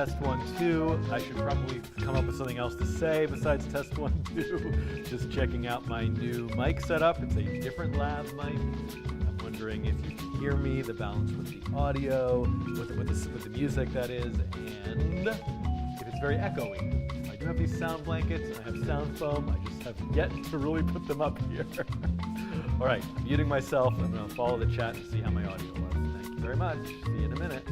test 1, 2. I should probably come up with something else to say besides test 1, 2. Just checking out my new mic setup. It's a different lav mic. I'm wondering if you can hear me, the balance with the audio, with the music that is, and if it's very echoey. I do have these sound blankets, I have sound foam, I just have yet to really put them up here. All right, I'm muting myself. I'm going to follow the chat and see how my audio was. Thank you very much. See you in a minute.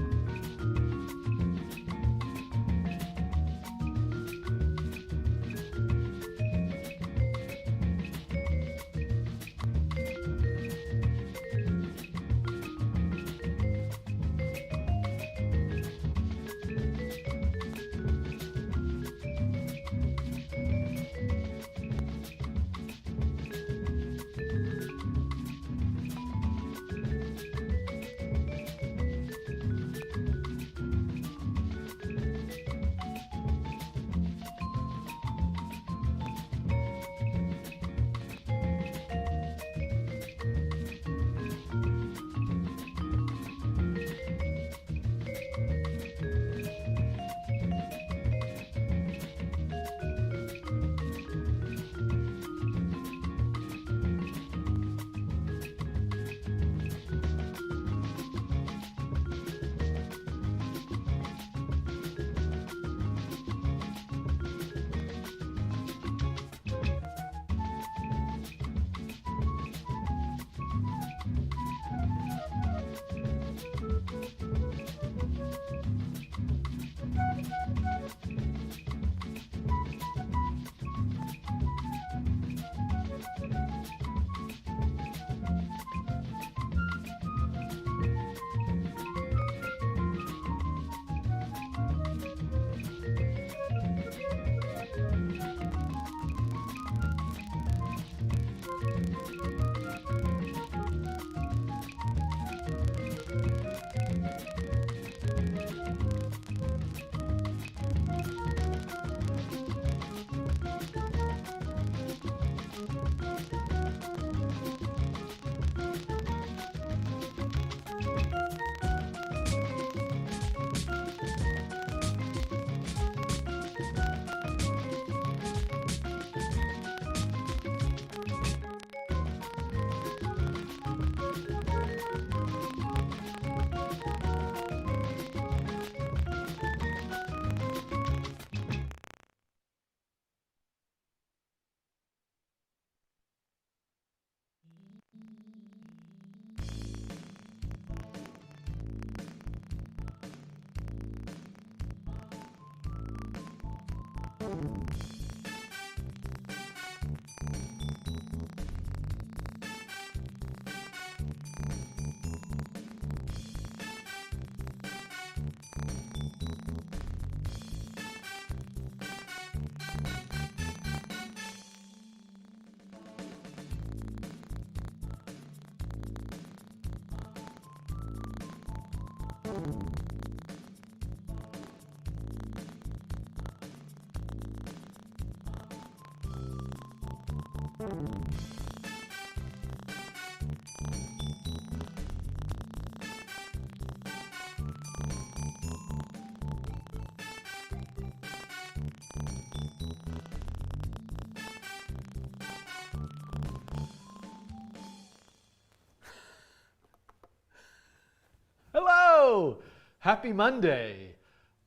Hello! Happy Monday.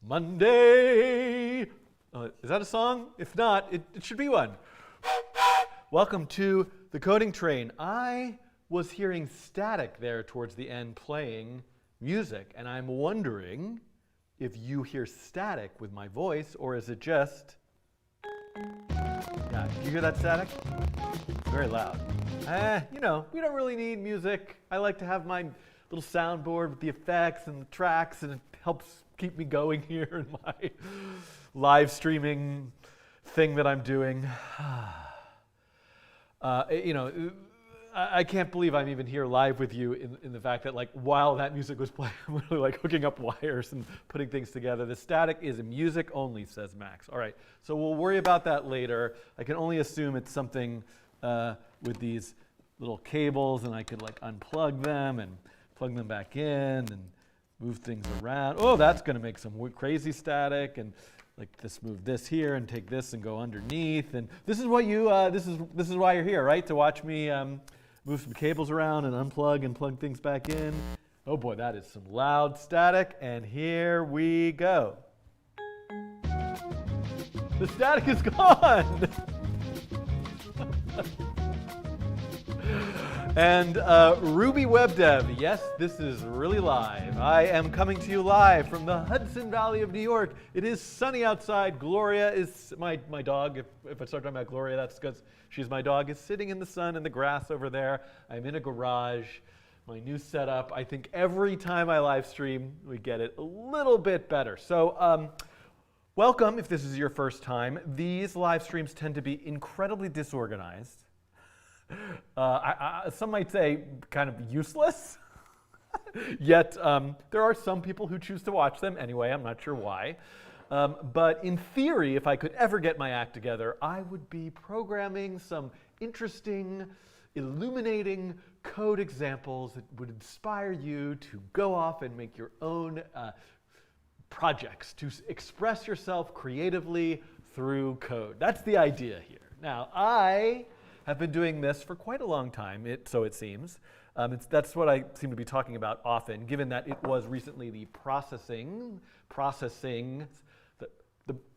Monday. Is that a song? If not, it should be one. Welcome to the coding train. I was hearing static there towards the end playing music, and I'm wondering if you hear static with my voice, or is it just... Yeah, you hear that static? It's very loud. You know, we don't really need music. I like to have my little soundboard with the effects and the tracks, and it helps keep me going here in my live streaming thing that I'm doing. You know, I can't believe I'm even here live with you in the fact that, like, while that music was playing, I'm literally like hooking up wires and putting things together. The static is music only, says Max. All right, so we'll worry about that later. I can only assume it's something with these little cables, and I could like unplug them and plug them back in, and move things around. Oh, that's going to make some crazy static, and like this, move this here and take this and go underneath. And this is what you this is why you're here, right? To watch me move some cables around and unplug and plug things back in. Oh boy, that is some loud static. And here we go. The static is gone. And Ruby Web Dev, yes, this is really live. I am coming to you live from the Hudson Valley of New York. It is sunny outside. Gloria is my dog. If I start talking about Gloria, that's because she's my dog, is sitting in the sun in the grass over there. I'm in a garage. My new setup. I think every time I live stream, we get it a little bit better. So welcome if this is your first time. These live streams tend to be incredibly disorganized. Some might say kind of useless, yet there are some people who choose to watch them anyway. I'm not sure why. But in theory, if I could ever get my act together, I would be programming some interesting, illuminating code examples that would inspire you to go off and make your own projects, to express yourself creatively through code. That's the idea here. Now, I have been doing this for quite a long time, so it seems. That's what I seem to be talking about often, given that it was recently the processing's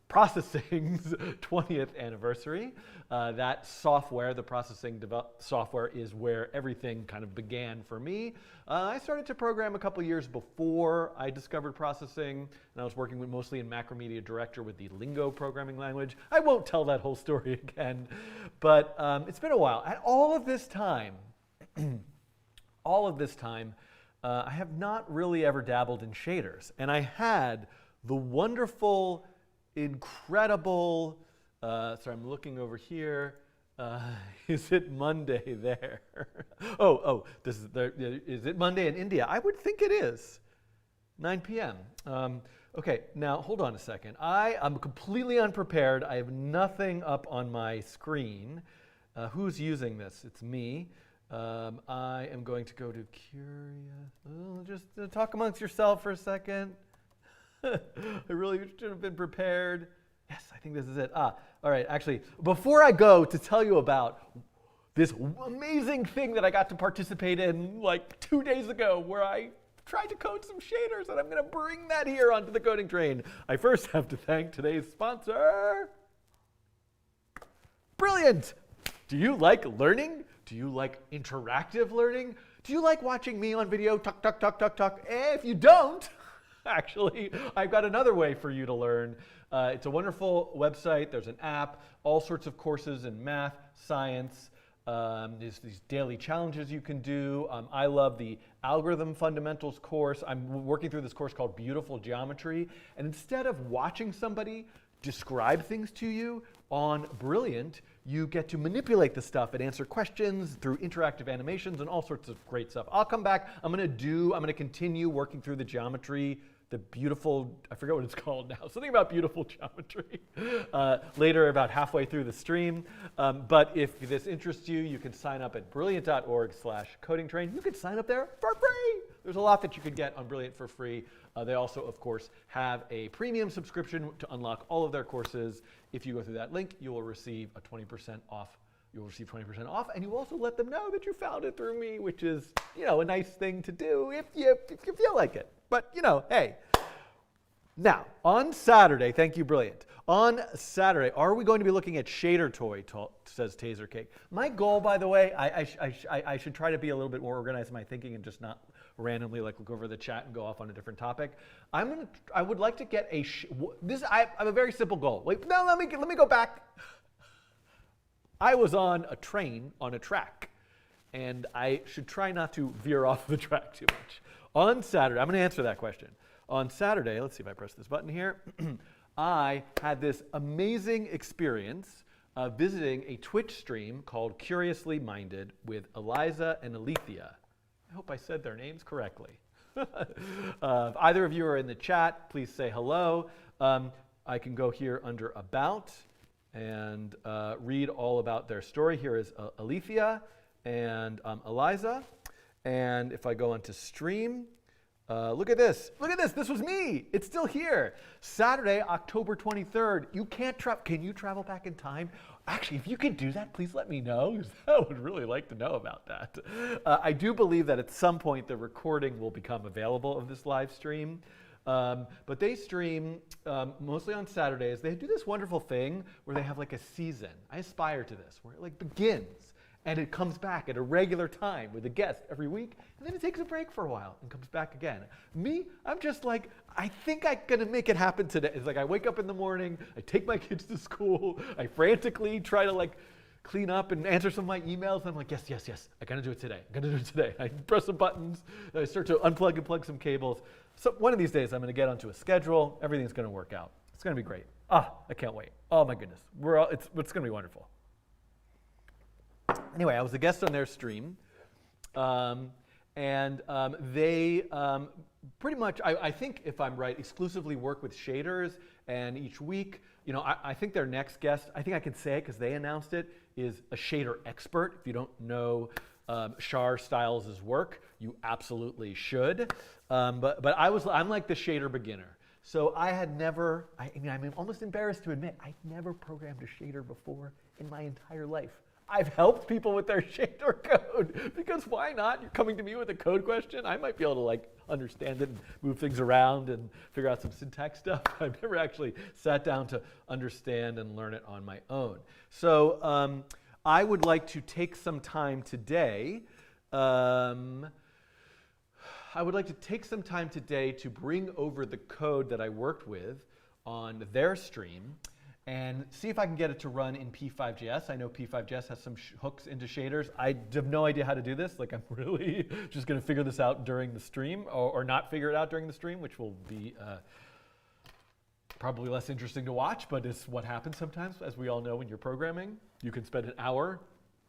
20th anniversary. That software, the processing software, is where everything kind of began for me. I started to program a couple years before I discovered processing, and I was working mostly in Macromedia Director with the Lingo programming language. I won't tell that whole story again, but it's been a while. And all of this time, I have not really ever dabbled in shaders. And I had the wonderful, incredible, sorry, I'm looking over here. Is it Monday there? Is it Monday in India? I would think it is. 9 p.m. Okay, now hold on a second. I'm completely unprepared. I have nothing up on my screen. Who's using this? It's me. I am going to go to Curious. Just talk amongst yourself for a second. I really should have been prepared. Yes, I think this is it. All right, actually, before I go to tell you about this amazing thing that I got to participate in like 2 days ago, where I tried to code some shaders, and I'm going to bring that here onto the coding train, I first have to thank today's sponsor, Brilliant. Do you like learning? Do you like interactive learning? Do you like watching me on video, talk, talk, talk, talk, talk? If you don't, actually, I've got another way for you to learn. It's a wonderful website. There's an app, all sorts of courses in math, science. There's these daily challenges you can do. I love the Algorithm Fundamentals course. I'm working through this course called Beautiful Geometry. And instead of watching somebody describe things to you on Brilliant, you get to manipulate the stuff and answer questions through interactive animations and all sorts of great stuff. I'll come back. I'm going to continue working through the geometry, the beautiful, I forget what it's called now, something about beautiful geometry, later about halfway through the stream. But if this interests you, you can sign up at brilliant.org/codingtrain. You can sign up there for free. There's a lot that you could get on Brilliant for free. They also, of course, have a premium subscription to unlock all of their courses. If you go through that link, you will receive a 20% off. You'll receive 20% off, and you also let them know that you found it through me, which is, a nice thing to do if you feel like it. But, hey. Now, on Saturday, thank you, Brilliant. On Saturday, are we going to be looking at Shader Toy, says Taser Cake. My goal, by the way, I should try to be a little bit more organized in my thinking and just not randomly look over the chat and go off on a different topic. I would like to get I have a very simple goal. Wait, no, let me go back. I was on a train on a track, and I should try not to veer off the track too much. On Saturday, I'm going to answer that question. On Saturday, let's see if I press this button here, I had this amazing experience visiting a Twitch stream called Curiously Minded with Eliza and Alethea. I hope I said their names correctly. If either of you are in the chat, please say hello. I can go here under About and read all about their story. Here is Alethea and Eliza. And if I go onto Stream, Look at this. Look at this. This was me. It's still here. Saturday, October 23rd. You can't travel. Can you travel back in time? Actually, if you could do that, please let me know, because I would really like to know about that. I do believe that at some point the recording will become available of this live stream. But they stream mostly on Saturdays. They do this wonderful thing where they have like a season. I aspire to this, where it like begins and it comes back at a regular time with a guest every week, and then it takes a break for a while and comes back again. Me, I'm just like, I think I'm gonna make it happen today. It's like I wake up in the morning, I take my kids to school, I frantically try to like clean up and answer some of my emails, and I'm like, yes, I gotta do it today. I press some buttons, I start to unplug and plug some cables. So one of these days I'm gonna get onto a schedule, everything's gonna work out. It's gonna be great. I can't wait. Oh my goodness, it's gonna be wonderful. Anyway, I was a guest on their stream, and they pretty much, I think if I'm right, exclusively work with shaders, and each week, I think their next guest, I think I can say it because they announced it, is a shader expert. If you don't know Shar Stiles' work, you absolutely should. But I'm like the shader beginner. So I had never, I'm almost embarrassed to admit, I'd never programmed a shader before in my entire life. I've helped people with their shader code, because why not? You're coming to me with a code question. I might be able to like understand it and move things around and figure out some syntax stuff. I've never actually sat down to understand and learn it on my own. So I would like to take some time today. I would like to take some time today to bring over the code that I worked with on their stream and see if I can get it to run in P5.js. I know P5.js has some hooks into shaders. I have no idea how to do this. Like, I'm really just going to figure this out during the stream, or not figure it out during the stream, which will be probably less interesting to watch, but it's what happens sometimes. As we all know, when you're programming, you can spend an hour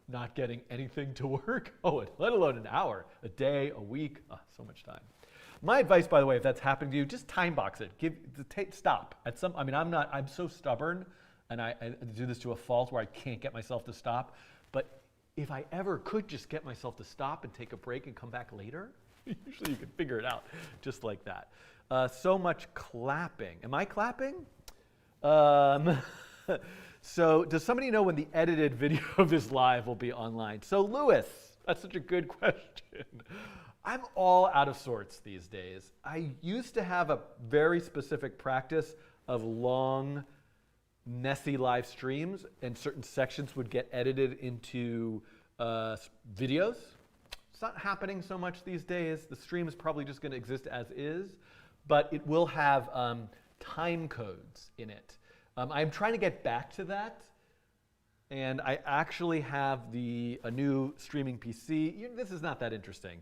not getting anything to work. Let alone an hour, a day, a week, so much time. My advice, by the way, if that's happening to you, just time box it. Stop. I'm so stubborn, and I do this to a fault where I can't get myself to stop. But if I ever could just get myself to stop and take a break and come back later, usually you can figure it out just like that. So much clapping. Am I clapping? So does somebody know when the edited video of this live will be online? So Lewis, that's such a good question. I'm all out of sorts these days. I used to have a very specific practice of long, messy live streams, and certain sections would get edited into videos. It's not happening so much these days. The stream is probably just going to exist as is, but it will have time codes in it. I'm trying to get back to that, and I actually have a new streaming PC. This is not that interesting.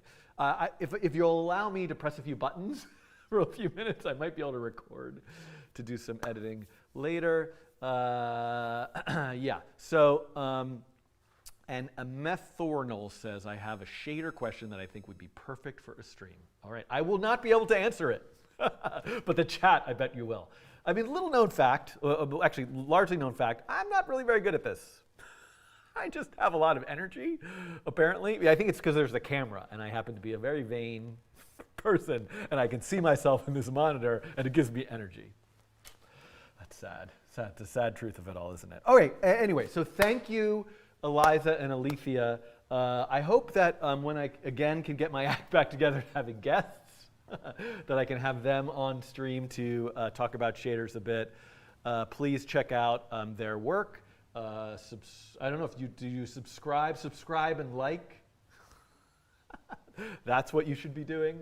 If you'll allow me to press a few buttons for a few minutes, I might be able to record to do some editing later. Yeah, so, and a Methornal says, I have a shader question that I think would be perfect for a stream. All right, I will not be able to answer it, but the chat, I bet you will. I mean, little known fact, actually largely known fact, I'm not really very good at this. I just have a lot of energy, apparently. I think it's because there's the camera, and I happen to be a very vain person, and I can see myself in this monitor, and it gives me energy. That's sad. It's a sad truth of it all, isn't it? Okay, anyway, so thank you, Eliza and Alethea. I hope that when I, again, can get my act back together having guests, that I can have them on stream to talk about shaders a bit. Please check out their work. I don't know if you subscribe and like. That's what you should be doing.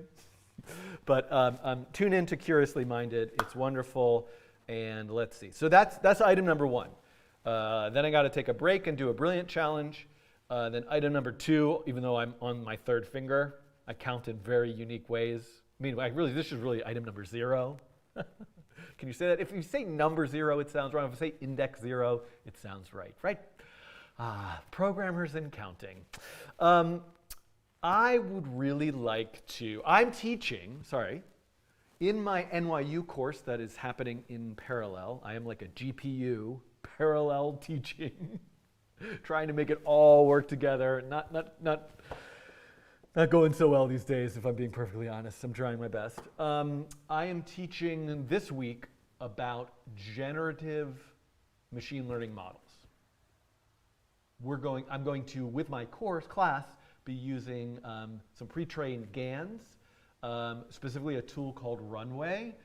But tune in to Curiously Minded. It's wonderful. And let's see. So that's item number one. Then I got to take a break and do a brilliant challenge. Then item number two, even though I'm on my third finger, I count in very unique ways. I mean, this is really item number 0. Can you say that? If you say number 0, it sounds wrong. If you say index 0, it sounds right, right? Programmers and counting. I would really like to, I'm teaching, in my NYU course that is happening in parallel. I am like a GPU, parallel teaching, trying to make it all work together, not Not going so well these days, if I'm being perfectly honest. I'm trying my best. I am teaching this week about generative machine learning models. I'm going to, with my class, be using some pre-trained GANs, specifically a tool called Runway,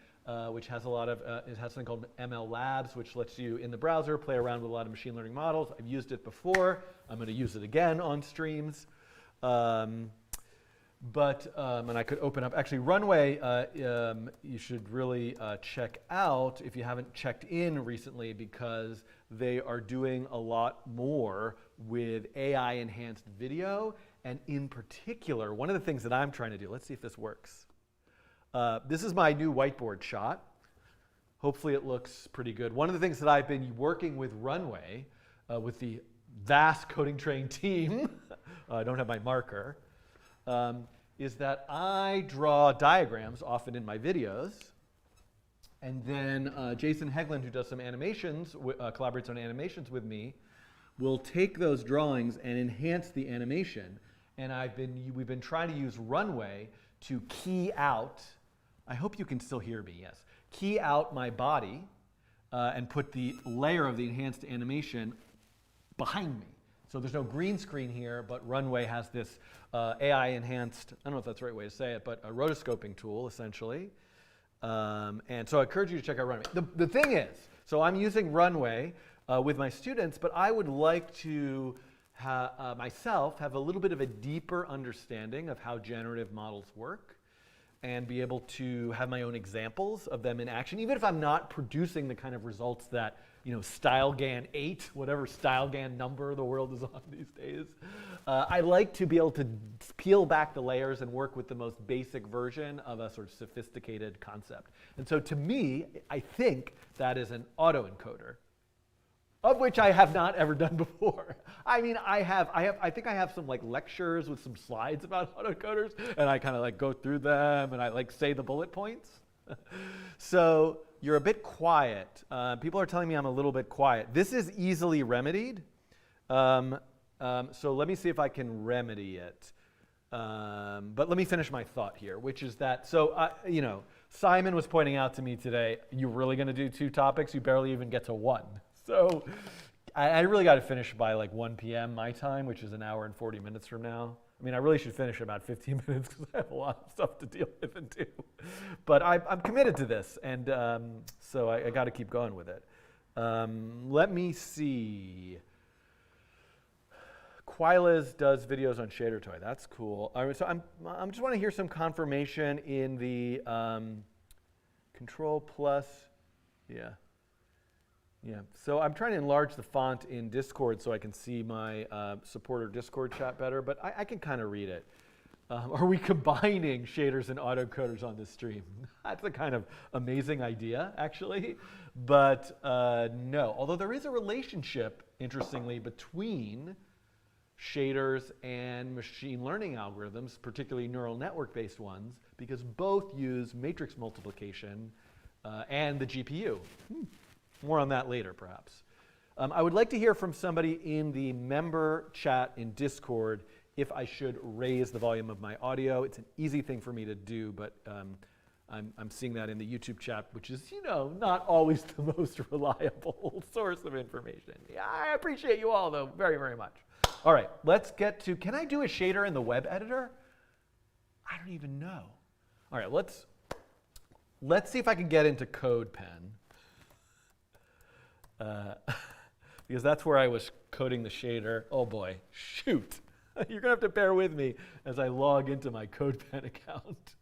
which has it has something called ML Labs, which lets you, in the browser, play around with a lot of machine learning models. I've used it before. I'm going to use it again on streams. And I could open up, actually Runway, you should really check out if you haven't checked in recently, because they are doing a lot more with AI enhanced video. And in particular, one of the things that I'm trying to do, let's see if this works. This is my new whiteboard shot. Hopefully it looks pretty good. One of the things that I've been working with Runway, with the vast coding trained team, I don't have my marker, is that I draw diagrams often in my videos, and then Jason Hegland, who does some animations, collaborates on animations with me, will take those drawings and enhance the animation. And we've been trying to use Runway to key out, I hope you can still hear me, yes, key out my body and put the layer of the enhanced animation behind me. So there's no green screen here, but Runway has this AI enhanced, I don't know if that's the right way to say it, but a rotoscoping tool, essentially. And so I encourage you to check out Runway. The thing is, so I'm using Runway with my students, but I would like to myself have a little bit of a deeper understanding of how generative models work, and be able to have my own examples of them in action, even if I'm not producing the kind of results that, StyleGAN 8, whatever StyleGAN number the world is on these days. I like to be able to peel back the layers and work with the most basic version of a sort of sophisticated concept. And so to me, I think that is an autoencoder, of which I have not ever done before. I mean, I think I have some lectures with some slides about autoencoders, and I kind of go through them, and I say the bullet points. So you're a bit quiet. People are telling me I'm a little bit quiet. This is easily remedied. So let me see if I can remedy it. But let me finish my thought here, which is that, Simon was pointing out to me today, you're really going to do 2 topics? You barely even get to 1. So I really got to finish by 1 p.m. my time, which is an hour and 40 minutes from now. I mean, I really should finish in about 15 minutes because I have a lot of stuff to deal with and do. But I'm committed to this, and so I got to keep going with it. Let me see. Quiliz does videos on Shader Toy. That's cool. All right, so I'm just want to hear some confirmation in the Control Plus. Yeah. Yeah, so I'm trying to enlarge the font in Discord so I can see my supporter Discord chat better, but I can kind of read it. Are we combining shaders and autoencoders on this stream? That's a kind of amazing idea, actually, but no. Although there is a relationship, interestingly, between shaders and machine learning algorithms, particularly neural network-based ones, because both use matrix multiplication and the GPU. More on that later, perhaps. I would like to hear from somebody in the member chat in Discord if I should raise the volume of my audio. It's an easy thing for me to do, but I'm seeing that in the YouTube chat, which is, not always the most reliable source of information. Yeah, I appreciate you all, though, very, very much. All right, let's get to, can I do a shader in the web editor? I don't even know. All right, let's see if I can get into CodePen. Because that's where I was coding the shader. Oh boy, shoot. You're gonna have to bear with me as I log into my CodePen account.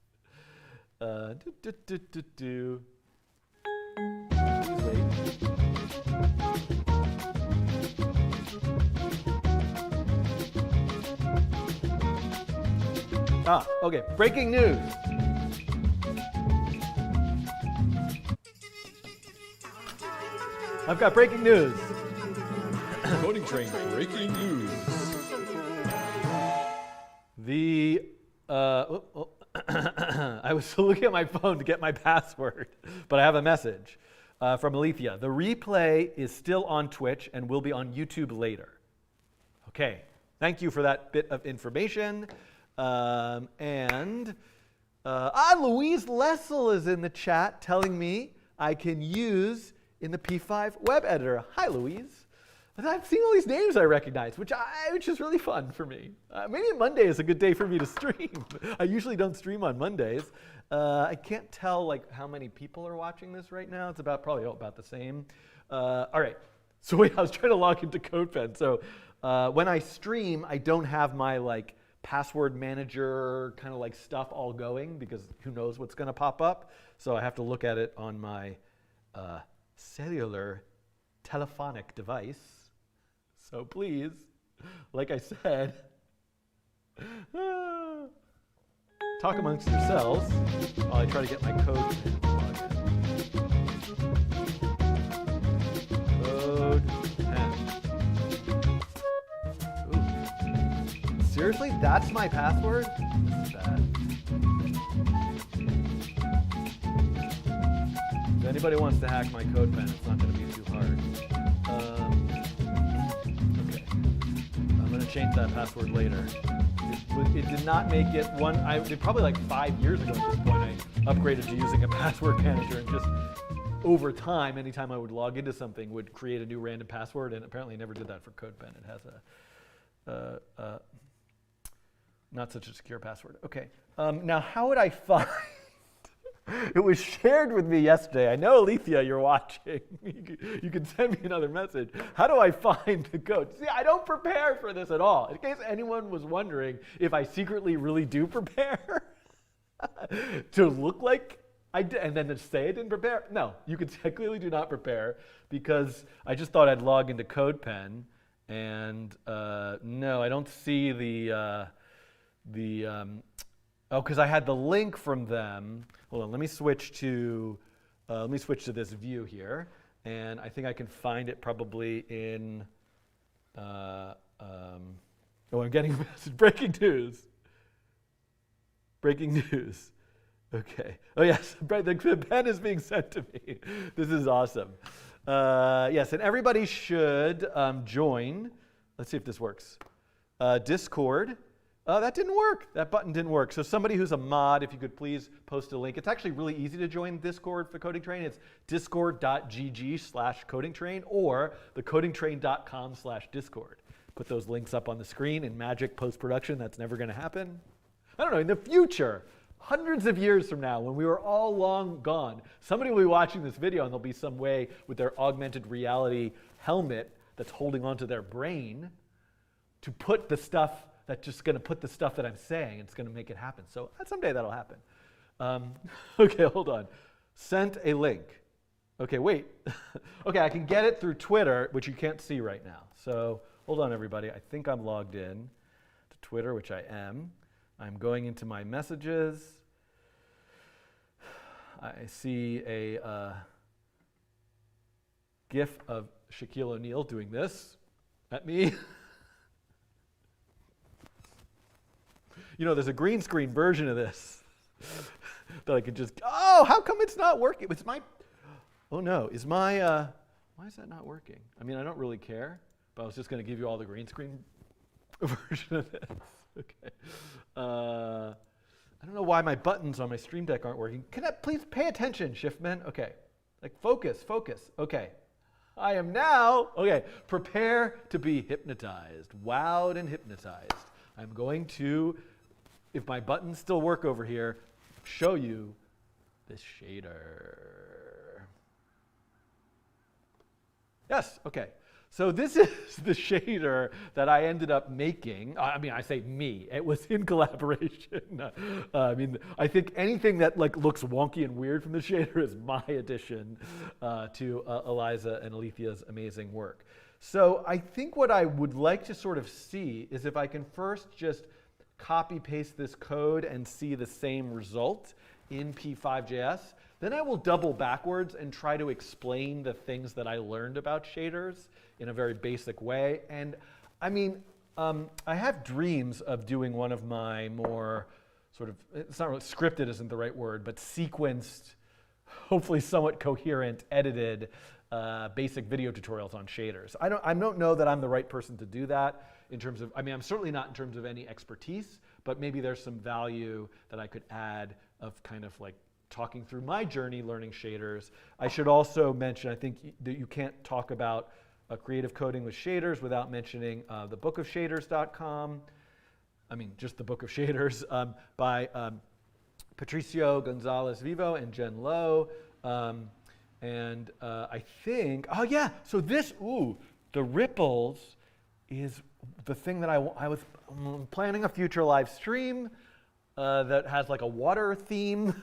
Please wait. Okay, breaking news. I've got breaking news. Coding Train breaking news. I was looking at my phone to get my password, but I have a message from Alethea. The replay is still on Twitch and will be on YouTube later. Okay, thank you for that bit of information. Louise Lessel is in the chat telling me I can use in the P5 web editor. Hi, Louise. I'm seeing all these names I recognize, which is really fun for me. Maybe Monday is a good day for me to stream. I usually don't stream on Mondays. I can't tell how many people are watching this right now. It's probably about the same. All right. So wait, I was trying to log into CodePen. So when I stream, I don't have my password manager kind of stuff all going because who knows what's going to pop up. So I have to look at it on my cellular telephonic device. So please, like I said, talk amongst yourselves while I try to get my code logged in. Code pen. Ooh. Seriously? That's my password? This is bad. If anybody wants to hack my code pen, it's not going to be too hard. Okay. I'm going to change that password later. It did not make it one. I did probably 5 years ago at this point. I upgraded to using a password manager, and just over time, anytime I would log into something, would create a new random password. And apparently, never did that for CodePen. It has a not such a secure password. Okay. Now, how would I find? It was shared with me yesterday. I know, Alethea, you're watching. You can send me another message. How do I find the code? See, I don't prepare for this at all. In case anyone was wondering if I secretly really do prepare to look like I did, and then to say I didn't prepare. No, I clearly do not prepare because I just thought I'd log into CodePen, and no, I don't see because I had the link from them. Hold on, let me switch to this view here, and I think I can find it probably in. I'm getting a message. Breaking news. Breaking news. Okay. Oh yes, the pen is being sent to me. This is awesome. Yes, and everybody should join. Let's see if this works. Discord. That didn't work. That button didn't work. So somebody who's a mod, if you could please post a link. It's actually really easy to join Discord for Coding Train. It's discord.gg/codingtrain or thecodingtrain.com/discord. Put those links up on the screen in magic post-production. That's never going to happen. I don't know, in the future, hundreds of years from now, when we were all long gone, somebody will be watching this video and there'll be some way with their augmented reality helmet that's holding onto their brain to put the stuff that's just going to put the stuff that I'm saying. It's going to make it happen. So someday that'll happen. Okay, hold on. Sent a link. Okay, wait. Okay, I can get it through Twitter, which you can't see right now. So hold on, everybody. I think I'm logged in to Twitter, which I am. I'm going into my messages. I see a GIF of Shaquille O'Neal doing this at me. You know, there's a green screen version of this that I could just, how come it's not working? It's my, oh no, why is that not working? I mean, I don't really care, but I was just going to give you all the green screen version of this. Okay. I don't know why my buttons on my Stream Deck aren't working. Can I please pay attention, Shiftman? Okay. Focus. Okay. I am now, prepare to be hypnotized, wowed and hypnotized. I'm going to, if my buttons still work over here, show you this shader. Yes, okay. So this is the shader that I ended up making. I mean, I say me. It was in collaboration. I think anything that looks wonky and weird from the shader is my addition to Eliza and Alethea's amazing work. So I think what I would like to sort of see is if I can first just copy paste this code and see the same result in P5.js. Then I will double backwards and try to explain the things that I learned about shaders in a very basic way. And I mean, I have dreams of doing one of my more sort of, it's not really scripted isn't the right word, but sequenced, hopefully somewhat coherent, edited basic video tutorials on shaders. I don't know that I'm the right person to do that in terms of, I'm certainly not in terms of any expertise, but maybe there's some value that I could add of kind of like talking through my journey learning shaders. I should also mention, I think that you can't talk about creative coding with shaders without mentioning thebookofshaders.com. I mean, just the Book of Shaders by Patricio Gonzalez Vivo and Jen Lowe. And I think, oh yeah, so this, the ripples is the thing that I'm planning a future live stream that has like a water theme.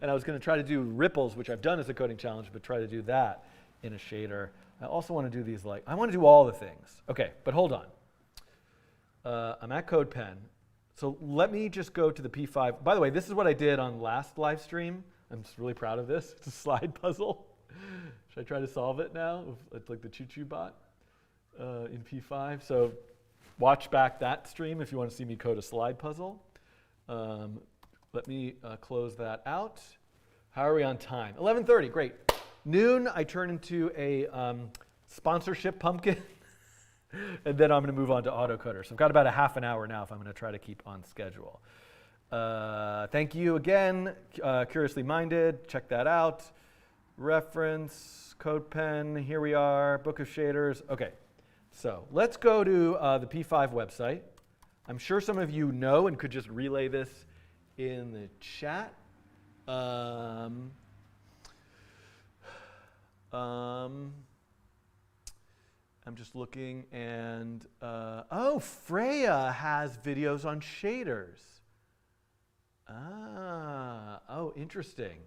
And I was going to try to do ripples, which I've done as a coding challenge, but try to do that in a shader. I also want to do these I want to do all the things. Okay, but hold on. I'm at CodePen. So let me just go to the P5. By the way, this is what I did on last live stream. I'm just really proud of this. It's a slide puzzle. Should I try to solve it now? It's like the choo-choo bot in P5. So watch back that stream if you want to see me code a slide puzzle. Let me close that out. How are we on time? 11:30, great. Noon, I turn into a sponsorship pumpkin. And then I'm going to move on to Autoencoders. So I've got about a half an hour now if I'm going to try to keep on schedule. Thank you again, Curiously Minded. Check that out. Reference, CodePen, here we are, Book of Shaders. Okay, so let's go to the P5 website. I'm sure some of you know and could just relay this in the chat. I'm just looking and, oh, Freya has videos on shaders. Oh, interesting.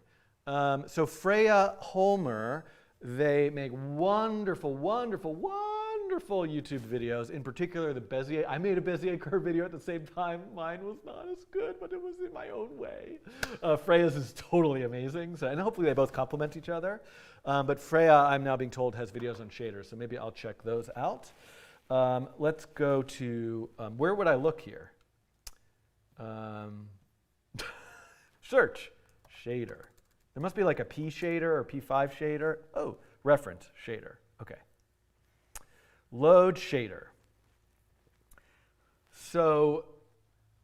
So Freya Holmer, they make wonderful, wonderful, wonderful YouTube videos. In particular, the Bezier. I made a Bezier curve video at the same time. Mine was not as good, but it was in my own way. Freya's is totally amazing. So, and hopefully they both complement each other. But Freya, I'm now being told, has videos on shaders. So maybe I'll check those out. Let's go to, where would I look here? Search, shader. There must be like a P shader or P5 shader. Oh, reference shader. Okay. Load shader. So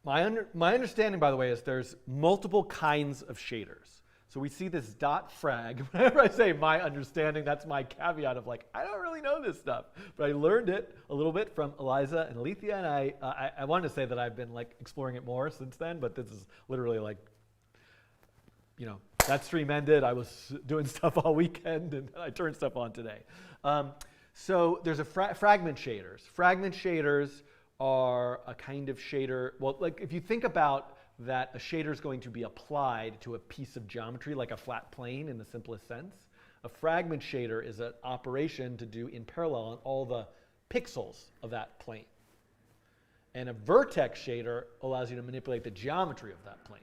my understanding, by the way, is there's multiple kinds of shaders. So we see this dot frag. Whenever I say my understanding, that's my caveat of like, I don't really know this stuff. But I learned it a little bit from Eliza and Alethea, and I wanted to say that I've been like exploring it more since then, but this is literally like, you know, that stream ended. I was doing stuff all weekend, and I turned stuff on today. So there's a fragment shaders. Fragment shaders are a kind of shader. Well, like if you think about that a shader is going to be applied to a piece of geometry, like a flat plane in the simplest sense. A fragment shader is an operation to do in parallel on all the pixels of that plane. And a vertex shader allows you to manipulate the geometry of that plane.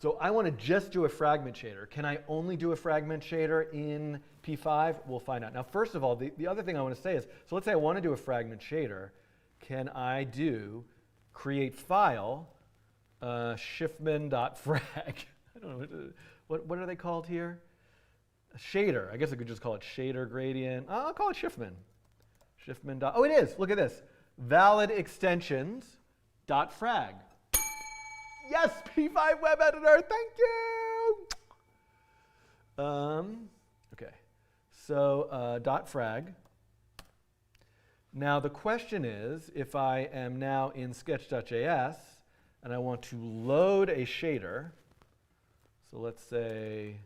So I want to just do a fragment shader. Can I only do a fragment shader in P5? We'll find out. Now, first of all, the other thing I want to say is, so let's say I want to do a fragment shader. Can I do create file, Schiffman.frag? I don't know, what are they called here? A shader. I guess I could just call it shader gradient. I'll call it Schiffman. Schiffman. Oh, it is. Look at this. Valid extensions.frag. Yes, P5 web editor. Thank you. Okay. So .frag. Now the question is, if I am now in sketch.js and I want to load a shader, so let's say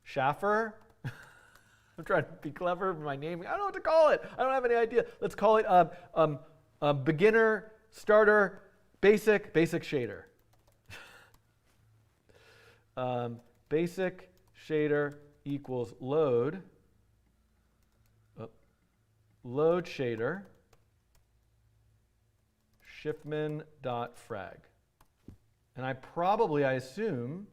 Schaffer. I'm trying to be clever with my naming. I don't know what to call it. I don't have any idea. Let's call it beginner, starter, basic shader. Basic shader equals load. Load shader. Schiffman.frag. And I assume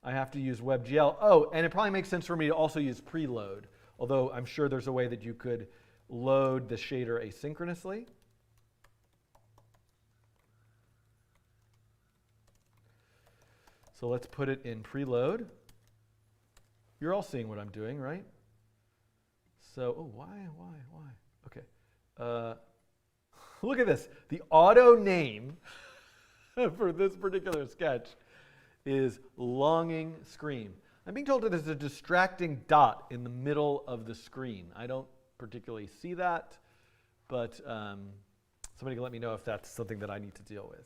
I have to use WebGL. Oh, and it probably makes sense for me to also use preload, although I'm sure there's a way that you could load the shader asynchronously. So let's put it in preload. You're all seeing what I'm doing, right? So, oh, why? Okay. Look at this. The auto name for this particular sketch is Longing Scream. I'm being told that there's a distracting dot in the middle of the screen. I don't particularly see that, but somebody can let me know if that's something that I need to deal with.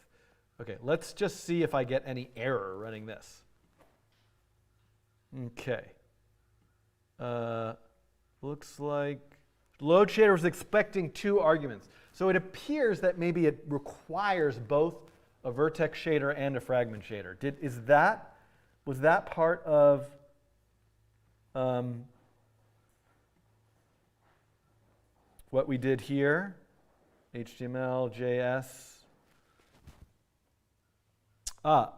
Okay, let's just see if I get any error running this. Okay. Looks like load shader was expecting 2 arguments. So it appears that maybe it requires both a vertex shader and a fragment shader. Was that part of what we did here? HTML, JS. All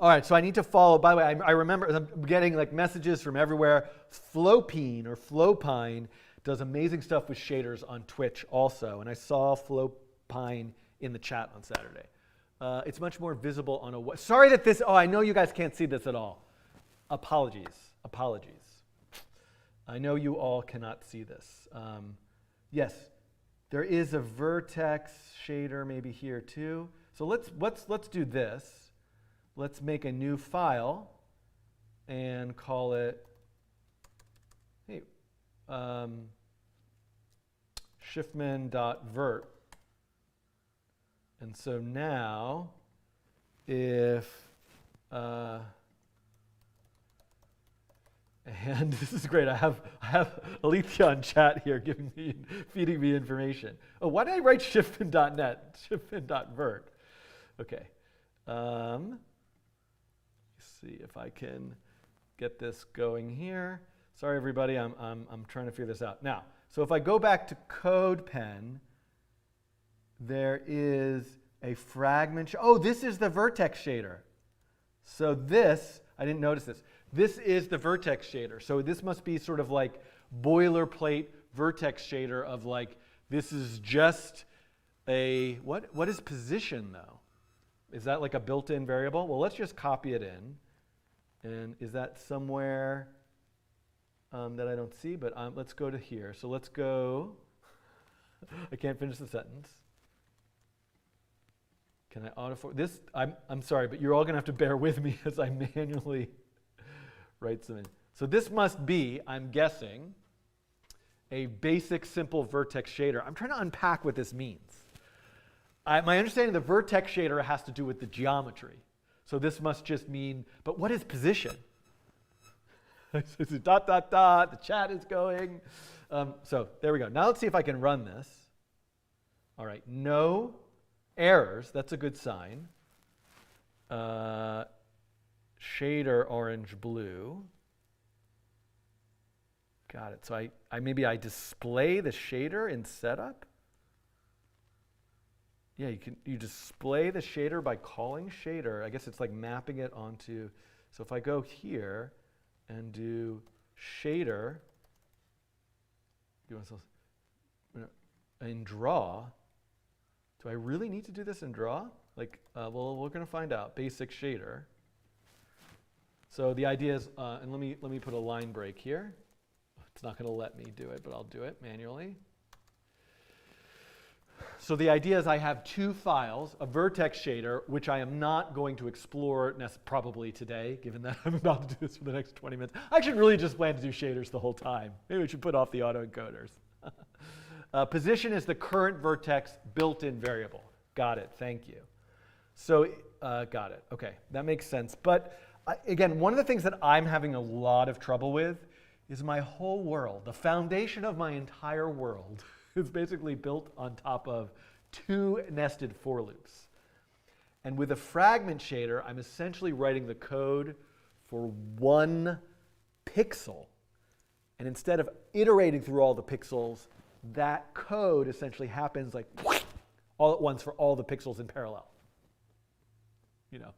right, so I need to follow. By the way, I remember I'm getting like messages from everywhere. Flopine or Flopine does amazing stuff with shaders on Twitch also, and I saw Flopine in the chat on Saturday. It's much more visible on a. Sorry that this. Oh, I know you guys can't see this at all. Apologies. I know you all cannot see this. Yes, there is a vertex shader maybe here too. So let's do this. Let's make a new file and call it, hey, shiftman.vert. And so now, if, and this is great, I have Alethea on chat here feeding me information. Oh, why did I write shiftman.net, shiftman.vert? Okay. Let's see if I can get this going here. Sorry, everybody, I'm trying to figure this out. Now, so if I go back to CodePen, there is a fragment. Oh, this is the vertex shader. So this, I didn't notice this. This is the vertex shader. So this must be sort of like boilerplate vertex shader of like, this is just a, what is position though? Is that like a built-in variable? Well, let's just copy it in. And is that somewhere that I don't see? But let's go to here. So let's go. I can't finish the sentence. Can I autoform this? I'm sorry, but you're all going to have to bear with me as I manually write some in. So this must be, I'm guessing, a basic simple vertex shader. I'm trying to unpack what this means. My understanding of the vertex shader has to do with the geometry. So this must just mean, but what is position? Dot, dot, dot, the chat is going. So there we go. Now let's see if I can run this. All right, no errors, that's a good sign. Shader orange blue. Got it. So maybe I display the shader in setup. Yeah, you display the shader by calling shader. I guess it's like mapping it onto. So if I go here and do shader in draw, do I really need to do this in draw? Like, well, we're going to find out. Basic shader. So the idea is, and let me put a line break here. It's not going to let me do it, but I'll do it manually. So the idea is I have 2 files, a vertex shader, which I am not going to explore probably today, given that I'm about to do this for the next 20 minutes. I should really just plan to do shaders the whole time. Maybe we should put off the autoencoders. Position is the current vertex built-in variable. Got it. Thank you. So got it. OK, that makes sense. But again, one of the things that I'm having a lot of trouble with is my whole world. The foundation of my entire world is basically built on top of 2 nested for loops. And with a fragment shader, I'm essentially writing the code for 1 pixel. And instead of iterating through all the pixels, that code essentially happens like all at once for all the pixels in parallel. You know,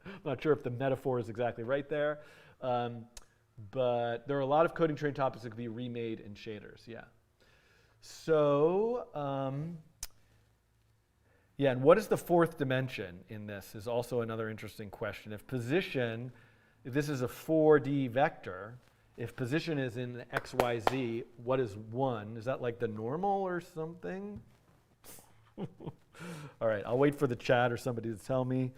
I'm not sure if the metaphor is exactly right there, but there are a lot of coding train topics that could be remade in shaders, yeah. So Yeah, and what is the fourth dimension in this is also another interesting question. If this is a 4D vector, if position is in x, y, z, what is 1? Is that like the normal or something? All right, I'll wait for the chat or somebody to tell me.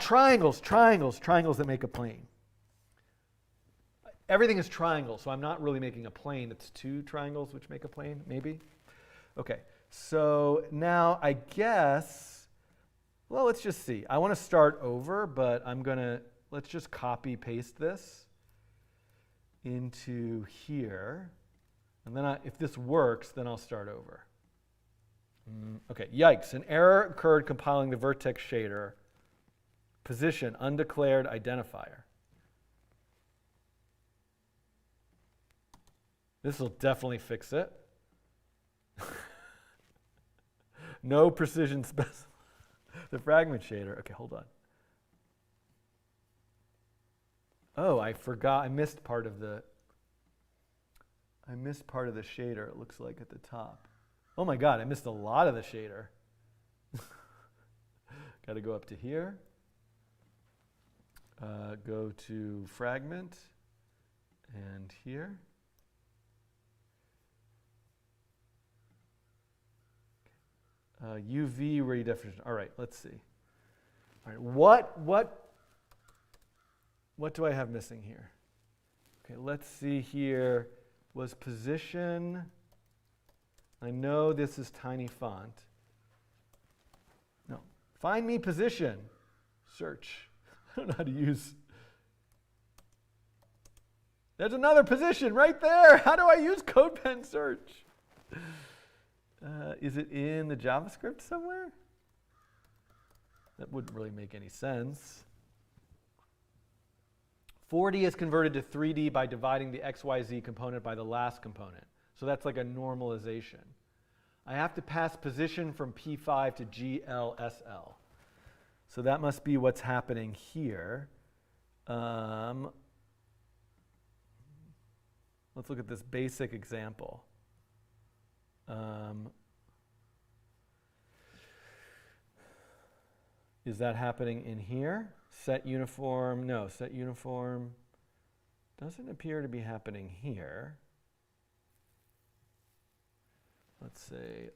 Triangles that make a plane. Everything is triangle, so I'm not really making a plane. It's two triangles which make a plane, maybe? Okay, so now I guess, well, let's just see. I want to start over, but let's just copy paste this into here. And then if this works, then I'll start over. Okay, yikes, an error occurred compiling the vertex shader. Position, undeclared identifier. This will definitely fix it. No precision the fragment shader. Okay, hold on. Oh, I forgot. I missed part of the shader, it looks like, at the top. Oh my God, I missed a lot of the shader. Got to go up to here. Go to fragment and here. UV redefinition. All right, let's see. All right, what do I have missing here? Okay, let's see here. Was position. I know this is tiny font. No. Find me position. Search. I don't know how to use. There's another position right there. How do I use CodePen search? Is it in the JavaScript somewhere? That wouldn't really make any sense. 4D is converted to 3D by dividing the XYZ component by the last component. So that's like a normalization. I have to pass position from P5 to GLSL. So that must be what's happening here. Let's look at this basic example. Is that happening in here? Set uniform, no, set uniform doesn't appear to be happening here. Let's say,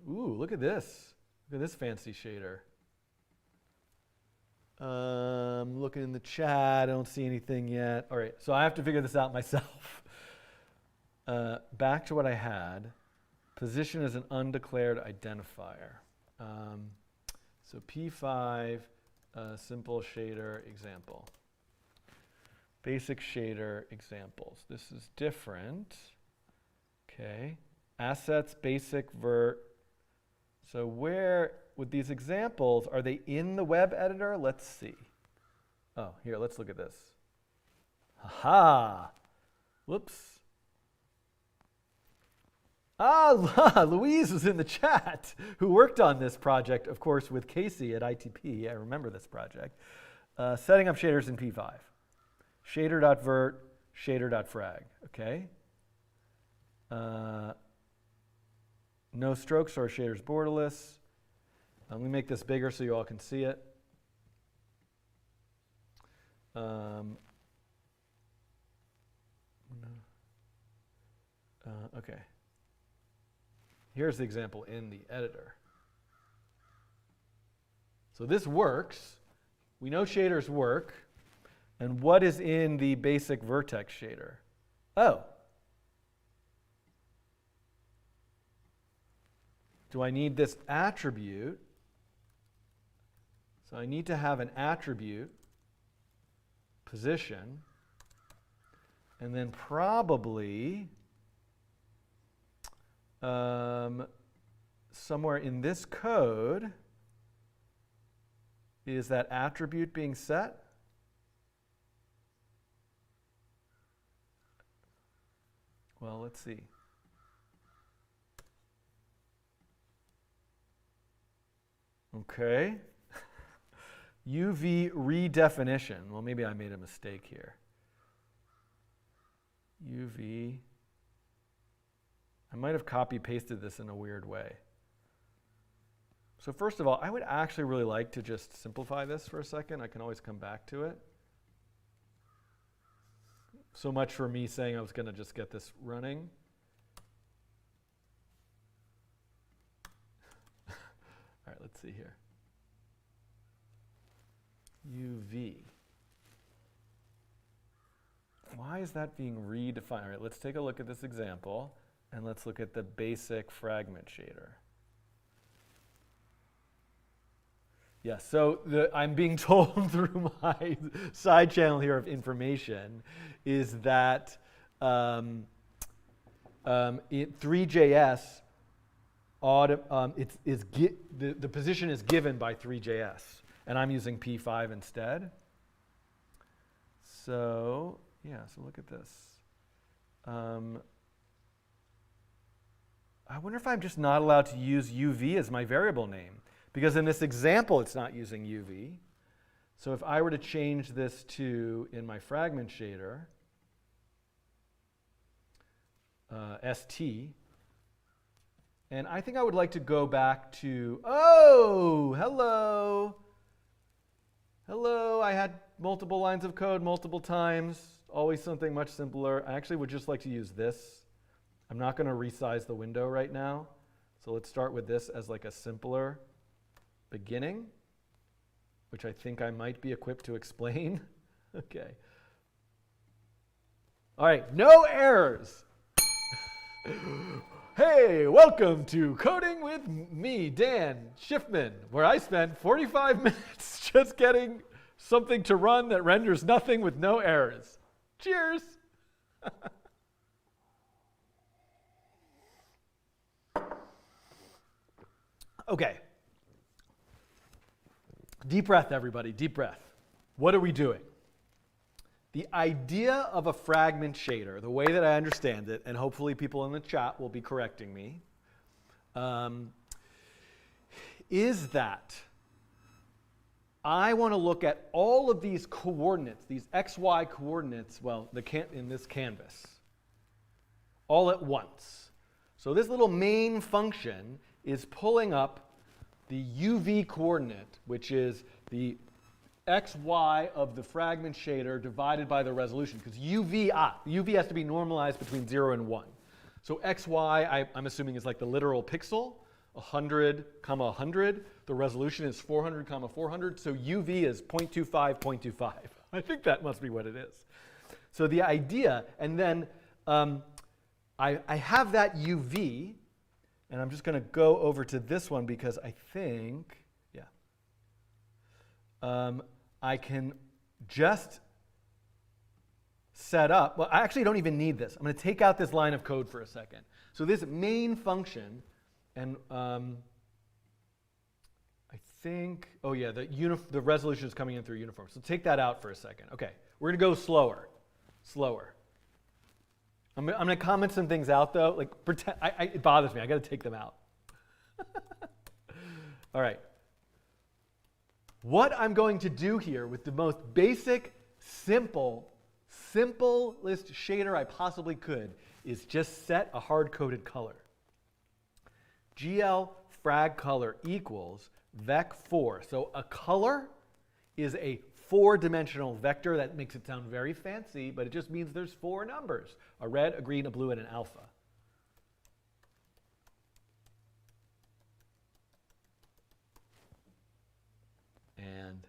ooh, look at this. Look at this fancy shader. Looking in the chat, I don't see anything yet. All right, so I have to figure this out myself. Back to what I had. Position is an undeclared identifier. So P5, simple shader example. Basic shader examples. This is different. Okay. Assets, basic, vert. So where, with these examples, are they in the web editor? Let's see. Oh, here, let's look at this. Aha! Whoops. Louise was in the chat, who worked on this project, of course, with Casey at ITP. I remember this project. Setting up shaders in P5. Shader.vert, shader.frag. Okay. No strokes, so our shader's borderless. Let me make this bigger so you all can see it. Okay. Here's the example in the editor. So this works. We know shaders work. And what is in the basic vertex shader? Oh. Do I need this attribute? So I need to have an attribute, position, and then probably somewhere in this code is that attribute being set? Well, let's see. Okay. UV redefinition. Well, maybe I made a mistake here. UV. I might have copy pasted this in a weird way. So first of all, I would actually really like to just simplify this for a second. I can always come back to it. So much for me saying I was going to just get this running. All right, let's see here. UV. Why is that being redefined? All right, let's take a look at this example, and let's look at the basic fragment shader. Yeah, so I'm being told through my side channel here of information is that 3JS, the position is given by 3JS, and I'm using P5 instead. So, yeah, so look at this. I wonder if I'm just not allowed to use UV as my variable name. Because in this example, it's not using UV. So if I were to change this to, in my fragment shader, ST, and I think I would like to go back to, oh, hello. Hello, I had multiple lines of code multiple times, always something much simpler. I actually would just like to use this. I'm not going to resize the window right now. So let's start with this as like a simpler beginning, which I think I might be equipped to explain. Okay. All right, no errors. Hey, welcome to Coding with me, Dan Schiffman, where I spent 45 minutes just getting something to run that renders nothing with no errors. Cheers. Okay. Deep breath, everybody, deep breath. What are we doing? The idea of a fragment shader, the way that I understand it, and hopefully people in the chat will be correcting me, is that I want to look at all of these coordinates, these XY coordinates, well, in this canvas, all at once. So this little main function is pulling up the UV coordinate, which is the XY of the fragment shader divided by the resolution, because UV has to be normalized between 0 and 1. So XY, I'm assuming, is like the literal pixel, 100, 100. The resolution is 400, 400. So UV is 0.25, 0.25. I think that must be what it is. So the idea, and then I have that UV, and I'm just going to go over to this one because I think, I can just set up, well, I actually don't even need this. I'm going to take out this line of code for a second. So this main function, and I think, oh yeah, the resolution is coming in through uniform. So take that out for a second. Okay, we're going to go slower. I'm going to comment some things out though. Like pretend, it bothers me. I got to take them out. All right. What I'm going to do here with the most basic, simplest shader I possibly could is just set a hard-coded color. GL frag color equals vec4. So a color is a 4-dimensional vector. That makes it sound very fancy, but it just means there's 4 numbers: a red, a green, a blue, and an alpha. And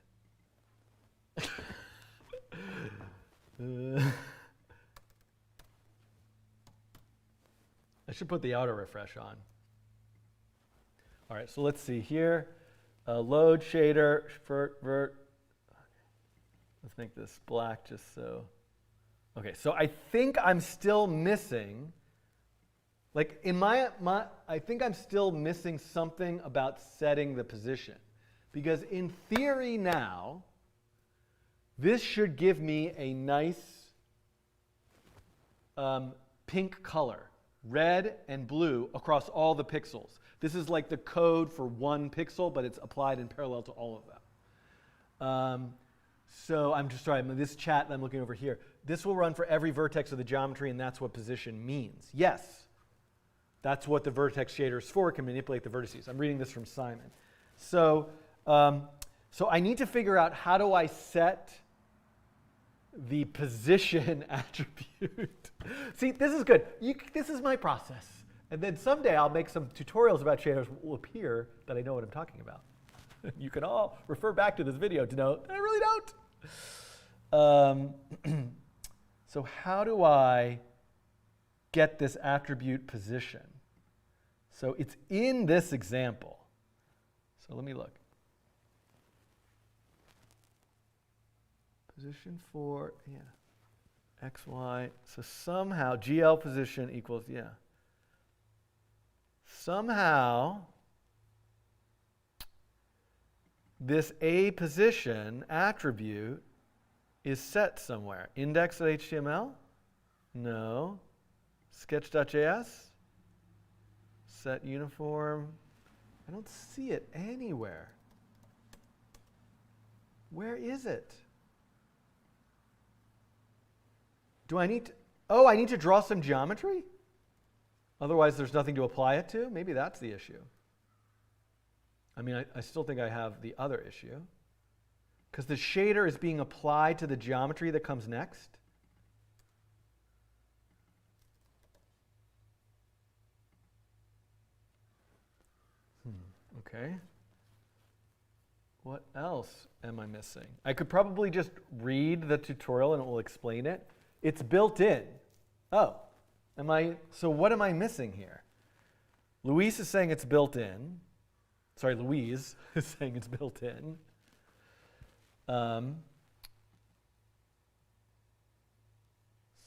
I should put the auto refresh on. All right, so let's see here. Load shader, vert. Let's make this black just so. Okay, so I think I'm still missing, like in I think I'm still missing something about setting the position. Because in theory now, this should give me a nice pink color, red and blue across all the pixels. This is like the code for 1 pixel, but it's applied in parallel to all of them. So I'm just sorry, this chat that I'm looking over here, this will run for every vertex of the geometry, and that's what position means. Yes, that's what the vertex shader is for. It can manipulate the vertices. I'm reading this from Simon. So, so I need to figure out how do I set the position attribute. See, this is good. This is my process. And then someday I'll make some tutorials about shaders will appear that I know what I'm talking about. You can all refer back to this video to know that I really don't. So how do I get this attribute position? So it's in this example. So let me look. Position for, x, y. So somehow GL position equals, somehow this A position attribute is set somewhere. Index.html? No. Sketch.js? Set uniform? I don't see it anywhere. Where is it? Do I need to, oh, I need to draw some geometry? Otherwise, there's nothing to apply it to? Maybe that's the issue. I mean, I still think I have the other issue. Because the shader is being applied to the geometry that comes next. Okay. What else am I missing? I could probably just read the tutorial and it will explain it. It's built in. Oh, so what am I missing here? Luis is saying it's built in. Sorry, Louise is saying it's built in.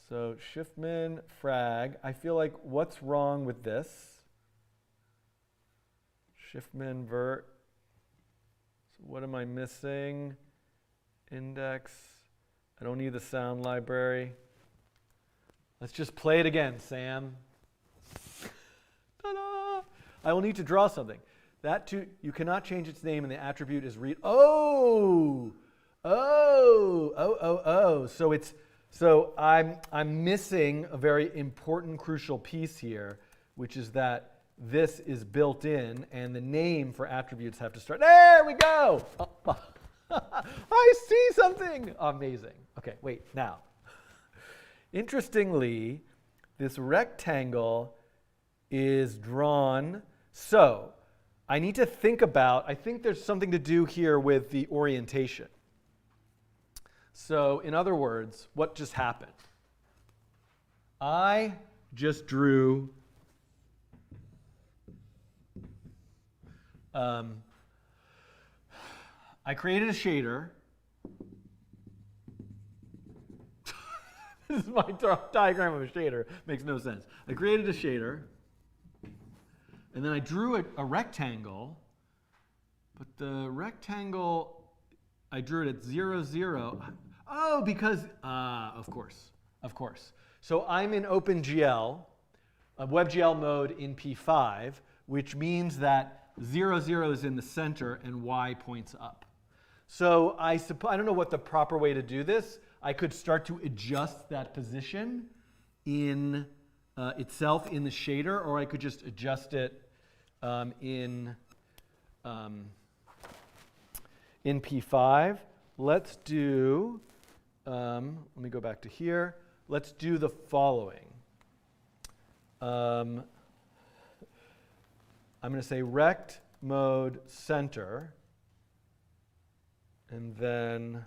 So shiftmin frag. I feel like what's wrong with this? Shiftmin vert. So what am I missing? Index. I don't need the sound library. Let's just play it again, Sam. Ta-da! I will need to draw something. That too, you cannot change its name and the attribute is read. Oh! So I'm missing a very important, crucial piece here, which is that this is built in and the name for attributes have to start. There we go! I see something! Amazing. Okay, wait, now. Interestingly, this rectangle is drawn. So I need to think about, I think there's something to do here with the orientation. So in other words, what just happened? I just drew I created a shader. This is my diagram of a shader. Makes no sense. I created a shader, and then I drew a rectangle, but the rectangle, I drew it at 0, 0. Oh, because, of course. So I'm in OpenGL, WebGL mode in P5, which means that 0, 0 is in the center and Y points up. So I don't know what the proper way to do this. I could start to adjust that position in itself in the shader, or I could just adjust it in P5. Let's do, let me go back to here. Let's do the following. I'm going to say rect mode center, and then,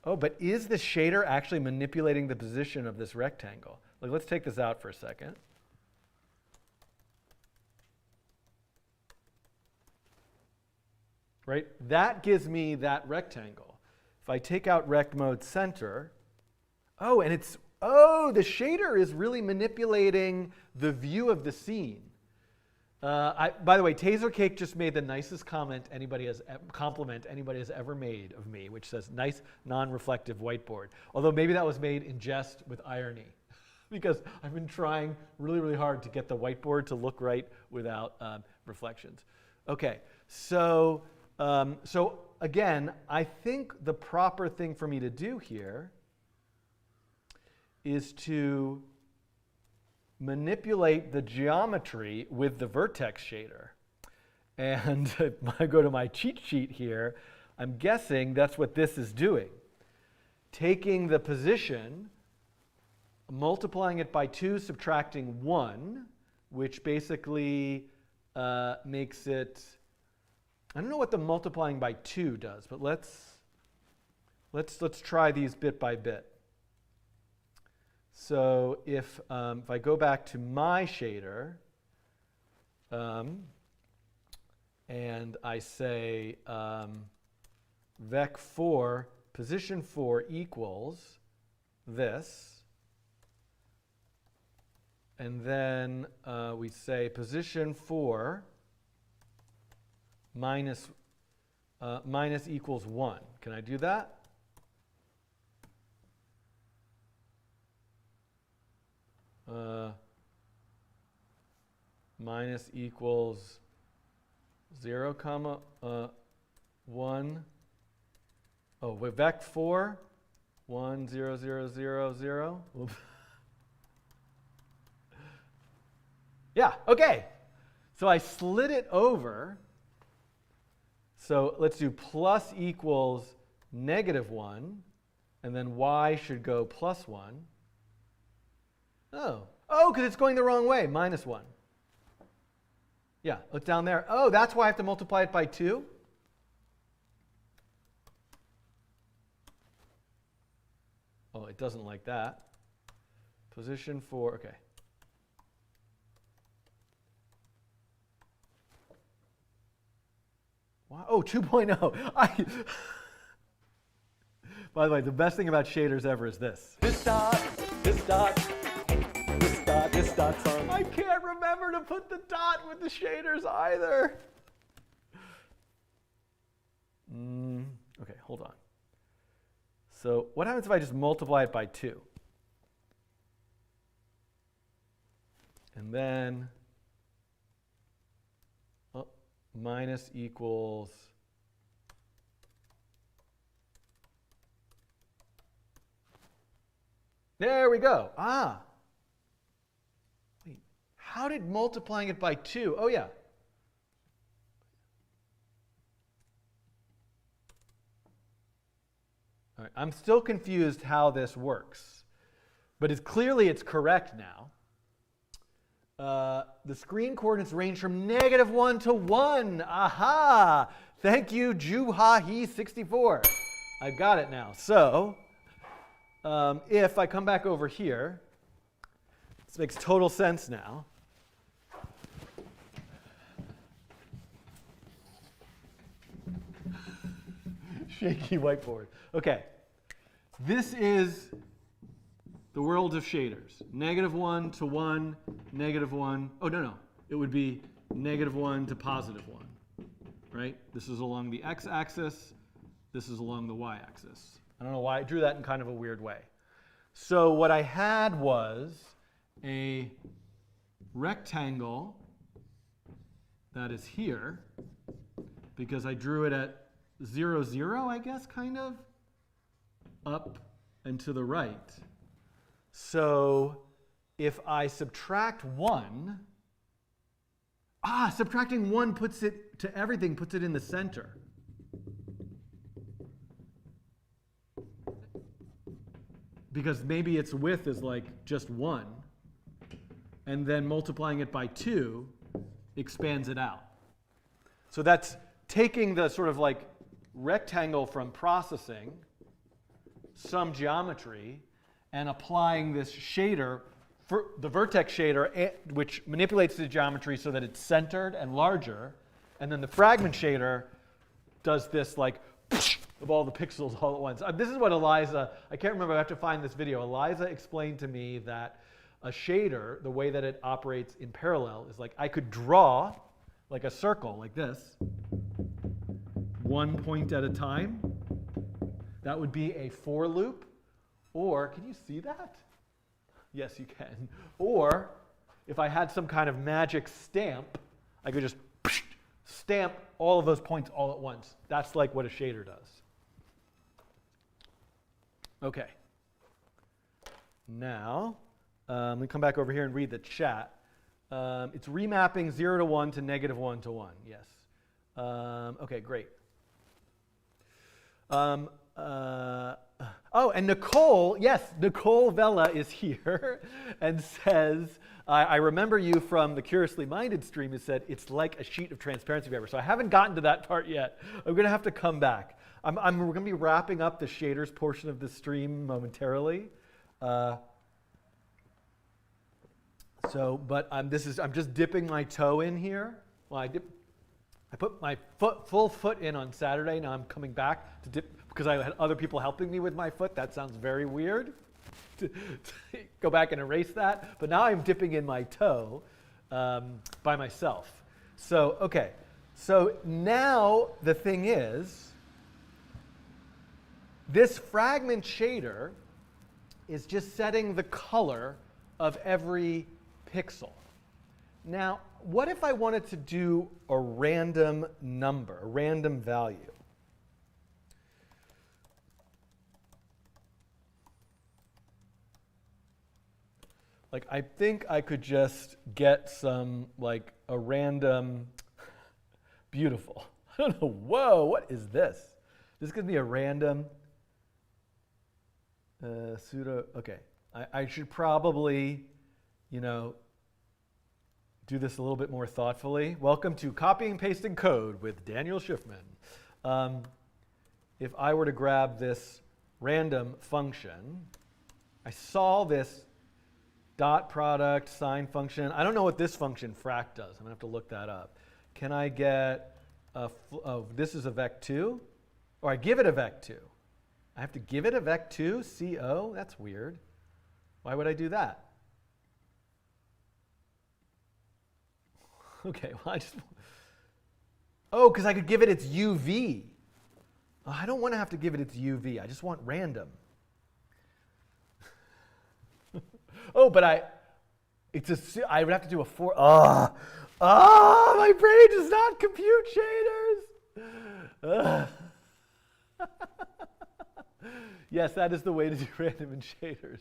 oh, but is the shader actually manipulating the position of this rectangle? Like, let's take this out for a second. Right? That gives me that rectangle. If I take out rect mode center, oh, and it's, oh, the shader is really manipulating the view of the scene. By the way, Tasercake just made the nicest compliment anybody has ever made of me, which says, nice non-reflective whiteboard. Although maybe that was made in jest with irony, because I've been trying really, really hard to get the whiteboard to look right without reflections. Okay, so again, I think the proper thing for me to do here is to manipulate the geometry with the vertex shader. And if I go to my cheat sheet here, I'm guessing that's what this is doing. Taking the position, multiplying it by 2, subtracting 1, which basically makes it, I don't know what the multiplying by 2 does, but let's try these bit by bit. So if I go back to my shader, and I say vec4 position 4 equals this, and then we say position 4 minus equals 1. Can I do that? Minus equals 0, comma 1. Oh, wait, vec4 1 0 0 0 0. Oops. Yeah, okay. So I slid it over. So let's do plus equals -1, and then y should go +1. Oh, because it's going the wrong way, -1. Yeah, look down there. Oh, that's why I have to multiply it by 2? Oh, it doesn't like that. Position 4, okay. Wow. Oh, 2.0. By the way, the best thing about shaders ever is this. This dot, this dot, this dot, this dot's on. I can't remember to put the dot with the shaders either. Okay, hold on. So what happens if I just multiply it by 2? And then minus equals there we go. Wait, how did multiplying it by 2? Oh yeah. All right, I'm still confused how this works, but clearly it's correct now. The screen coordinates range from -1 to 1. Aha! Thank you, Juhahi64. I've got it now. So if I come back over here, this makes total sense now. Shaky whiteboard. Okay. This is the world of shaders. -1 to 1, -1. Oh, no. It would be -1 to +1, right? This is along the x-axis. This is along the y-axis. I don't know why I drew that in kind of a weird way. So what I had was a rectangle that is here, because I drew it at 0, 0, I guess, kind of, up and to the right. So if I subtract 1, subtracting 1 puts it to everything, puts it in the center. Because maybe its width is like just 1. And then multiplying it by 2 expands it out. So that's taking the sort of like rectangle from processing, some geometry, and applying this shader, for the vertex shader, which manipulates the geometry so that it's centered and larger, and then the fragment shader does this like of all the pixels all at once. This is what Eliza, I can't remember, I have to find this video. Eliza explained to me that a shader, the way that it operates in parallel, is like I could draw like a circle like this, one point at a time. That would be a for loop. Or, can you see that? Yes, you can. Or, if I had some kind of magic stamp, I could just stamp all of those points all at once. That's like what a shader does. Okay. Now, let me come back over here and read the chat. It's remapping 0 to 1 to -1 to 1, yes. Okay, great. Oh, and Nicole, yes, Nicole Vella is here and says, I remember you from the Curiously Minded stream who said, it's like a sheet of transparency paper. So I haven't gotten to that part yet. I'm going to have to come back. We're going to be wrapping up the shaders portion of the stream momentarily. I'm just dipping my toe in here. Well, I put my full foot in on Saturday. Now I'm coming back to dip because I had other people helping me with my foot. That sounds very weird to go back and erase that. But now I'm dipping in my toe by myself. So, okay. So now the thing is, this fragment shader is just setting the color of every pixel. Now, what if I wanted to do a random number, a random value? Like, I think I could just get some, like, a random, beautiful. I don't know, whoa, what is this? This could be a random pseudo, okay. I should probably, do this a little bit more thoughtfully. Welcome to Copying and Pasting Code with Daniel Schiffman. If I were to grab this random function, I saw this dot product sign function. I don't know what this function frac does. I'm going to have to look that up. Can I get this is a vec2? Or I give it a vec2. I have to give it a vec2, CO? That's weird. Why would I do that? Okay, well, because I could give it its UV. Oh, I don't want to have to give it its UV. I just want random. Oh, but I would have to do a my brain does not compute shaders. Yes, that is the way to do random in shaders.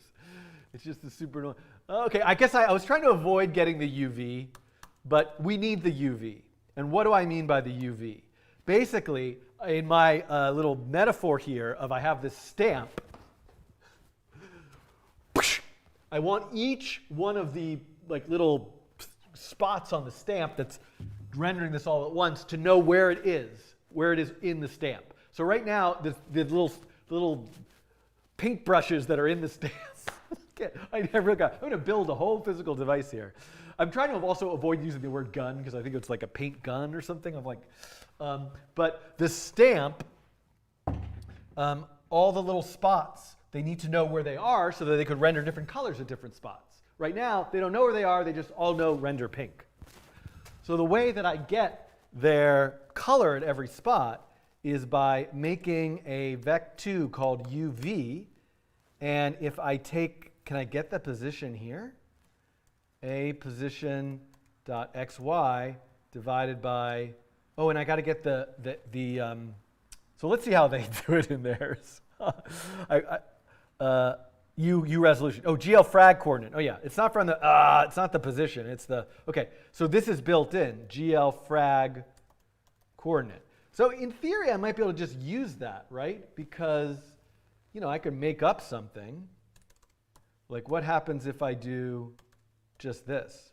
It's just a super annoying. Okay, I guess I was trying to avoid getting the UV, but we need the UV. And what do I mean by the UV? Basically, in my little metaphor here of I have this stamp, I want each one of the little spots on the stamp that's rendering this all at once to know where it is in the stamp. So right now, the little paintbrushes that are in the stamp. I'm going to build a whole physical device here. I'm trying to also avoid using the word gun because I think it's like a paint gun or something. But the stamp, all the little spots, they need to know where they are so that they could render different colors at different spots. Right now, they don't know where they are. They just all know render pink. So the way that I get their color at every spot is by making a vec2 called UV. And if I take, can I get the position here? A position dot xy divided by, and I got to get the so let's see how they do it in theirs. U resolution. Oh, GL frag coordinate. Oh yeah, it's not from the it's not the position. It's the So this is built in GL frag coordinate. So in theory, I might be able to just use that, right? Because I could make up something. Like what happens if I do just this?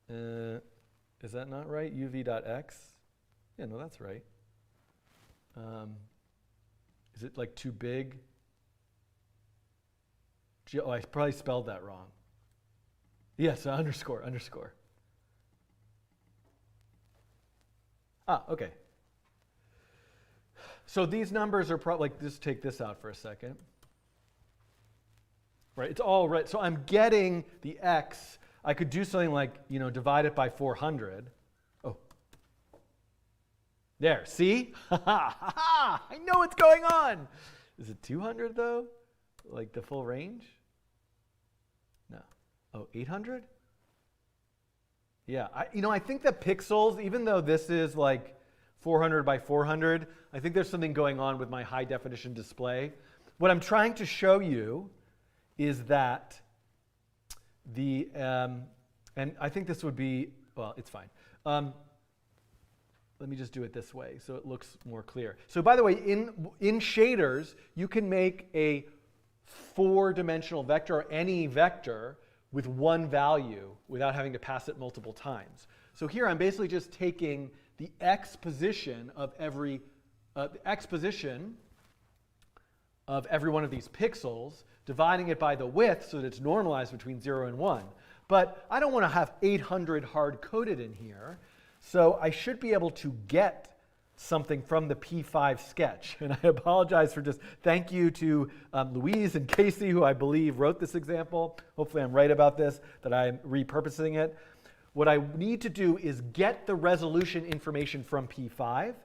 Is that not right? UV.x? Yeah, no, that's right. Is it like too big? I probably spelled that wrong. Yes, underscore. Okay. So these numbers are probably, just take this out for a second. Right, it's all right. So I'm getting the x. I could do something like, divide it by 400. Oh. There, see? I know what's going on. Is it 200 though? Like the full range? No. Oh, 800? Yeah, I think the pixels, even though this is like 400 by 400, I think there's something going on with my high definition display. What I'm trying to show you is that and I think this would be, well, it's fine. let me just do it this way so it looks more clear. So by the way, in shaders, you can make a 4-dimensional vector or any vector with one value without having to pass it multiple times. So here I'm basically just taking the x position of every one of these pixels, dividing it by the width so that it's normalized between 0 and 1. But I don't want to have 800 hard-coded in here, so I should be able to get something from the P5 sketch. And I apologize for just, thank you to Louise and Casey, who I believe wrote this example. Hopefully I'm right about this, that I'm repurposing it. What I need to do is get the resolution information from P5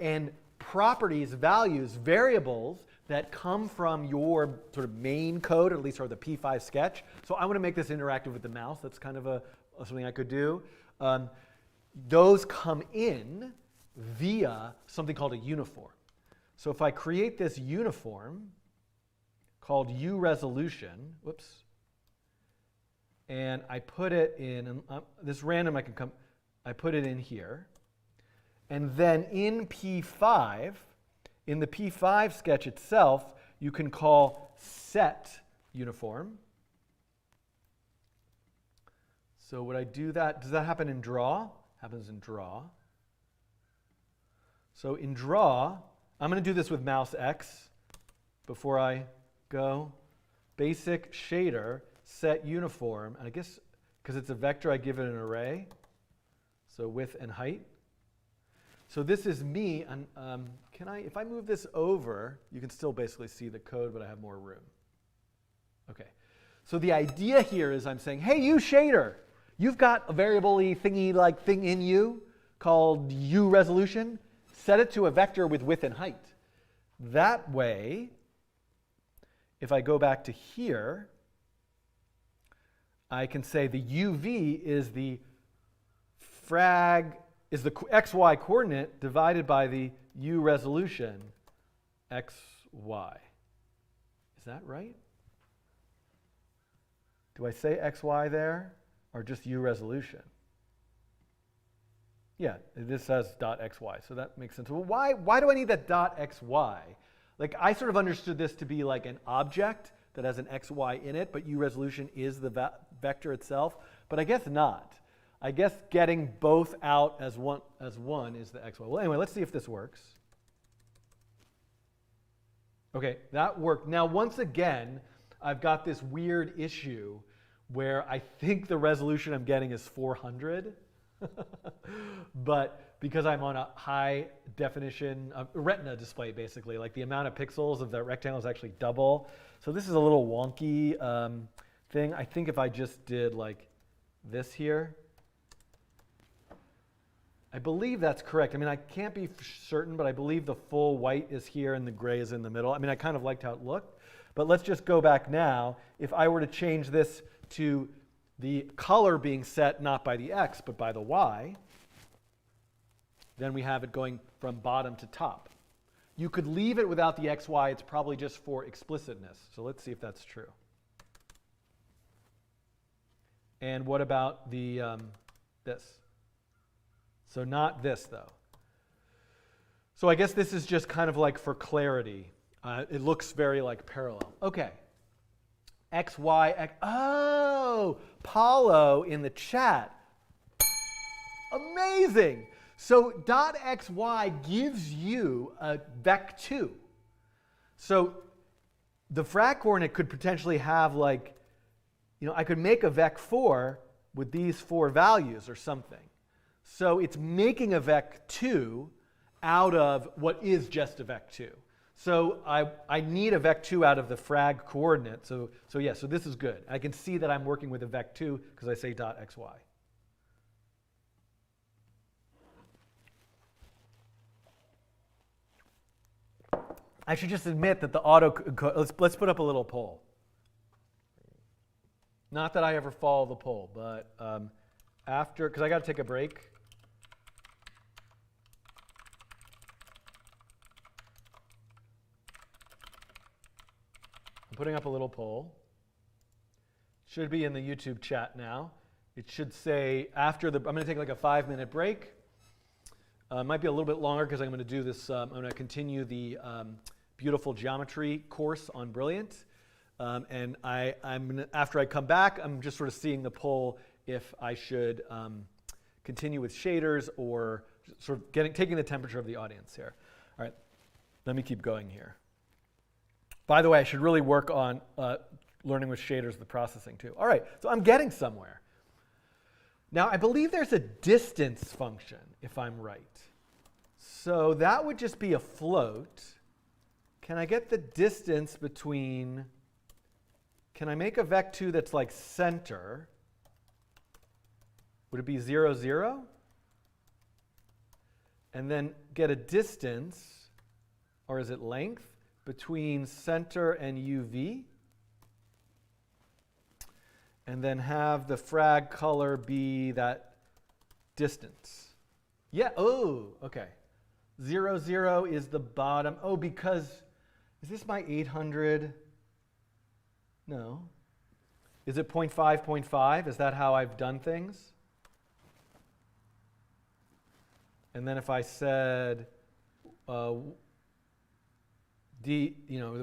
and properties, values, variables that come from your sort of main code, or at least or the P5 sketch. So I want to make this interactive with the mouse. That's kind of something I could do. Those come in via something called a uniform. So if I create this uniform called uResolution, whoops, and I put it in, this random I put it in here, and then in P5, in the P5 sketch itself, you can call set uniform. So would I do that? Does that happen in draw? Happens in draw. So in draw, I'm going to do this with mouse X before I go. Basic shader, set uniform, and I guess because it's a vector, I give it an array. So width and height. So this is me, and if I move this over, you can still basically see the code, but I have more room. Okay. So the idea here is I'm saying, hey, you shader, you've got a variable-y thingy-like thing in you called uResolution. Set it to a vector with width and height. That way, if I go back to here, I can say the UV is the XY coordinate divided by the uResolution XY. Is that right? Do I say XY there or just uResolution? Yeah, this says .xy, so that makes sense. Well, why do I need that .xy? Like, I sort of understood this to be like an object that has an xy in it, but uResolution is the vector itself. But I guess not. I guess getting both out as one is the xy. Well, anyway, let's see if this works. Okay, that worked. Now, once again, I've got this weird issue where I think the resolution I'm getting is 400. But because I'm on a high definition retina display, basically, like the amount of pixels of the rectangle is actually double. So this is a little wonky thing. I think if I just did like this here, I believe that's correct. I mean, I can't be certain, but I believe the full white is here and the gray is in the middle. I mean, I kind of liked how it looked. But let's just go back now. If I were to change this to the color being set not by the X, but by the Y, then we have it going from bottom to top. You could leave it without the XY. It's probably just for explicitness. So let's see if that's true. And what about the this? So not this, though. So I guess this is just kind of like for clarity. It looks very like parallel. Okay. X, Y, X. Oh, Paulo in the chat. Amazing. So .xy gives you a vec2. So the frag coordinate could potentially have like, I could make a vec4 with these 4 values or something. So it's making a vec2 out of what is just a vec2. So I need a vec2 out of the frag coordinate. So this is good. I can see that I'm working with a vec2 because I say .xy. I should just admit that the let's put up a little poll. Not that I ever follow the poll, but because I got to take a break. I'm putting up a little poll. Should be in the YouTube chat now. It should say after I'm going to take like a 5-minute break. It might be a little bit longer because I'm going to do this. I'm going to continue the beautiful geometry course on Brilliant. And after I come back, I'm just sort of seeing the poll if I should continue with shaders or sort of taking the temperature of the audience here. All right, let me keep going here. By the way, I should really work on learning with shaders, the processing too. All right, so I'm getting somewhere. Now, I believe there's a distance function, if I'm right. So that would just be a float. Can I get the distance between, can I make a vec2 that's like center? Would it be 0, 0? And then get a distance, or is it length, between center and UV? And then have the frag color be that distance. Yeah, oh, okay. 0, 0 is the bottom. Oh, because, is this my 800? No. Is it 0.5, 0.5? Is that how I've done things? And then if I said, the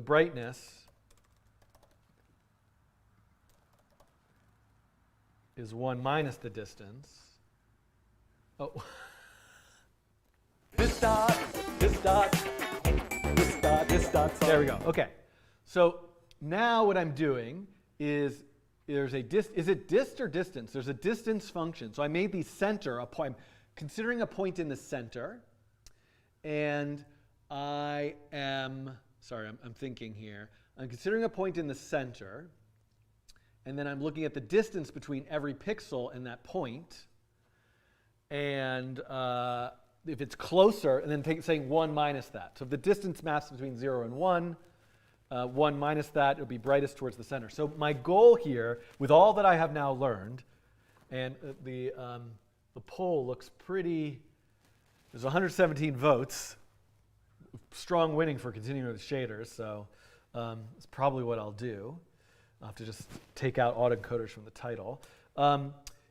brightness is 1 minus the distance. Oh. This dot, this dot, this dot, this dot. There we go. Okay. So now what I'm doing is is it dist or distance? There's a distance function. So I made the center a point. I'm considering a point in the center. And I'm thinking here. I'm considering a point in the center. And then I'm looking at the distance between every pixel and that point. And if it's closer, and then saying 1 minus that. So if the distance maps between 0 and 1, 1 minus that, it'll be brightest towards the center. So my goal here, with all that I have now learned, and the poll looks pretty, there's 117 votes. Strong winning for continuing with shaders, so it's probably what I'll do. I'll have to just take out autoencoders from the title.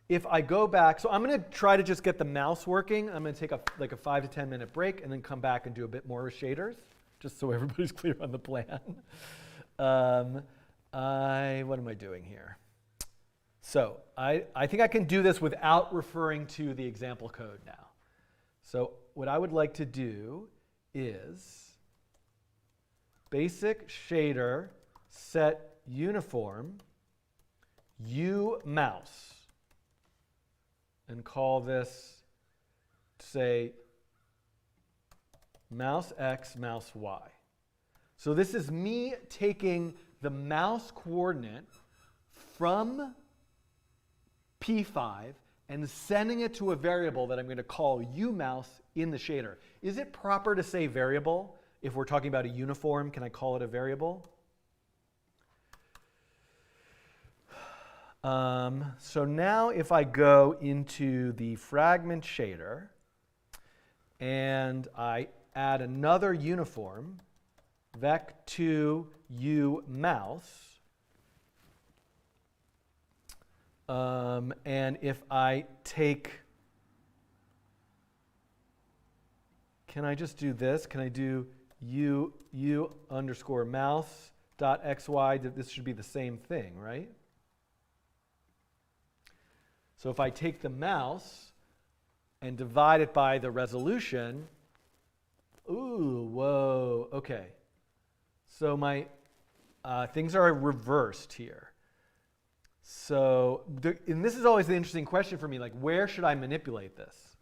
If I go back, so I'm going to try to just get the mouse working. I'm going to take like a 5 to 10 minute break and then come back and do a bit more with shaders, just so everybody's clear on the plan. What am I doing here? So I think I can do this without referring to the example code now. So what I would like to do is basic shader set uniform uMouse and call this, say, mouse x, mouse y. So this is me taking the mouse coordinate from P5 and sending it to a variable that I'm going to call uMouse in the shader. Is it proper to say variable if we're talking about a uniform? Can I call it a variable? So now if I go into the fragment shader and I add another uniform, vec2 uMouse, and if I take, can I just do this? Can I do u underscore mouse dot xy? This should be the same thing, right? So if I take the mouse and divide it by the resolution, ooh, whoa, okay. So my things are reversed here. So, and this is always the interesting question for me, like where should I manipulate this?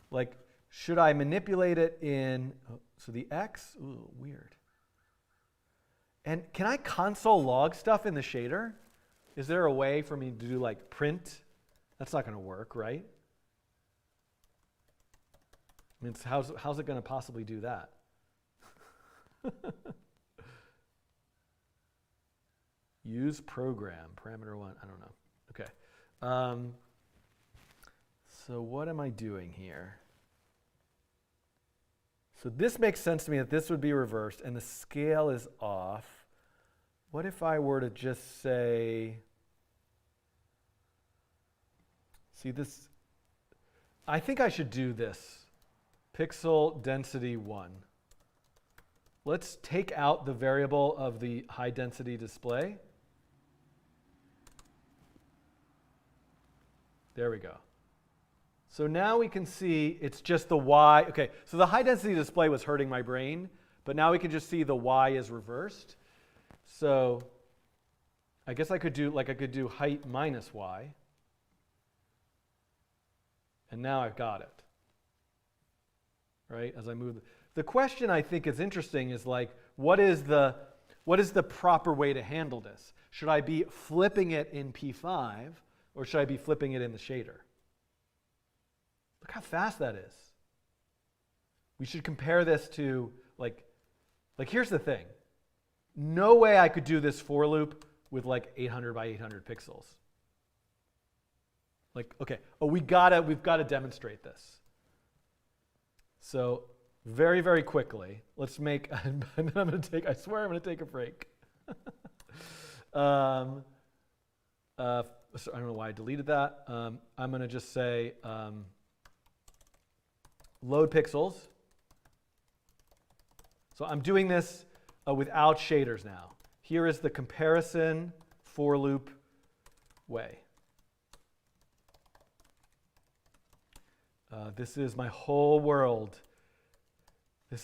Like, should I manipulate it in, so the x, ooh, weird. And can I console log stuff in the shader? Is there a way for me to do like print? That's not going to work, right? I mean, how's it going to possibly do that? Use program, parameter 1, I don't know. Okay. So what am I doing here? So this makes sense to me that this would be reversed and the scale is off. What if I were to just say, see this, I think I should do this pixel density 1. Let's take out the variable of the high density display. There we go. So now we can see it's just the y. Okay, so the high density display was hurting my brain, but now we can just see the y is reversed. So I guess I could do height minus y. And now I've got it. Right? As I move. The question I think is interesting is like, what is the proper way to handle this? Should I be flipping it in P5 or should I be flipping it in the shader? Look how fast that is. We should compare this to like here's the thing. No way I could do this for loop with like 800 by 800 pixels. Like, okay, we've got to demonstrate this. So very, very quickly, let's make, I swear I'm going to take a break. So I don't know why I deleted that. I'm going to just say load pixels. So I'm doing this without shaders now. Here is the comparison for loop way. This is my whole world.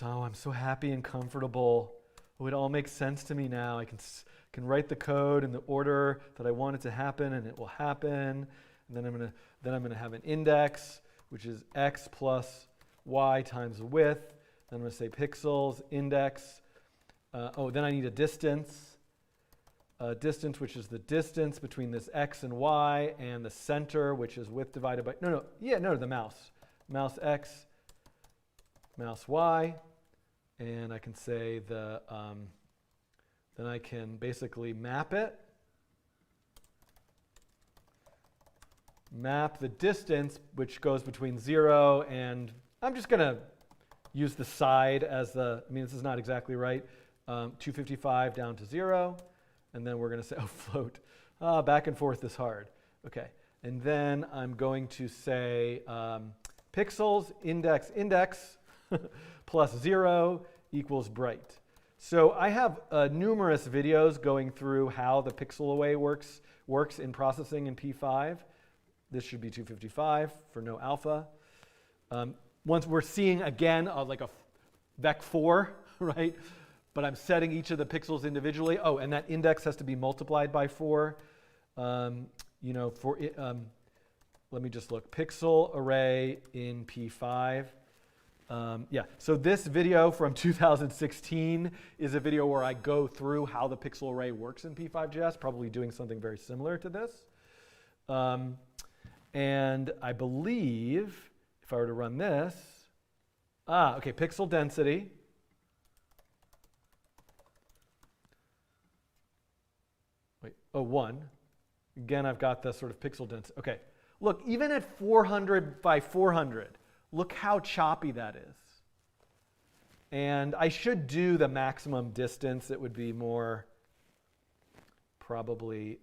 I'm so happy and comfortable. Oh, it all makes sense to me now. I can write the code in the order that I want it to happen, and it will happen. And then I'm gonna have an index, which is x plus y times the width. Then I'm gonna say pixels index. Then I need a distance. Distance, which is the distance between this x and y, and the center, which is width divided by the mouse. Mouse x, mouse y, and I can say then I can basically map it. Map the distance, which goes between 0 and, I'm just going to use the side as this is not exactly right, 255 down to 0, and then we're going to say, float. Back and forth is hard. Okay, and then I'm going to say pixels index plus 0 equals bright. So I have numerous videos going through how the pixel array works in processing in P5. This should be 255 for no alpha. Once we're seeing again like a vec4, right? But I'm setting each of the pixels individually. And that index has to be multiplied by 4. Let me just look. Pixel array in P5. So this video from 2016 is a video where I go through how the pixel array works in P5.js, probably doing something very similar to this. And I believe if I were to run this, pixel density. Wait, 1. Again, I've got the sort of pixel density. Okay, look, even at 400 by 400, look how choppy that is. And I should do the maximum distance. It would be more probably,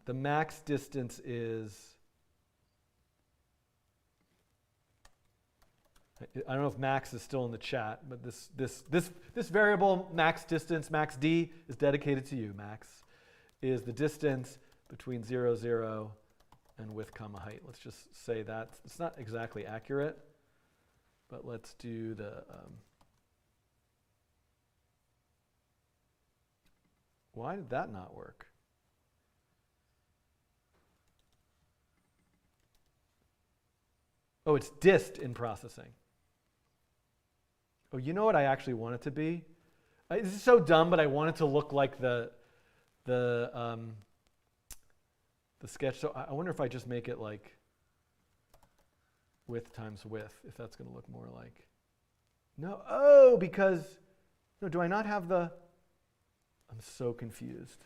the max distance is, I don't know if max is still in the chat, but this variable, max distance, max d, is dedicated to you, max, is the distance between 0, 0, and width, comma, height. Let's just say that. It's not exactly accurate, but let's do the, why did that not work? It's dist in processing. You know what I actually want it to be? This is so dumb, but I want it to look like the sketch. So I wonder if I just make it like width times width, if that's going to look more like. No, because, no, do I not have the, I'm so confused.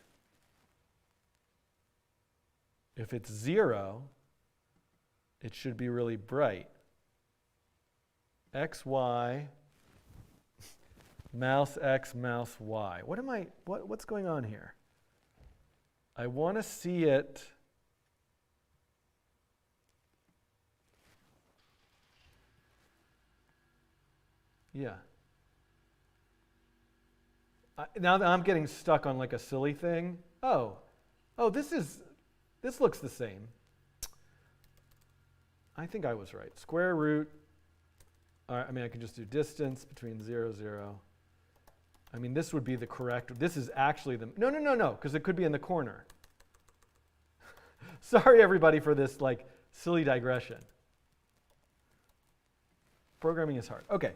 If it's 0, it should be really bright. X, Y, mouse X, mouse Y. What's going on here? I want to see it. Yeah. Now that I'm getting stuck on like a silly thing. Oh, this looks the same. I think I was right. Square root. I mean, I can just do distance between 0, 0. I mean, this would be the correct. This is actually the no, because it could be in the corner. Sorry, everybody, for this like silly digression. Programming is hard. Okay.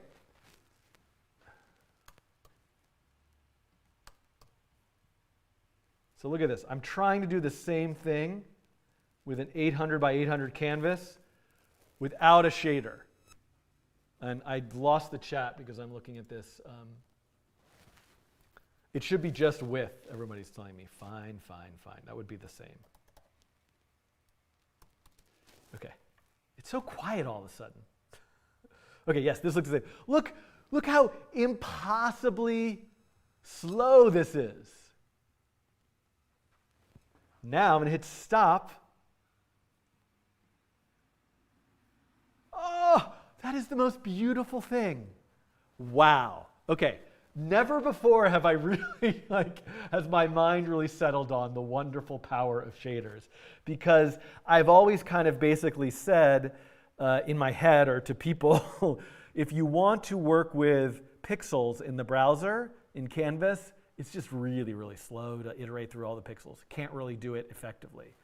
So look at this. I'm trying to do the same thing with an 800 by 800 canvas without a shader. And I lost the chat because I'm looking at this. It should be just width, everybody's telling me. Fine. That would be the same. Okay. It's so quiet all of a sudden. Okay, yes, this looks the same. Look how impossibly slow this is. Now I'm going to hit stop. Oh, that is the most beautiful thing. Wow. Okay. Never before have I really, has my mind really settled on the wonderful power of shaders. Because I've always kind of basically said in my head or to people, if you want to work with pixels in the browser, in Canvas, it's just really, really slow to iterate through all the pixels. Can't really do it effectively.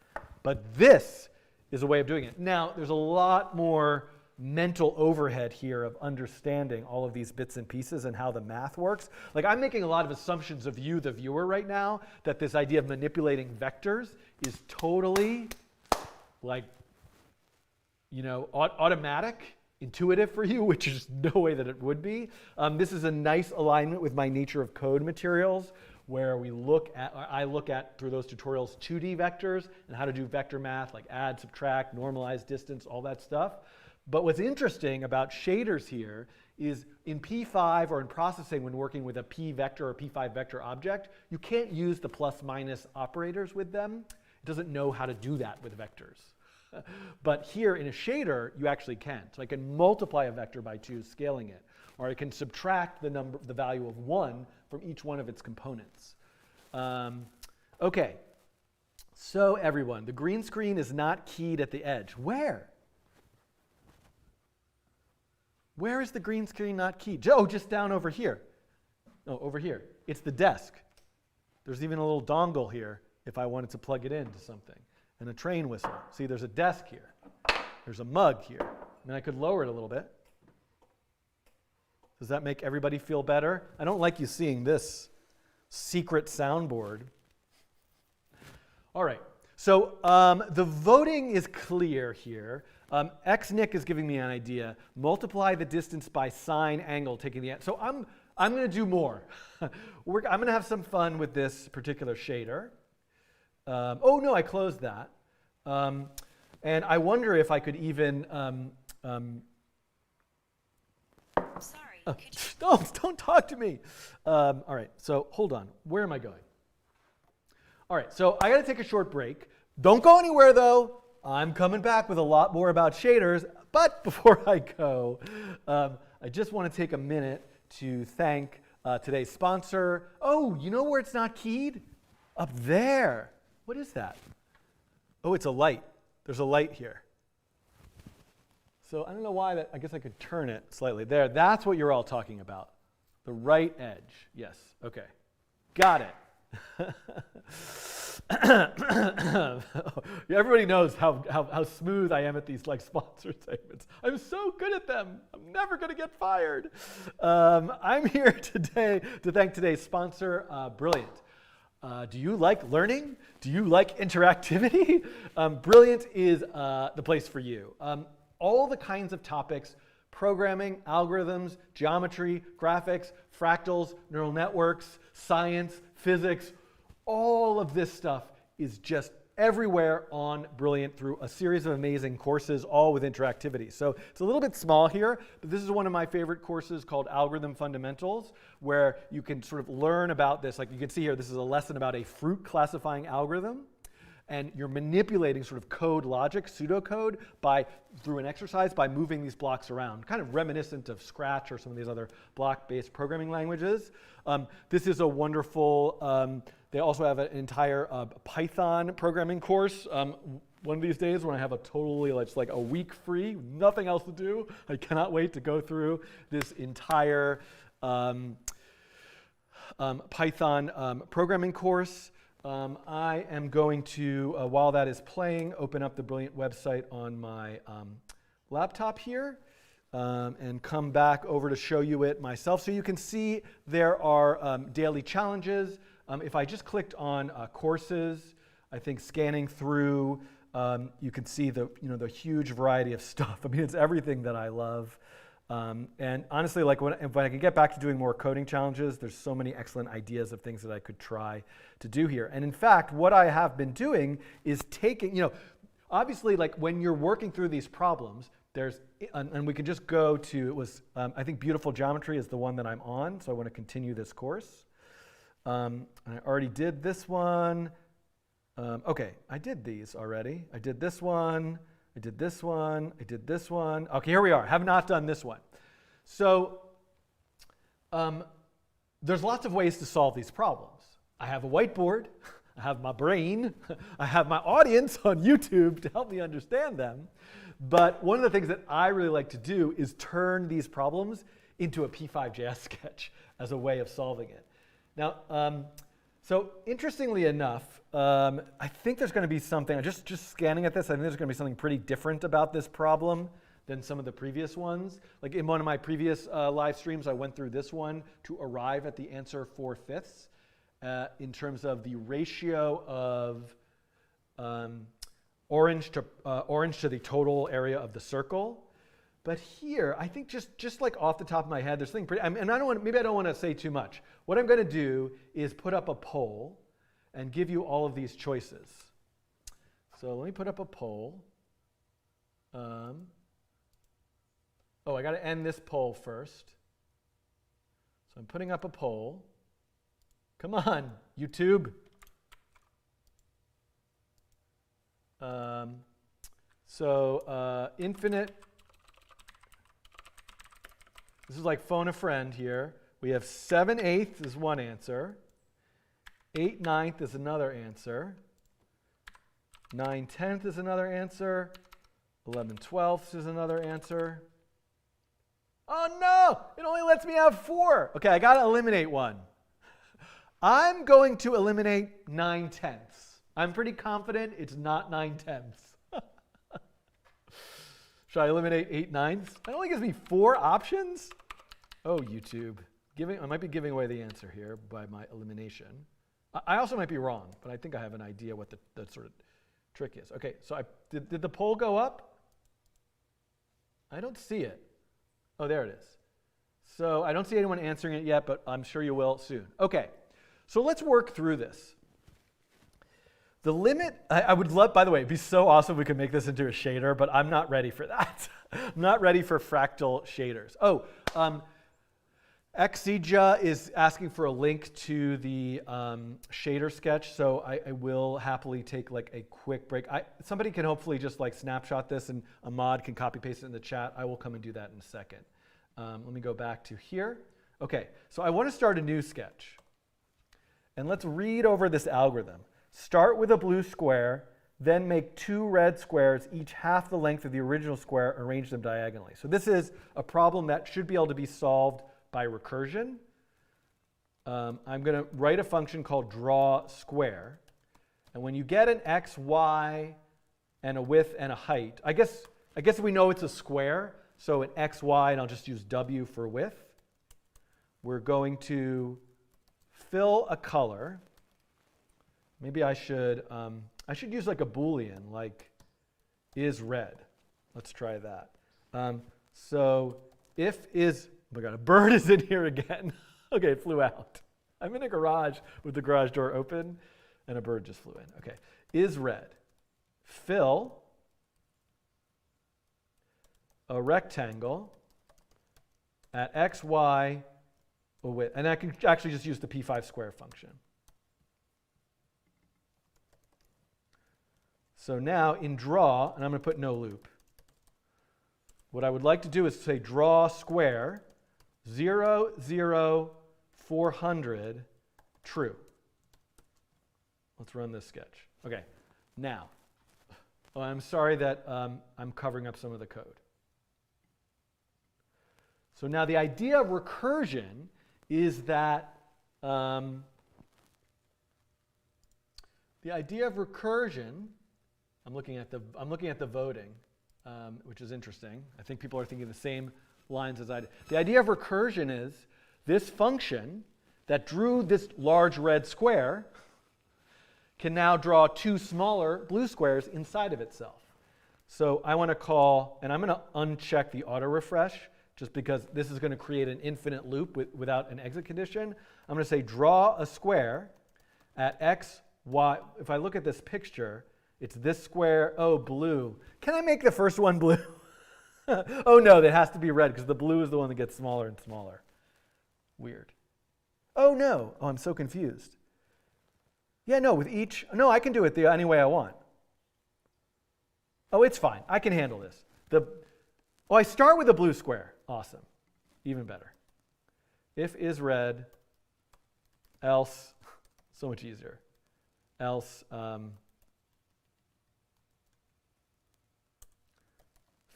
But this is a way of doing it. Now, there's a lot more mental overhead here of understanding all of these bits and pieces and how the math works. Like, I'm making a lot of assumptions of you, the viewer, right now, that this idea of manipulating vectors is totally, like, you know, automatic, intuitive for you, which is no way that it would be. This is a nice alignment with my Nature of Code materials, where we look at, or I look at through those tutorials, 2D vectors and how to do vector math, like add, subtract, normalize, distance, all that stuff. But what's interesting about shaders here is in P5 or in processing, when working with a P vector or P5 vector object, you can't use the plus minus operators with them. It doesn't know how to do that with vectors. But here in a shader, you actually can. So I can multiply a vector by 2, scaling it. Or I can subtract the value of 1 from each one of its components. Okay. So everyone, the green screen is not keyed at the edge. Where? Where is the green screen not keyed? Oh, just down over here. No, over here. It's the desk. There's even a little dongle here if I wanted to plug it into something. And a train whistle. See, there's a desk here. There's a mug here. I mean, I could lower it a little bit. Does that make everybody feel better? I don't like you seeing this secret soundboard. All right. So the voting is clear here. XNick is giving me an idea. Multiply the distance by sine angle, taking the... So I'm going to do more. I'm going to have some fun with this particular shader. Oh, no, I closed that. And I wonder if I could even... Sorry. Don't talk to me. All right, so hold on. Where am I going? All right, so I got to take a short break. Don't go anywhere, though. I'm coming back with a lot more about shaders. But before I go, I just want to take a minute to thank today's sponsor. Oh, you know where it's not keyed? Up there. What is that? Oh, it's a light. There's a light here. So I don't know why that. I guess I could turn it slightly. There. That's what you're all talking about. The right edge. Yes. Okay. Got it. Everybody knows how smooth I am at these like sponsor segments. I'm so good at them. I'm never going to get fired. I'm here today to thank today's sponsor, Brilliant. Do you like learning? Do you like interactivity? Brilliant is the place for you. All the kinds of topics, programming, algorithms, geometry, graphics, fractals, neural networks, science, physics, all of this stuff is just everywhere on Brilliant through a series of amazing courses, all with interactivity. So it's a little bit small here, but this is one of my favorite courses called Algorithm Fundamentals, where you can sort of learn about this. Like you can see here, this is a lesson about a fruit classifying algorithm. and you're manipulating sort of code logic, pseudocode, through an exercise by moving these blocks around, kind of reminiscent of Scratch or some of these other block-based programming languages. This is a wonderful, they also have an entire Python programming course. One of these days when I have like a week free, nothing else to do, I cannot wait to go through this entire Python programming course. I am going to, while that is playing, open up the Brilliant website on my laptop here and come back over to show you it myself. So you can see there are daily challenges. If I just clicked on courses, I think scanning through, you can see the huge variety of stuff. I mean, it's everything that I love. And honestly, like when I can get back to doing more coding challenges, there's so many excellent ideas of things that I could try to do here. And in fact, what I have been doing is taking, obviously, like when you're working through these problems, and we can just go to, I think Beautiful Geometry is the one that I'm on, so I want to continue this course. I already did this one. Okay, I did these already. I did this one. I did this one, I did this one. Okay, here we are. Have not done this one. So there's lots of ways to solve these problems. I have a whiteboard, I have my brain, I have my audience on YouTube to help me understand them. But one of the things that I really like to do is turn these problems into a P5JS sketch as a way of solving it. Now, so interestingly enough, I think there's going to be something, just scanning at this, I think there's going to be something pretty different about this problem than some of the previous ones. Like in one of my previous live streams, I went through this one to arrive at the answer 4/5 in terms of the ratio of orange to the total area of the circle. But here, I think just like off the top of my head, there's something pretty, and maybe I don't want to say too much. What I'm going to do is put up a poll and give you all of these choices. So let me put up a poll. I got to end this poll first. So I'm putting up a poll. Come on, YouTube. Infinite. This is like phone a friend here. We have 7/8 is one answer. 8/9 is another answer. 9/10 is another answer. 11/12 is another answer. Oh no, it only lets me have 4. Okay, I got to eliminate one. I'm going to eliminate 9/10. I'm pretty confident it's not 9/10. Should I eliminate 8/9? That only gives me 4 options? Oh, YouTube. I might be giving away the answer here by my elimination. I also might be wrong, but I think I have an idea what the sort of trick is. Okay, so did the poll go up? I don't see it. Oh, there it is. So I don't see anyone answering it yet, but I'm sure you will soon. Okay, so let's work through this. The limit, I would love, by the way, it'd be so awesome if we could make this into a shader, but I'm not ready for that. I'm not ready for fractal shaders. Oh, Xeja is asking for a link to the shader sketch, so I will happily take like a quick break. Somebody can hopefully just like snapshot this and Ahmad can copy paste it in the chat. I will come and do that in a second. Let me go back to here. Okay, so I want to start a new sketch. And let's read over this algorithm. Start with a blue square, then make 2 red squares, each half the length of the original square, arrange them diagonally. So this is a problem that should be able to be solved by recursion. I'm going to write a function called draw square. And when you get an x, y, and a width and a height, I guess we know it's a square, so an x, y, and I'll just use w for width. We're going to fill a color. Maybe I should use like a Boolean, like is red. Let's try that. So if is, oh my God, a bird is in here again. Okay, it flew out. I'm in a garage with the garage door open, and a bird just flew in. Okay, is red. Fill a rectangle at x, y, width. And I can actually just use the p5 square function. So now in draw, and I'm going to put no loop, what I would like to do is say draw square 0, 0, 400, true. Let's run this sketch. Okay, now, I'm sorry that I'm covering up some of the code. So now the idea of recursion is that I'm looking at the voting, which is interesting. I think people are thinking the same lines as I did. The idea of recursion is this function that drew this large red square can now draw two smaller blue squares inside of itself. So I want to call, and I'm going to uncheck the auto refresh just because this is going to create an infinite loop without an exit condition. I'm going to say draw a square at x, y. If I look at this picture, it's this square, oh, blue. Can I make the first one blue? Oh no, that has to be red because the blue is the one that gets smaller and smaller. Weird. Oh no, oh, I'm so confused. Yeah, no, with each, no, I can do it any way I want. Oh, it's fine. I can handle this. I start with a blue square. Awesome. Even better. If is red, else, so much easier. Else,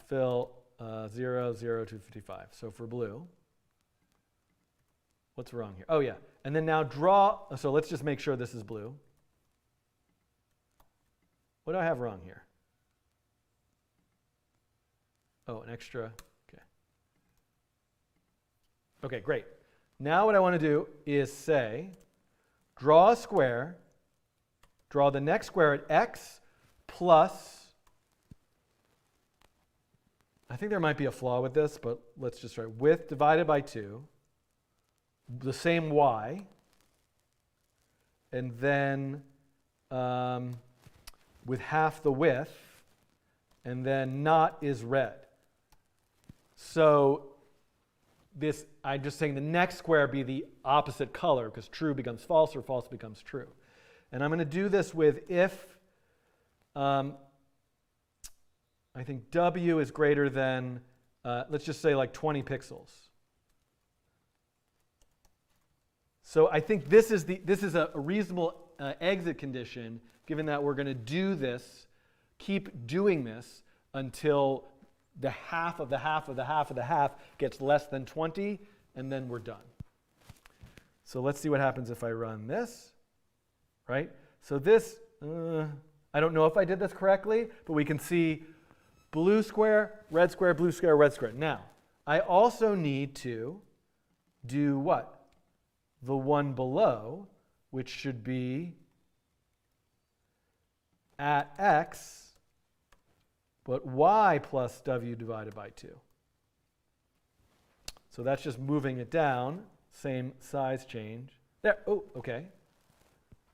fill 0, 0 to 55. So for blue, what's wrong here? Oh, yeah. And then now draw, so let's just make sure this is blue. What do I have wrong here? Oh, an extra, okay. Okay, great. Now what I want to do is say, draw a square, draw the next square at x plus, I think there might be a flaw with this, but let's just try width divided by 2, the same y, and then with half the width, and then not is red. So this, I'm just saying the next square be the opposite color because true becomes false or false becomes true. And I'm going to do this with if I think W is greater than, let's just say like 20 pixels. So I think this is a reasonable exit condition given that we're going to do this, keep doing this until the half of the half of the half of the half gets less than 20, and then we're done. So let's see what happens if I run this, right? So this, I don't know if I did this correctly, but we can see blue square, red square, blue square, red square. Now, I also need to do what? The one below, which should be at x, but y plus w divided by 2. So that's just moving it down, same size change. There, oh, okay.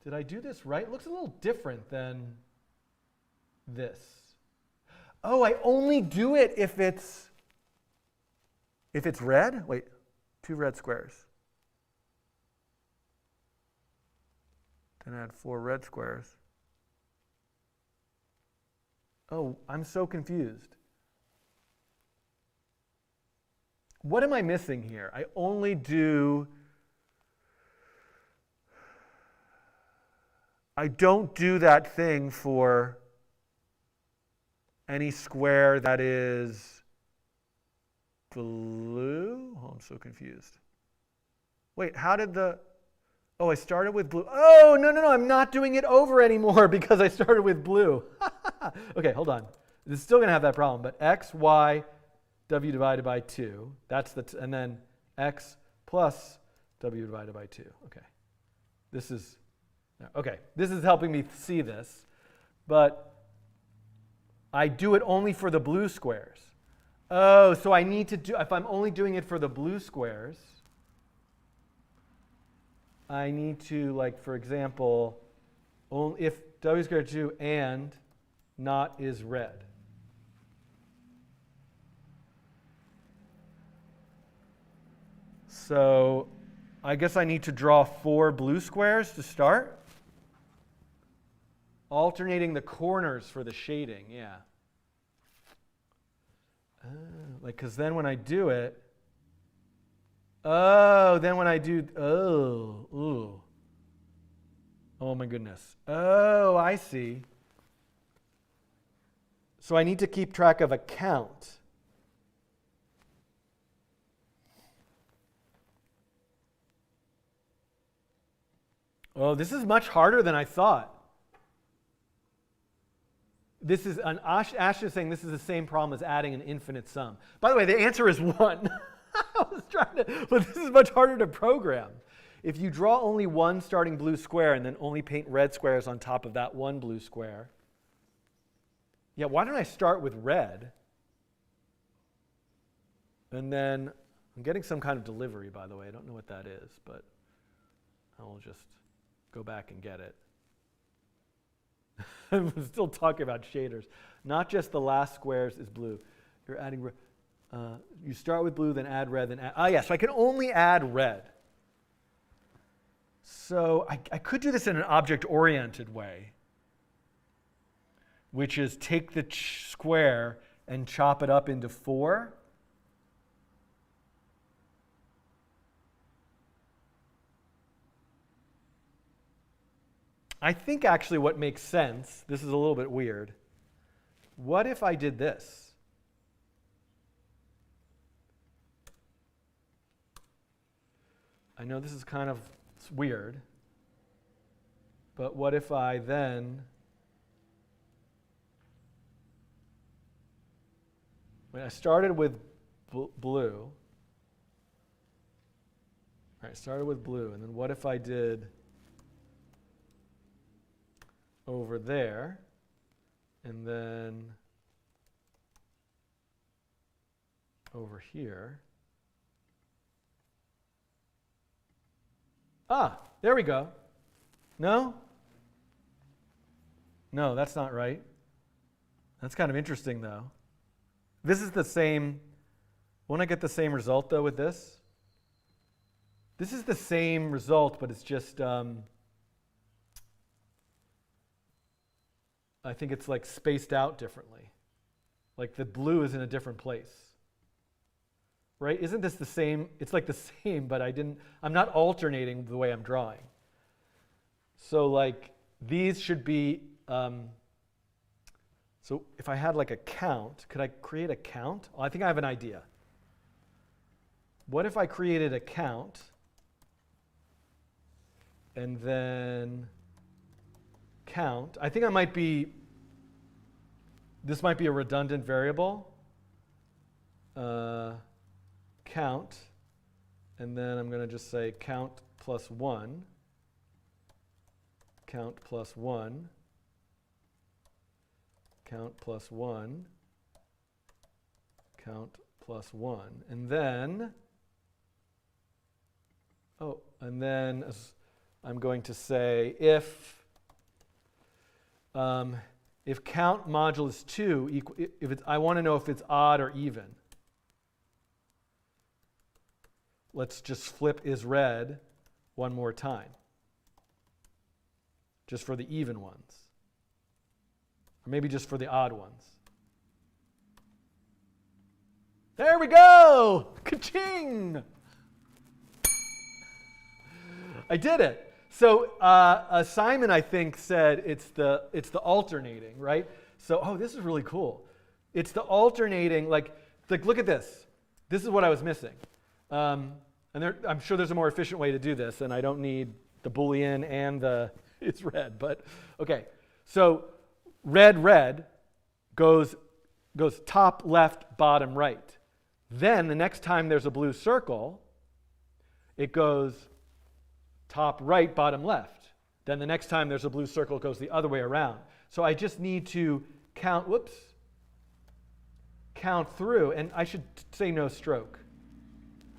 Did I do this right? It looks a little different than this. Oh, I only do it if it's red? Wait, 2 red squares. Then I had 4 red squares. Oh, I'm so confused. What am I missing here? I only do, I don't do that thing for any square that is blue. Oh, I'm so confused. Wait, how did oh, I started with blue. Oh, no, I'm not doing it over anymore because I started with blue. Okay, hold on. This is still going to have that problem, but x, y, w divided by 2. That's and then x plus w divided by 2. Okay. This is helping me see this, but I do it only for the blue squares. Oh, so I need to do, if I'm only doing it for the blue squares, I need to, like, for example, if w is greater than 2 and not is red. So I guess I need to draw 4 blue squares to start. Alternating the corners for the shading, yeah. Like, because then when I do it, oh my goodness. Oh, I see. So I need to keep track of a count. Oh, this is much harder than I thought. This is Ash is saying this is the same problem as adding an infinite sum. By the way, the answer is 1. I was trying to, but this is much harder to program. If you draw only one starting blue square and then only paint red squares on top of that one blue square. Yeah, why don't I start with red? And then I'm getting some kind of delivery, by the way. I don't know what that is, but I'll just go back and get it. I'm still talking about shaders. Not just the last squares is blue. You're adding red. You start with blue, then add red, then add. Yeah, so I can only add red. So I could do this in an object-oriented way, which is take the square and chop it up into 4. I think actually what makes sense, this is a little bit weird, what if I did this? I know this is kind of weird, but what if I then, when I started with blue, all right, started with blue, and then what if I did over there, and then over here. There we go. No? No, that's not right. That's kind of interesting, though. This is the same. Won't I get the same result, though, with this? This is the same result, but it's just, I think it's like spaced out differently. Like the blue is in a different place. Right? Isn't this the same? It's like the same, but I'm not alternating the way I'm drawing. So like these should be, so if I had like a count, could I create a count? Oh, I think I have an idea. What if I created a count and then count? I think this might be a redundant variable. Count, and then I'm going to just say count plus 1, count plus 1, count plus 1, count plus 1, and then, I'm going to say if count modulus 2, I want to know if it's odd or even. Let's just flip is red one more time, just for the even ones, or maybe just for the odd ones. There we go! Ka-ching! I did it. So Simon, I think, said it's the alternating, right? So, this is really cool. It's the alternating, like look at this. This is what I was missing. I'm sure there's a more efficient way to do this, and I don't need the Boolean and it's red, but okay. So red goes top, left, bottom, right. Then the next time there's a blue circle, it goes top, right, bottom, left. Then the next time there's a blue circle, it goes the other way around. So I just need to count through, and I should say no stroke.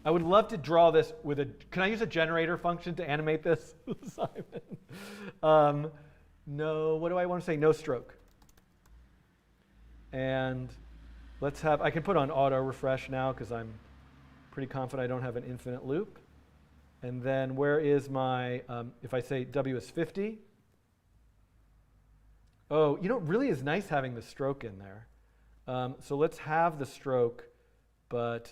I would love to draw this with can I use a generator function to animate this, Simon? No, what do I want to say? No stroke. And I can put on auto refresh now because I'm pretty confident I don't have an infinite loop. And then where is my, if I say W is 50, Oh, you know, it really is nice having the stroke in there. So let's have the stroke, but,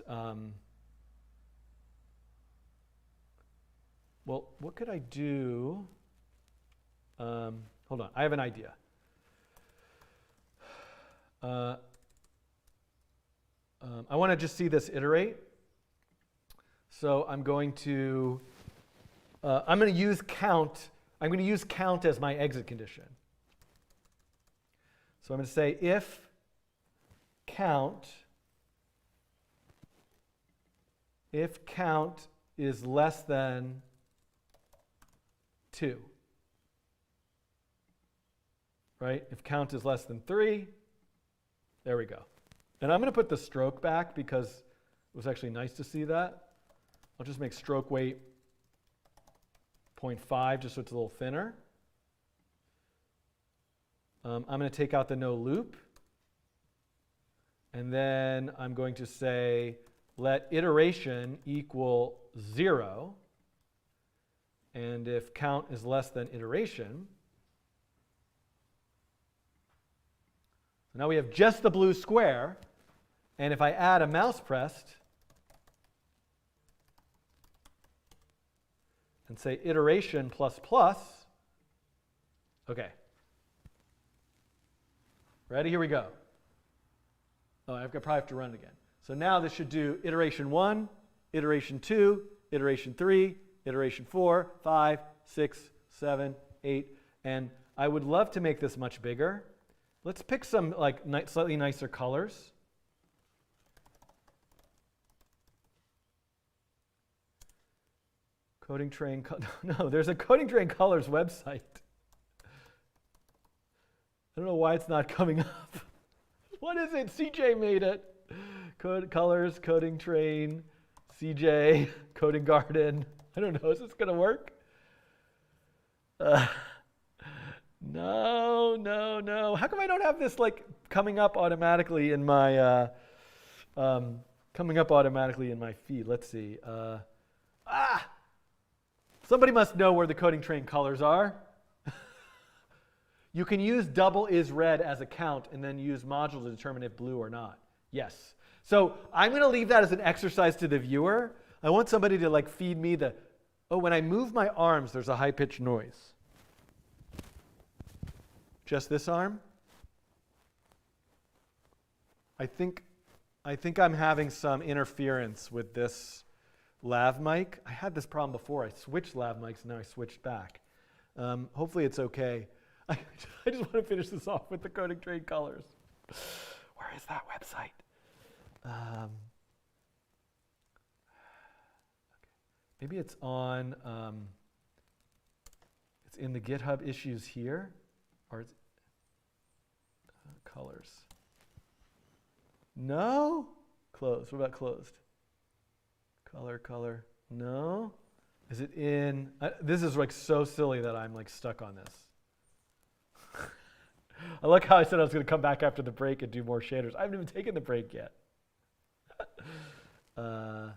well, what could I do? Hold on, I have an idea. I want to just see this iterate. So I'm going to use count. I'm going to use count as my exit condition. So I'm going to say if count is less than 2, right? If count is less than 3, there we go. And I'm going to put the stroke back because it was actually nice to see that. I'll just make stroke weight 0.5 just so it's a little thinner. I'm going to take out the no loop. And then I'm going to say let iteration equal 0. And if count is less than iteration, so now we have just the blue square. And if I add a mouse pressed and say iteration plus plus, okay. Ready? Here we go. Oh, probably have to run it again. So now this should do iteration 1, iteration 2, iteration 3, iteration 4, 5, 6, 7, 8. And I would love to make this much bigger. Let's pick some slightly nicer colors. Coding Train, no, there's a Coding Train Colors website. I don't know why it's not coming up. What is it? CJ made it. Colors, Coding Train, CJ, Coding Garden. I don't know, is this gonna work? No. How come I don't have this coming up automatically in my feed? Let's see. Somebody must know where the Coding Train colors are. You can use double is red as a count and then use module to determine if blue or not. Yes. So I'm going to leave that as an exercise to the viewer. I want somebody to feed me when I move my arms, there's a high-pitched noise. Just this arm? I think I'm having some interference with this lav mic. I had this problem before. I switched lav mics, and now I switched back. Hopefully it's okay. I just want to finish this off with the Coding Train colors. Where is that website? Okay. Maybe it's on, it's in the GitHub issues here, or it's colors. No? Closed. What about closed? Color. No? Is it in? This is so silly that I'm stuck on this. I like how I said I was going to come back after the break and do more shaders. I haven't even taken the break yet. Colors.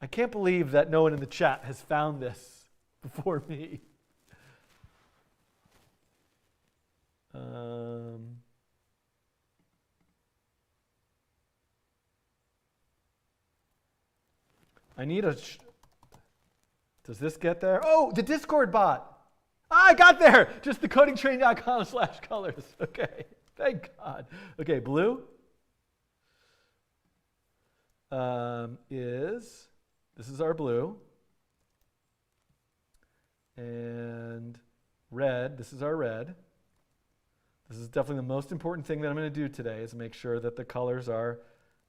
I can't believe that no one in the chat has found this before me. I need a... Does this get there? Oh, the Discord bot. I got there. Just the codingtrain.com/colors. Okay. Thank God. Okay, blue this is our blue. And red, this is our red. This is definitely the most important thing that I'm going to do today is make sure that the colors are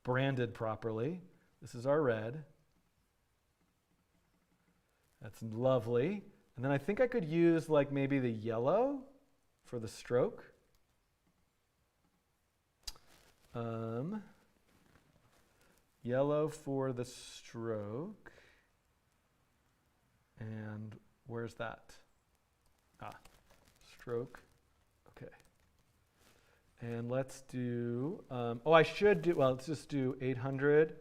branded properly. This is our red. That's lovely. And then I think I could use maybe the yellow for the stroke. Yellow for the stroke. And where's that? Stroke. Okay. And let's do, let's just do 800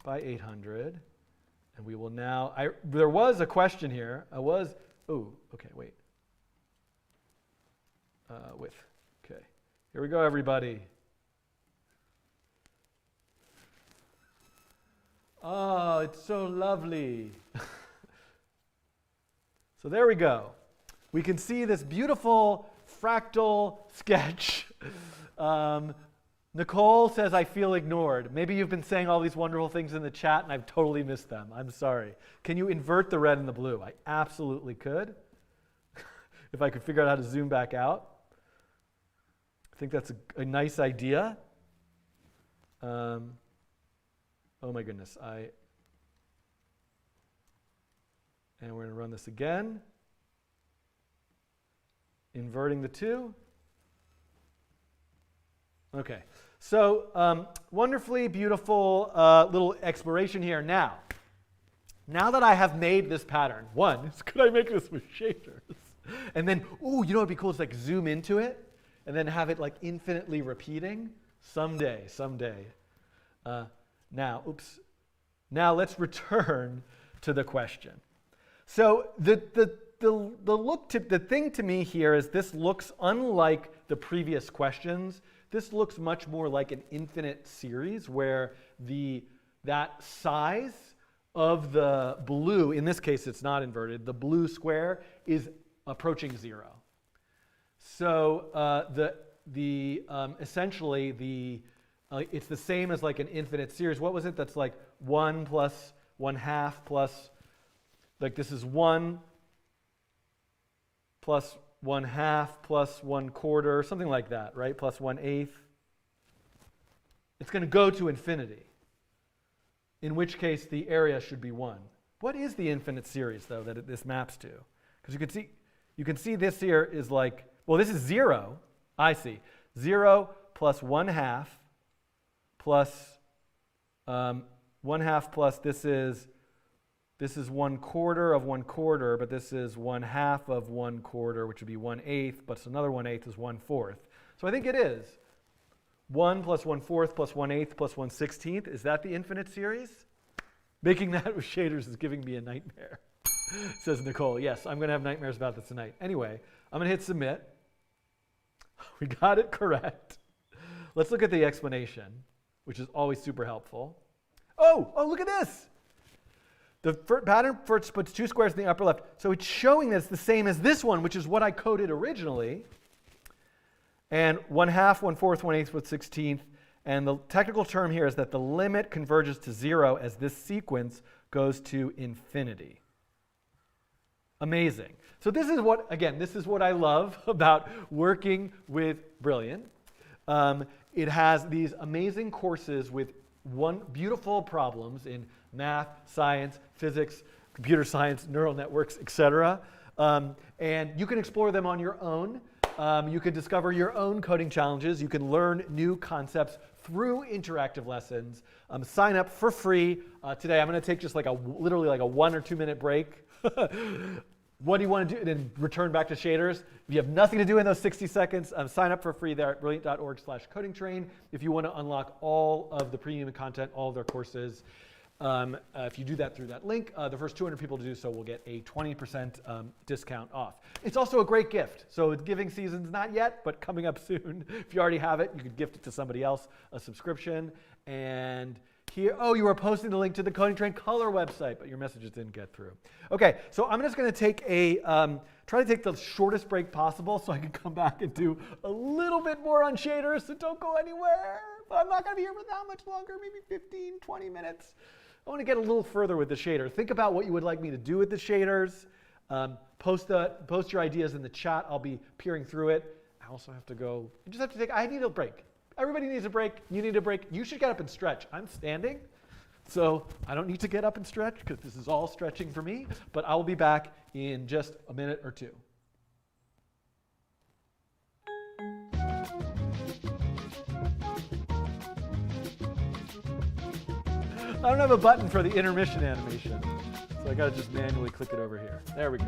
by 800. And we will now, there was a question here. Okay, wait. Okay. Here we go, everybody. Oh, it's so lovely. So there we go. We can see this beautiful fractal sketch. Nicole says, I feel ignored. Maybe you've been saying all these wonderful things in the chat and I've totally missed them. I'm sorry. Can you invert the red and the blue? I absolutely could. If I could figure out how to zoom back out. I think that's a nice idea. Oh my goodness. And we're going to run this again. Inverting the two. Okay. So wonderfully beautiful little exploration here. Now that I have made this pattern, one, could I make this with shaders? And then, ooh, you know what would be cool is like zoom into it and then have it like infinitely repeating. Someday. Now let's return to the question. So the thing to me here is this looks unlike the previous questions. This looks much more like an infinite series where that size of the blue, in this case it's not inverted, the blue square is approaching 0. So essentially it's the same as like an infinite series. What was it? That's like 1 plus 1/2 plus, like this is 1 plus 1/2 plus 1/4, something like that, right? Plus 1/8. It's going to go to infinity, in which case the area should be 1. What is the infinite series, though, that this maps to? Because you can see this here is like, well, this is 0. I see. 0 plus 1/2 plus 1/2 plus this is 1/4 of 1/4, but this is 1/2 of 1/4, which would be 1/8, but another 1/8 is 1/4. So I think it is 1 plus 1/4 plus 1/8 plus 1/16. Is that the infinite series? Making that with shaders is giving me a nightmare, says Nicole. Yes, I'm going to have nightmares about this tonight. Anyway, I'm going to hit submit. We got it correct. Let's look at the explanation, which is always super helpful. Oh, look at this. The pattern first puts 2 squares in the upper left. So it's showing that it's the same as this one, which is what I coded originally. And 1/2, 1/4, 1/8, 1/16. And the technical term here is that the limit converges to 0 as this sequence goes to infinity. Amazing. So this is what I love about working with Brilliant. It has these amazing courses with beautiful problems in math, science, physics, computer science, neural networks, etc. And you can explore them on your own. You can discover your own coding challenges. You can learn new concepts through interactive lessons. Sign up for free. Today I'm going to take just literally like a 1 or 2 minute break. What do you want to do? And then return back to shaders. If you have nothing to do in those 60 seconds, sign up for free there at brilliant.org/codingtrain if you want to unlock all of the premium content, all of their courses. If you do that through that link, the first 200 people to do so will get a 20% discount off. It's also a great gift. So giving season's not yet, but coming up soon. If you already have it, you could gift it to somebody else, a subscription. And here, you were posting the link to the Coding Train Color website, but your messages didn't get through. Okay, so I'm just going to try to take the shortest break possible so I can come back and do a little bit more on shaders, so don't go anywhere. But I'm not going to be here for that much longer, maybe 15, 20 minutes. I want to get a little further with the shader. Think about what you would like me to do with the shaders. Post your ideas in the chat. I'll be peering through it. I also have to go. I need a break. Everybody needs a break. You need a break. You should get up and stretch. I'm standing, so I don't need to get up and stretch because this is all stretching for me. But I will be back in just a minute or two. I don't have a button for the intermission animation, so I got to just manually click it over here. There we go.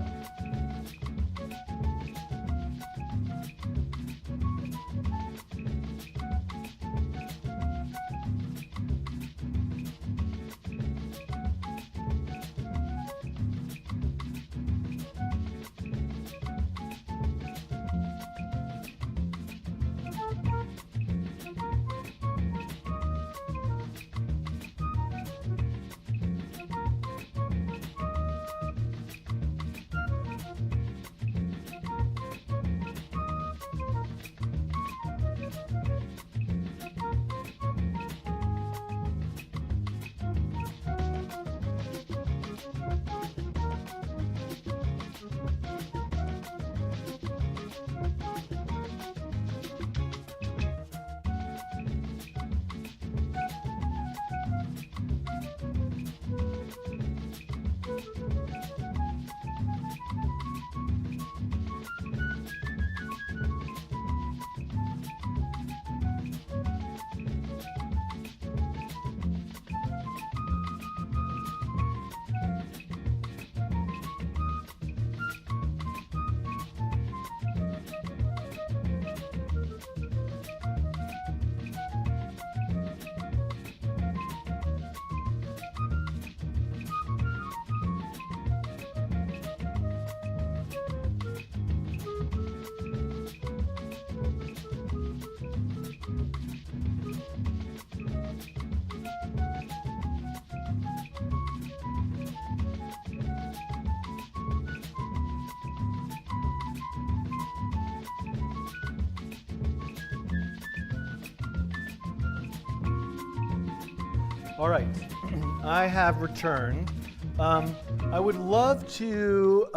All right, I have returned. I would love to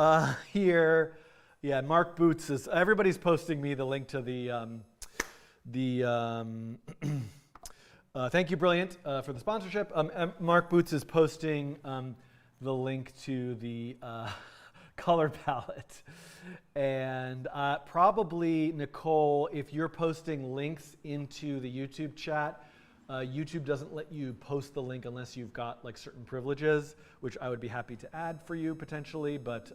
hear, Mark Boots is, everybody's posting me the link to thank you, Brilliant, for the sponsorship. Mark Boots is posting the link to the color palette. And probably, Nicole, if you're posting links into the YouTube chat, YouTube doesn't let you post the link unless you've got like certain privileges, which I would be happy to add for you potentially. But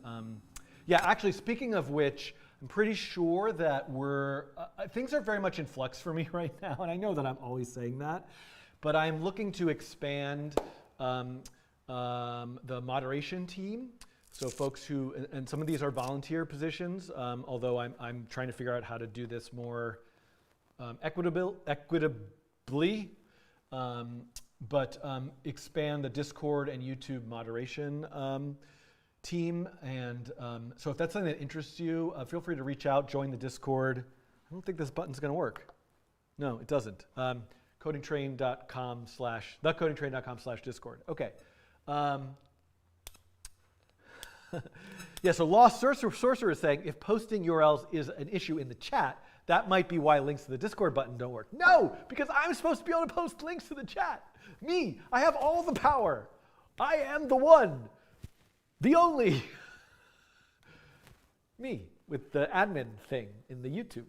actually, speaking of which, I'm pretty sure that things are very much in flux for me right now, and I know that I'm always saying that, but I'm looking to expand the moderation team. So folks who, and some of these are volunteer positions, although I'm trying to figure out how to do this more equitably, but expand the Discord and YouTube moderation team. And so if that's something that interests you, feel free to reach out, join the Discord. I don't think this button's going to work. No, it doesn't. thecodingtrain.com/discord. Okay. So Lost Sorcerer is saying, if posting URLs is an issue in the chat, that might be why links to the Discord button don't work. No, because I'm supposed to be able to post links to the chat. Me, I have all the power. I am the one, the only. Me, with the admin thing in the YouTube.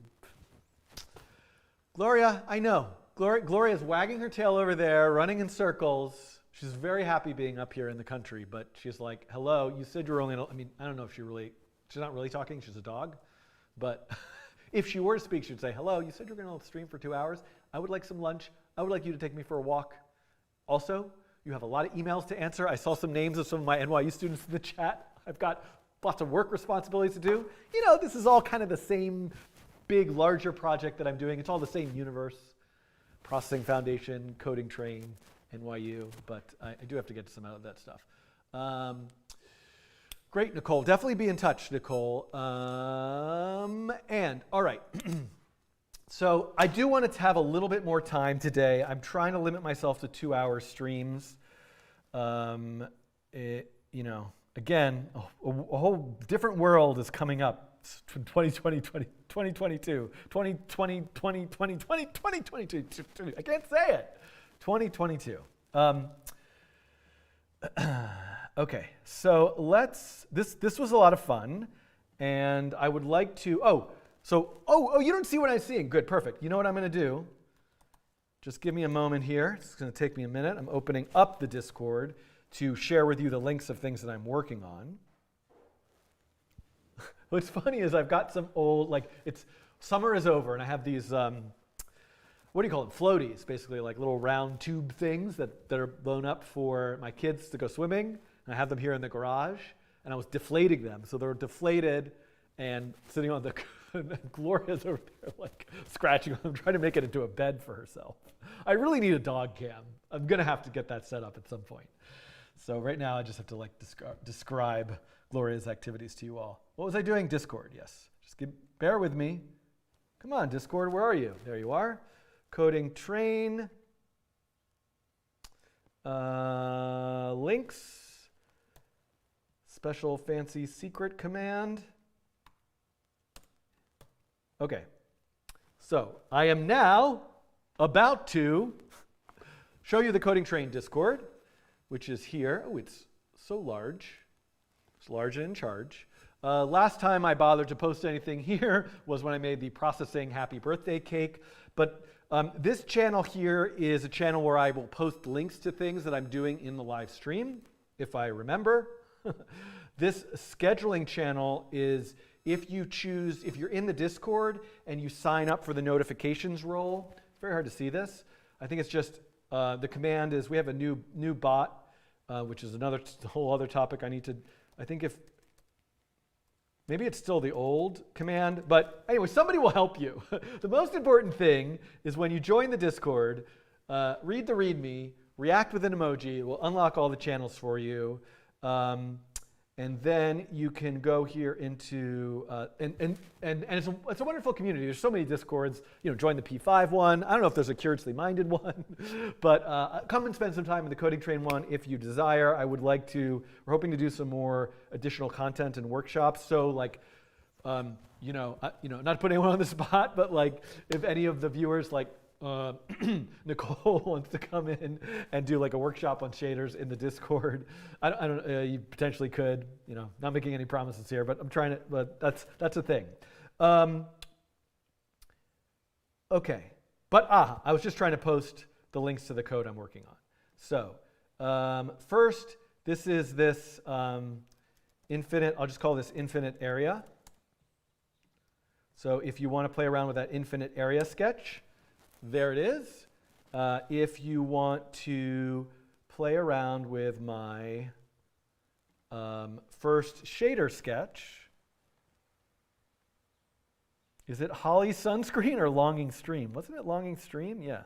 Gloria, I know. Gloria's wagging her tail over there, running in circles. She's very happy being up here in the country, but she's like, hello, you said you were only, I don't know if she's not really talking, she's a dog, but if she were to speak, she'd say, hello, you said you were going to stream for 2 hours. I would like some lunch. I would like you to take me for a walk. Also, you have a lot of emails to answer. I saw some names of some of my NYU students in the chat. I've got lots of work responsibilities to do. You know, this is all kind of the same big, larger project that I'm doing. It's all the same universe. Processing Foundation, Coding Train, NYU, but I do have to get to some of that stuff. Great, Nicole. Definitely be in touch, Nicole. And all right. So I do want to have a little bit more time today. I'm trying to limit myself to 2-hour streams. Again, a whole different world is coming up. 2020, 2022, 2020, 2020, 2022. I can't say it. 2022. Okay, so this was a lot of fun, and I would like to, you don't see what I'm seeing. Good, perfect. You know what I'm going to do? Just give me a moment here. It's going to take me a minute. I'm opening up the Discord to share with you the links of things that I'm working on. What's funny is I've got some old, summer is over, and I have these, what do you call them? Floaties, basically like little round tube things that are blown up for my kids to go swimming. And I have them here in the garage, and I was deflating them. So they're deflated and sitting on the, and Gloria's over there scratching them, trying to make it into a bed for herself. I really need a dog cam. I'm going to have to get that set up at some point. So right now I just have to describe Gloria's activities to you all. What was I doing? Discord, yes. Just bear with me. Come on, Discord, where are you? There you are. Coding Train. Links. Special fancy secret command. Okay. So I am now about to show you the Coding Train Discord, which is here. Oh, it's so large. It's large and in charge. Last time I bothered to post anything here was when I made the processing happy birthday cake. But this channel here is a channel where I will post links to things that I'm doing in the live stream, if I remember. This scheduling channel is if you're in the Discord and you sign up for the notifications role. It's very hard to see this. I think it's just, the command is, we have a new bot, which is a whole other topic maybe it's still the old command, but anyway, somebody will help you. The most important thing is when you join the Discord, read the README, react with an emoji. It will unlock all the channels for you. And then you can go here into, and it's a wonderful community. There's so many Discords. Join the P5 one. I don't know if there's a curiously minded one, but come and spend some time in the Coding Train one if you desire. We're hoping to do some more additional content and workshops. So not to put anyone on the spot, but if any of the viewers Nicole wants to come in and do a workshop on shaders in the Discord. I don't. You potentially could. Not making any promises here, but I'm trying to. But that's a thing. Okay. But I was just trying to post the links to the code I'm working on. So first, this is this infinite. I'll just call this infinite area. So if you want to play around with that infinite area sketch, there it is. If you want to play around with my first shader sketch, is it Holly Sunscreen or Longing Stream? Wasn't it Longing Stream? Yeah.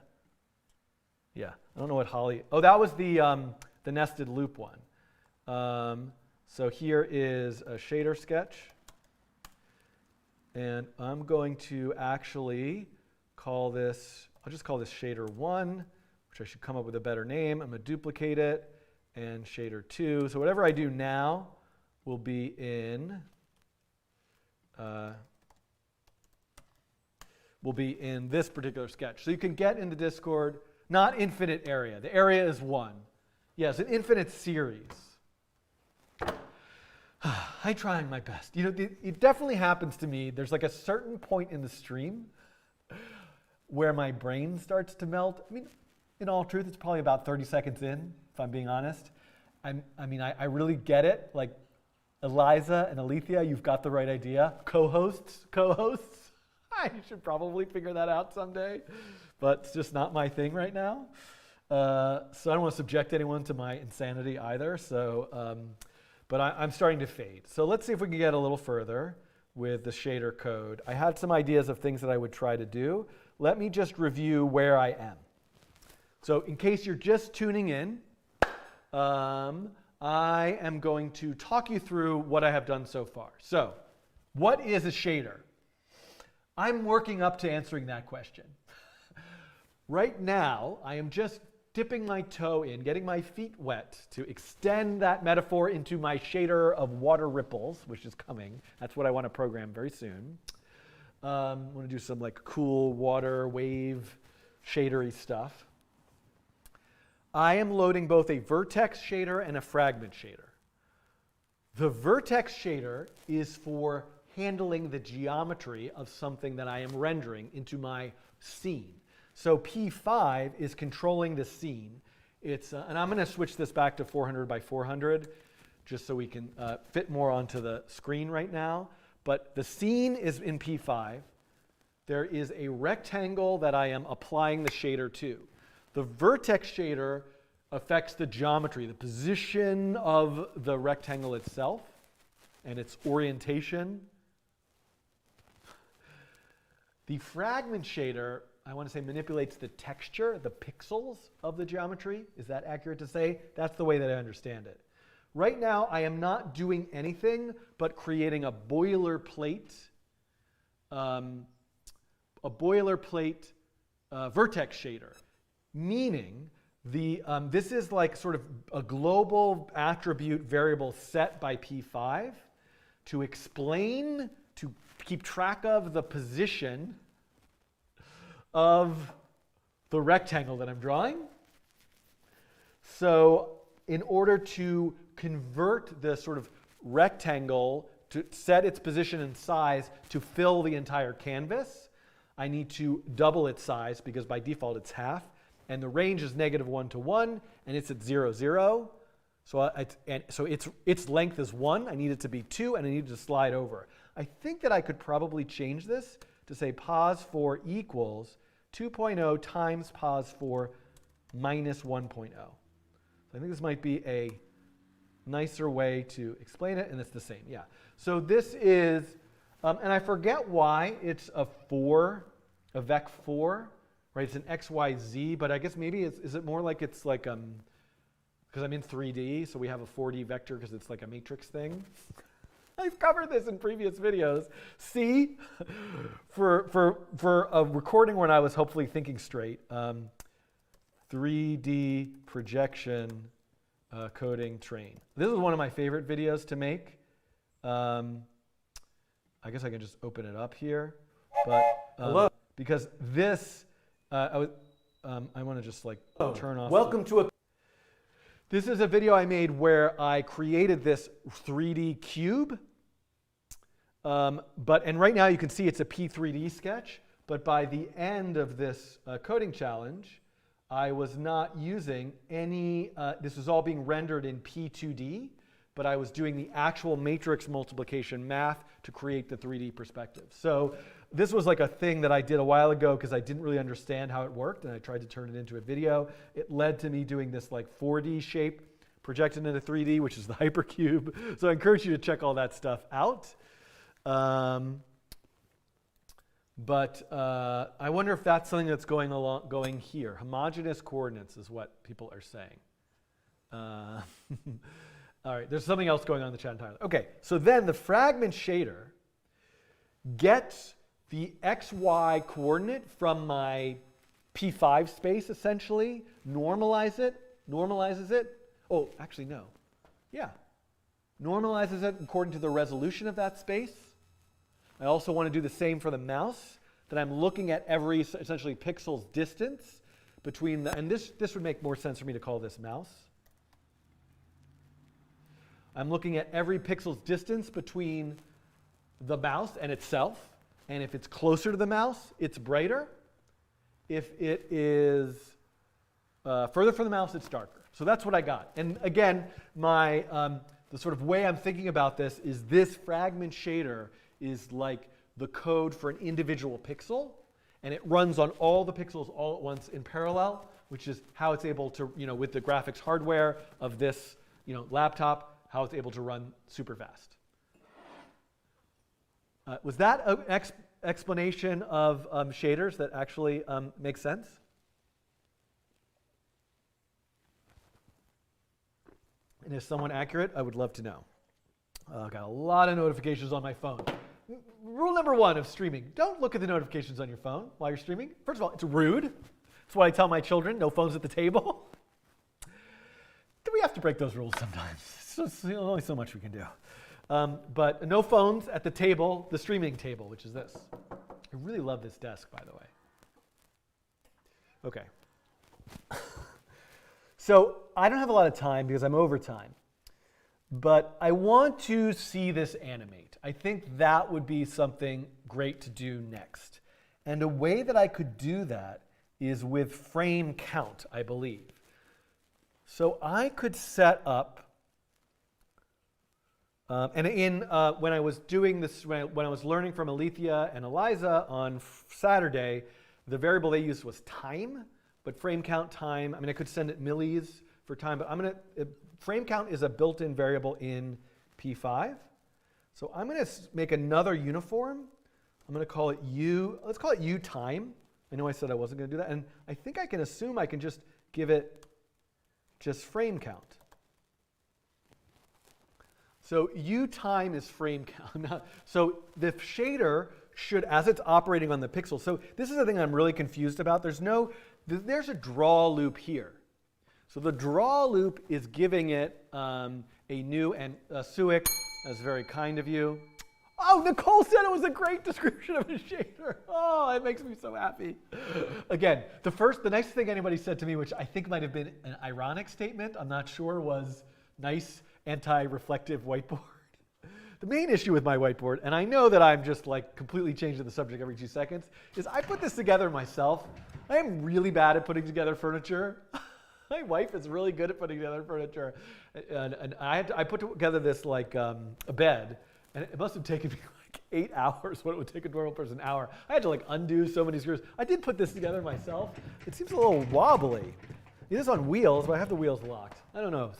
Yeah. I don't know what Holly. Oh, that was the nested loop one. So here is a shader sketch, and I'm going to actually call this, I'll just call this shader 1, which I should come up with a better name. I'm going to duplicate it, and shader 2. So whatever I do now will be in this particular sketch. So you can get into Discord, not infinite area. The area is 1. Yes, an infinite series. I'm trying my best. It definitely happens to me. There's a certain point in the stream where my brain starts to melt. I mean, in all truth, it's probably about 30 seconds in, if I'm being honest. I really get it. Eliza and Alethea, you've got the right idea. Co-hosts. I should probably figure that out someday, but it's just not my thing right now. So I don't want to subject anyone to my insanity either. So, but I'm starting to fade. So let's see if we can get a little further with the shader code. I had some ideas of things that I would try to do. Let me just review where I am. So in case you're just tuning in, I am going to talk you through what I have done so far. So what is a shader? I'm working up to answering that question. Right now, I am just dipping my toe in, getting my feet wet to extend that metaphor into my shader of water ripples, which is coming. That's what I want to program very soon. I want to do some cool water wave shadery stuff. I am loading both a vertex shader and a fragment shader. The vertex shader is for handling the geometry of something that I am rendering into my scene. So P5 is controlling the scene. And I'm going to switch this back to 400 by 400 just so we can fit more onto the screen right now. But the scene is in P5. There is a rectangle that I am applying the shader to. The vertex shader affects the geometry, the position of the rectangle itself and its orientation. The fragment shader, I want to say, manipulates the texture, the pixels of the geometry. Is that accurate to say? That's the way that I understand it. Right now, I am not doing anything but creating a boilerplate vertex shader, meaning this is sort of a global attribute variable set by P5 to explain, to keep track of the position of the rectangle that I'm drawing. So in order to convert the sort of rectangle to set its position and size to fill the entire canvas, I need to double its size because by default it's half. And the range is -1 to 1, and it's at 0, 0. So its length is 1. I need it to be 2, and I need it to slide over. I think that I could probably change this to say pos4 equals 2.0 times pos4 minus 1.0. So I think this might be a nicer way to explain it, and it's the same. Yeah. So this is, and I forget why it's a 4, a vec4. Right, it's an x, y, z, but I guess maybe is it more like it's because I'm in 3D, so we have a 4D vector because it's like a matrix thing. I've covered this in previous videos. C, for a recording when I was hopefully thinking straight, 3D projection coding train. This is one of my favorite videos to make. I guess I can just open it up here, but because this, I want to just like turn off. Welcome to a This is a video I made where I created this 3D cube. And right now you can see it's a P3D sketch, but by the end of this coding challenge, I was not using any, this was all being rendered in P2D, but I was doing the actual matrix multiplication math to create the 3D perspective. So this was like a thing that I did a while ago because I didn't really understand how it worked, and I tried to turn it into a video. It led to me doing this like 4D shape projected into 3D, which is the hypercube. So I encourage you to check all that stuff out. I wonder if that's something that's going here. Homogeneous coordinates is what people are saying. All right, there's something else going on in the chat entirely. Okay, so then the fragment shader gets the XY coordinate from my P5 space, essentially, normalizes it. Oh, actually, no. Yeah. Normalizes it according to the resolution of that space. I also want to do the same for the mouse, that I'm looking at every, essentially, pixel's distance between the, and this would make more sense for me to call this mouse. I'm looking at every pixel's distance between the mouse and itself. And if it's closer to the mouse, it's brighter. If it is further from the mouse, it's darker. So that's what I got. And again, the sort of way I'm thinking about this is this fragment shader is like the code for an individual pixel. And it runs on all the pixels all at once in parallel, which is how it's able to, with the graphics hardware of this, laptop, how it's able to run super fast. Was that an explanation of shaders that actually makes sense? And is someone accurate? I would love to know. I've got a lot of notifications on my phone. Rule number 1 of streaming, don't look at the notifications on your phone while you're streaming. First of all, it's rude. That's why I tell my children, no phones at the table. We have to break those rules sometimes. There's only so much we can do. But no phones at the table, the streaming table, which is this. I really love this desk, by the way. Okay. So I don't have a lot of time because I'm over time. But I want to see this animate. I think that would be something great to do next. And a way that I could do that is with frame count, I believe. So I could set up, when I was doing this, when I was learning from Alethea and Eliza on Saturday, the variable they used was time, but frame count time, I could send it millis for time, but frame count is a built-in variable in P5. So I'm going to make another uniform. I'm going to call it U, let's call it U time. I know I said I wasn't going to do that, and I think I can assume I can just give it just frame count. So U time is frame count. So the shader should, as it's operating on the pixel, so this is the thing I'm really confused about. There's a draw loop here. So the draw loop is giving it a new, and Suik, that's very kind of you. Oh, Nicole said it was a great description of a shader. Oh, it makes me so happy. Again, the nice thing anybody said to me, which I think might have been an ironic statement, I'm not sure, was nice anti-reflective whiteboard. The main issue with my whiteboard, and I know that I'm just like completely changing the subject every 2 seconds, is I put this together myself. I am really bad at putting together furniture. My wife is really good at putting together furniture. And I put together this like a bed. And it must have taken me like 8 hours, what it would take a normal person an hour. I had to like undo so many screws. I did put this together myself. It seems a little wobbly. It is on wheels, but I have the wheels locked. I don't know.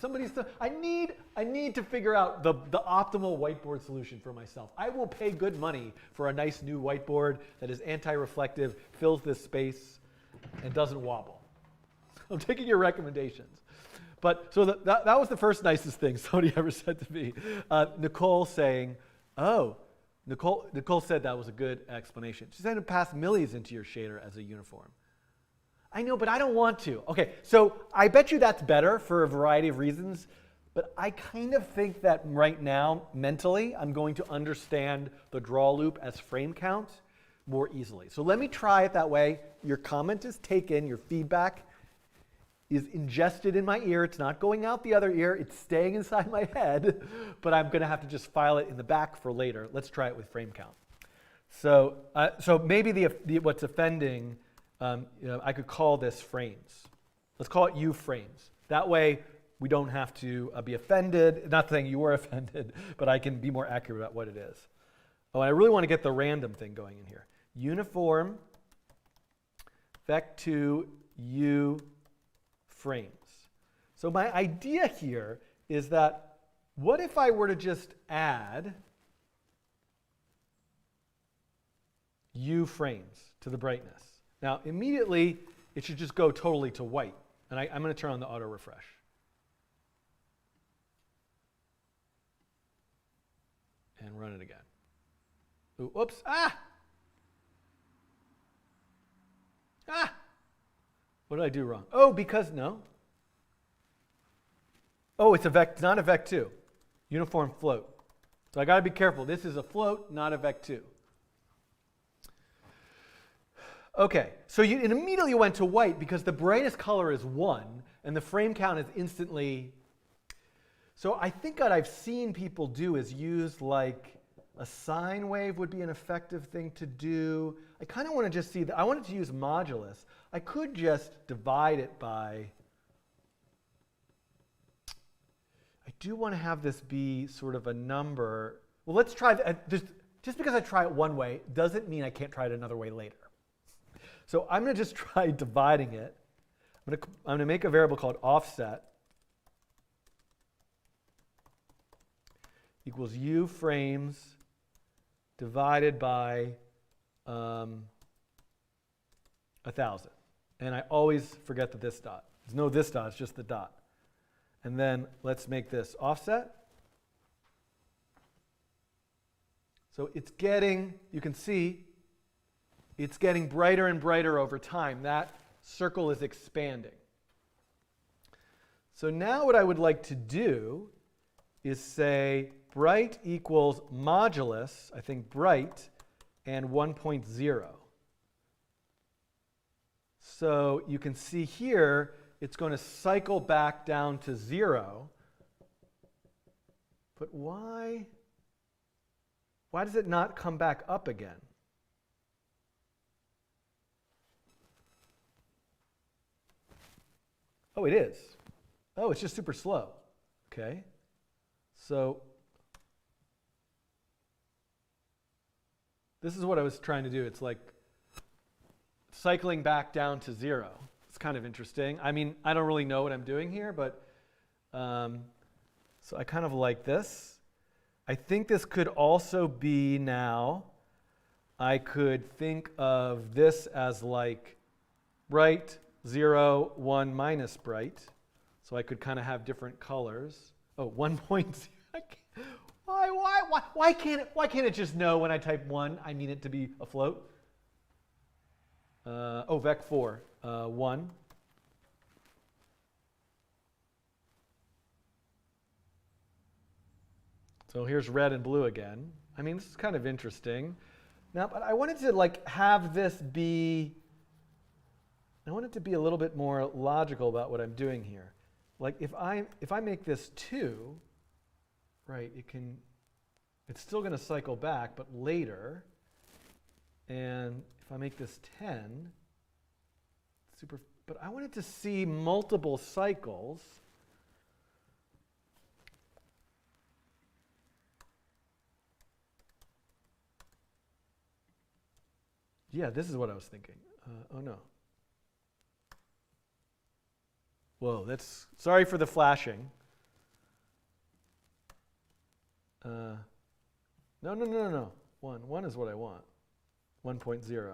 I need to figure out the optimal whiteboard solution for myself. I will pay good money for a nice new whiteboard that is anti-reflective, fills this space, and doesn't wobble. I'm taking your recommendations. But so that was the first nicest thing somebody ever said to me. Nicole saying, oh, Nicole said that was a good explanation. She said to pass millies into your shader as a uniform. I know, but I don't want to. Okay, so I bet you that's better for a variety of reasons, but I kind of think that right now, mentally, I'm going to understand the draw loop as frame count more easily. So let me try it that way. Your comment is taken, your feedback is ingested in my ear. It's not going out the other ear. It's staying inside my head, but I'm going to have to just file it in the back for later. Let's try it with frame count. So maybe what's offending, I could call this frames. Let's call it U frames. That way, we don't have to be offended. Not saying you were offended, but I can be more accurate about what it is. Oh, and I really want to get the random thing going in here. Uniform vec2 U frames. So my idea here is that what if I were to just add U frames to the brightness? Now, immediately, it should just go totally to white. And I'm going to turn on the auto refresh. And run it again. Ooh, oops. Ah! Ah! What did I do wrong? Oh, because no. Oh, it's not a vec2. Uniform float. So I got to be careful. This is a float, not a vec2. Okay, so it immediately went to white because the brightest color is 1, and the frame count is instantly. So I think what I've seen people do is use like a sine wave would be an effective thing to do. I kind of want to just see that. I wanted to use modulus. I could just divide it by. I do want to have this be sort of a number. Well, let's try that. Just because I try it one way doesn't mean I can't try it another way later. So I'm going to just try dividing it. I'm going to make a variable called offset equals U frames divided by 1,000. And I always forget the this dot. There's no this dot, it's just the dot. And then let's make this offset. So it's getting, you can see, it's getting brighter and brighter over time. That circle is expanding. So now what I would like to do is say bright equals modulus, I think bright, and 1.0. So you can see here, it's going to cycle back down to 0. But why does it not come back up again? Oh, it is. Oh, it's just super slow. Okay. So this is what I was trying to do. It's like cycling back down to 0. It's kind of interesting. I mean, I don't really know what I'm doing here, but so I kind of like this. I think this could also be now, I could think of this as like bright, 0, 1 minus bright. So I could kind of have different colors. Oh, 1.0. Why can't it just know when I type 1, I mean it to be a float? vec4, 1. So here's red and blue again. I mean, this is kind of interesting. Now, but I wanted to like have this be, I want it to be a little bit more logical about what I'm doing here. Like if I make this 2, right, it's still going to cycle back, but later. And if I make this 10, but I wanted to see multiple cycles. Yeah, this is what I was thinking. Oh no. Whoa, sorry for the flashing. No. 1 is what I want. 1.0.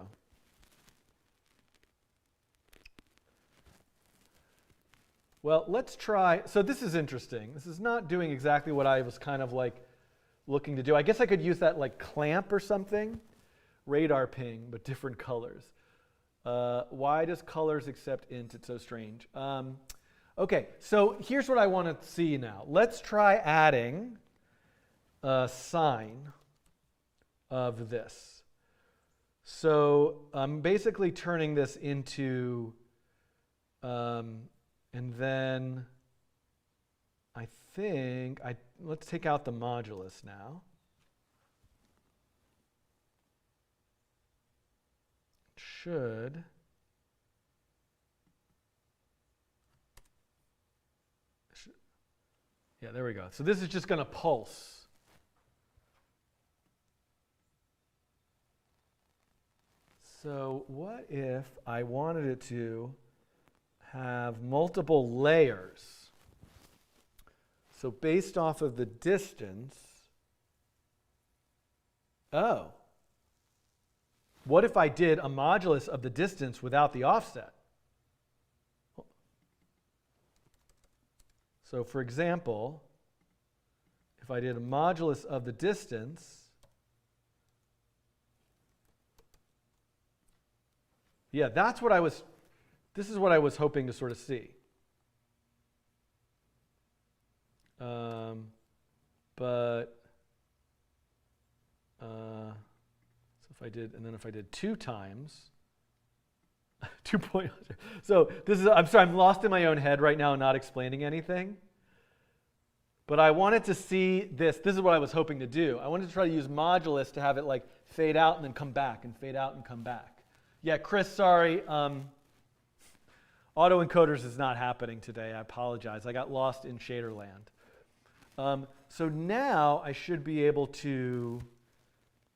Well, let's try. So this is interesting. This is not doing exactly what I was kind of like looking to do. I guess I could use that like clamp or something. Radar ping, but different colors. Why does colors accept int? It's so strange. Okay, so here's what I want to see now. Let's try adding a sign of this. So I'm basically turning this into, and then I think, let's take out the modulus now. Should. Yeah, there we go. So this is just going to pulse. So what if I wanted it to have multiple layers? So based off of the distance, oh. What if I did a modulus of the distance without the offset? So for example, if I did a modulus of the distance, yeah, this is what I was hoping to sort of see. So if I did 2 times, 2 point, so this is, I'm sorry, I'm lost in my own head right now and not explaining anything. But I wanted to see this. This is what I was hoping to do. I wanted to try to use modulus to have it like fade out and then come back and fade out and come back. Yeah, Chris, sorry. Autoencoders is not happening today. I apologize. I got lost in shaderland. So now I should be able to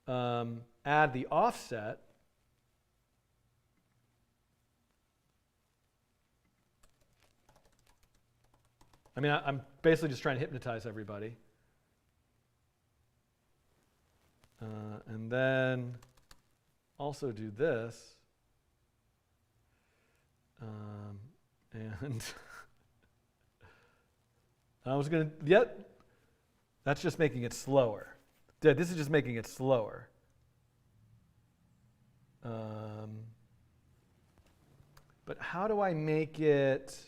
add the offset. I mean, I'm basically just trying to hypnotize everybody. And then also do this. And I was going to, that's just making it slower. Yeah, this is just making it slower. But how do I make it,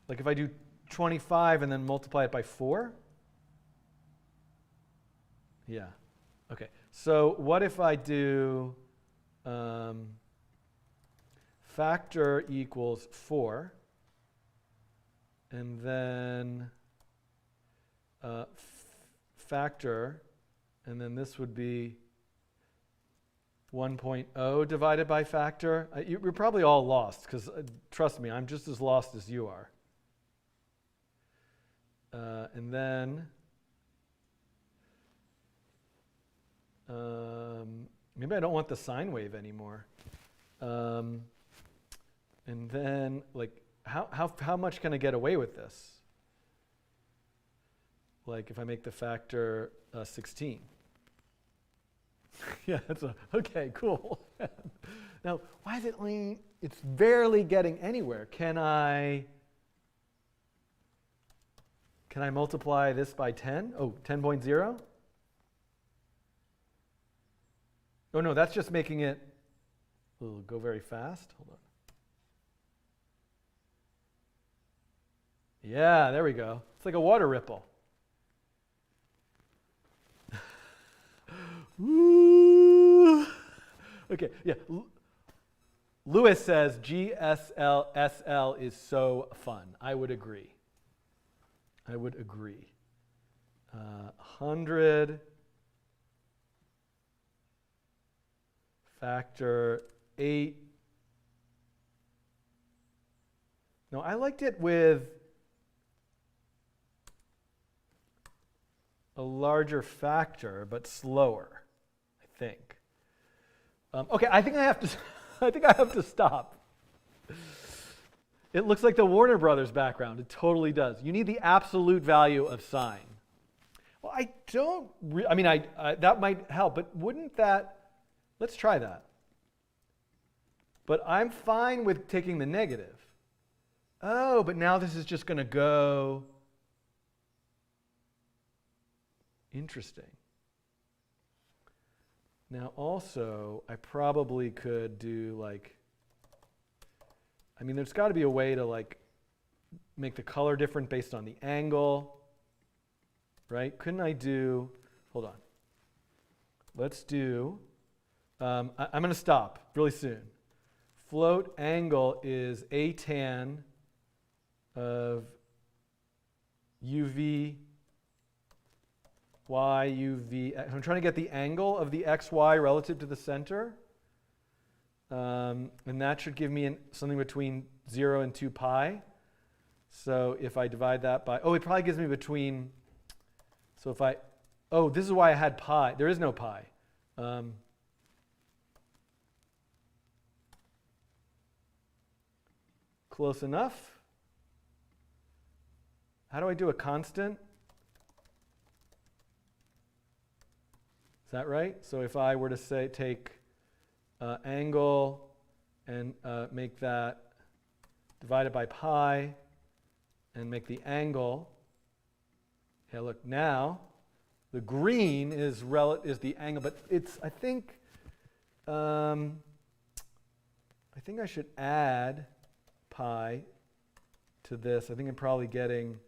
like if I do 25 and then multiply it by 4? Yeah. Okay. So what if I do factor equals 4, and then factor, and then this would be 1.0 divided by factor? You're probably all lost, because trust me, I'm just as lost as you are. And then maybe I don't want the sine wave anymore. And then, like, how much can I get away with this? Like, if I make the factor 16. Yeah, okay, cool. Now, why is it it's barely getting anywhere? Can I multiply this by 10? Oh, 10.0? Oh, no, that's just making it go very fast. Hold on. Yeah, there we go. It's like a water ripple. Woo! Okay, yeah. Lewis says GSL is so fun. I would agree. 100 factor 8. No, I liked it with a larger factor, but slower, I think. Okay, I think I have to stop. It looks like the Warner Brothers background. It totally does. You need the absolute value of sine. Well, I don't. That might help, but wouldn't that? Let's try that. But I'm fine with taking the negative. Oh, but now this is just going to go. Interesting. Now also, I probably could do like, I mean, there's got to be a way to like make the color different based on the angle, right? Couldn't I do, hold on. Let's do, I'm going to stop really soon. Float angle is a tan of uv y uv. I'm trying to get the angle of the xy relative to the center. And that should give me something between 0 and 2 pi. So if I divide that by, it probably gives me between, so if I, this is why I had pi. There is no pi. Close enough. How do I do a constant? Is that right? So if I were to say take angle and make that divided by pi and make the angle. Okay, look, now the green is the angle, but it's I think I should add pi to this. I think I'm probably getting,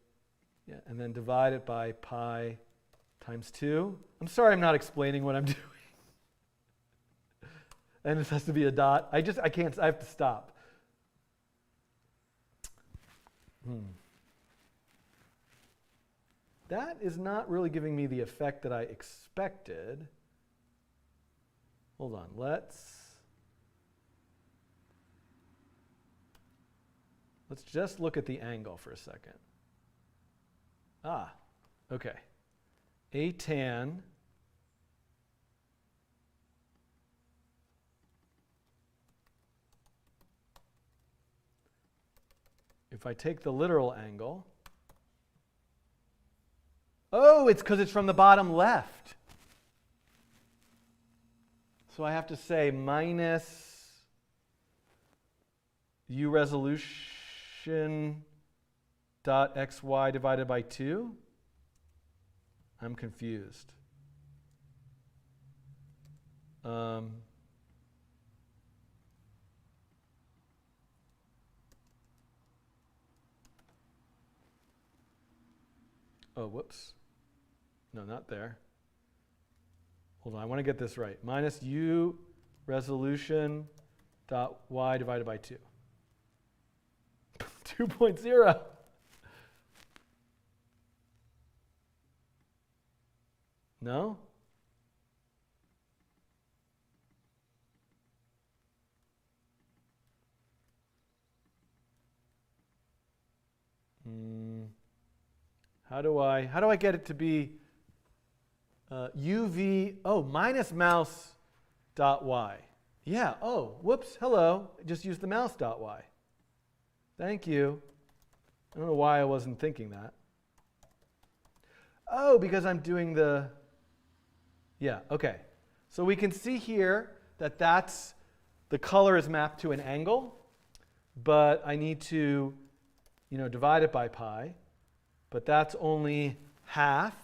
and then divide it by pi times 2. I'm sorry I'm not explaining what I'm doing. And this has to be a dot. I can't, I have to stop. That is not really giving me the effect that I expected. Hold on, let's just look at the angle for a second. Okay. A tan if I take the literal angle, it's because it's from the bottom left. So I have to say minus u resolution dot xy divided by 2. I'm confused. Whoops. No, not there. Hold on, I want to get this right. Minus u resolution dot y divided by 2. 2.0. No? How do I get it to be uv, minus mouse dot y. Yeah, whoops, hello. I just used the mouse dot y. Thank you. I don't know why I wasn't thinking that. Because I'm doing the, okay. So we can see here that the color is mapped to an angle, but I need to, divide it by pi. But that's only half.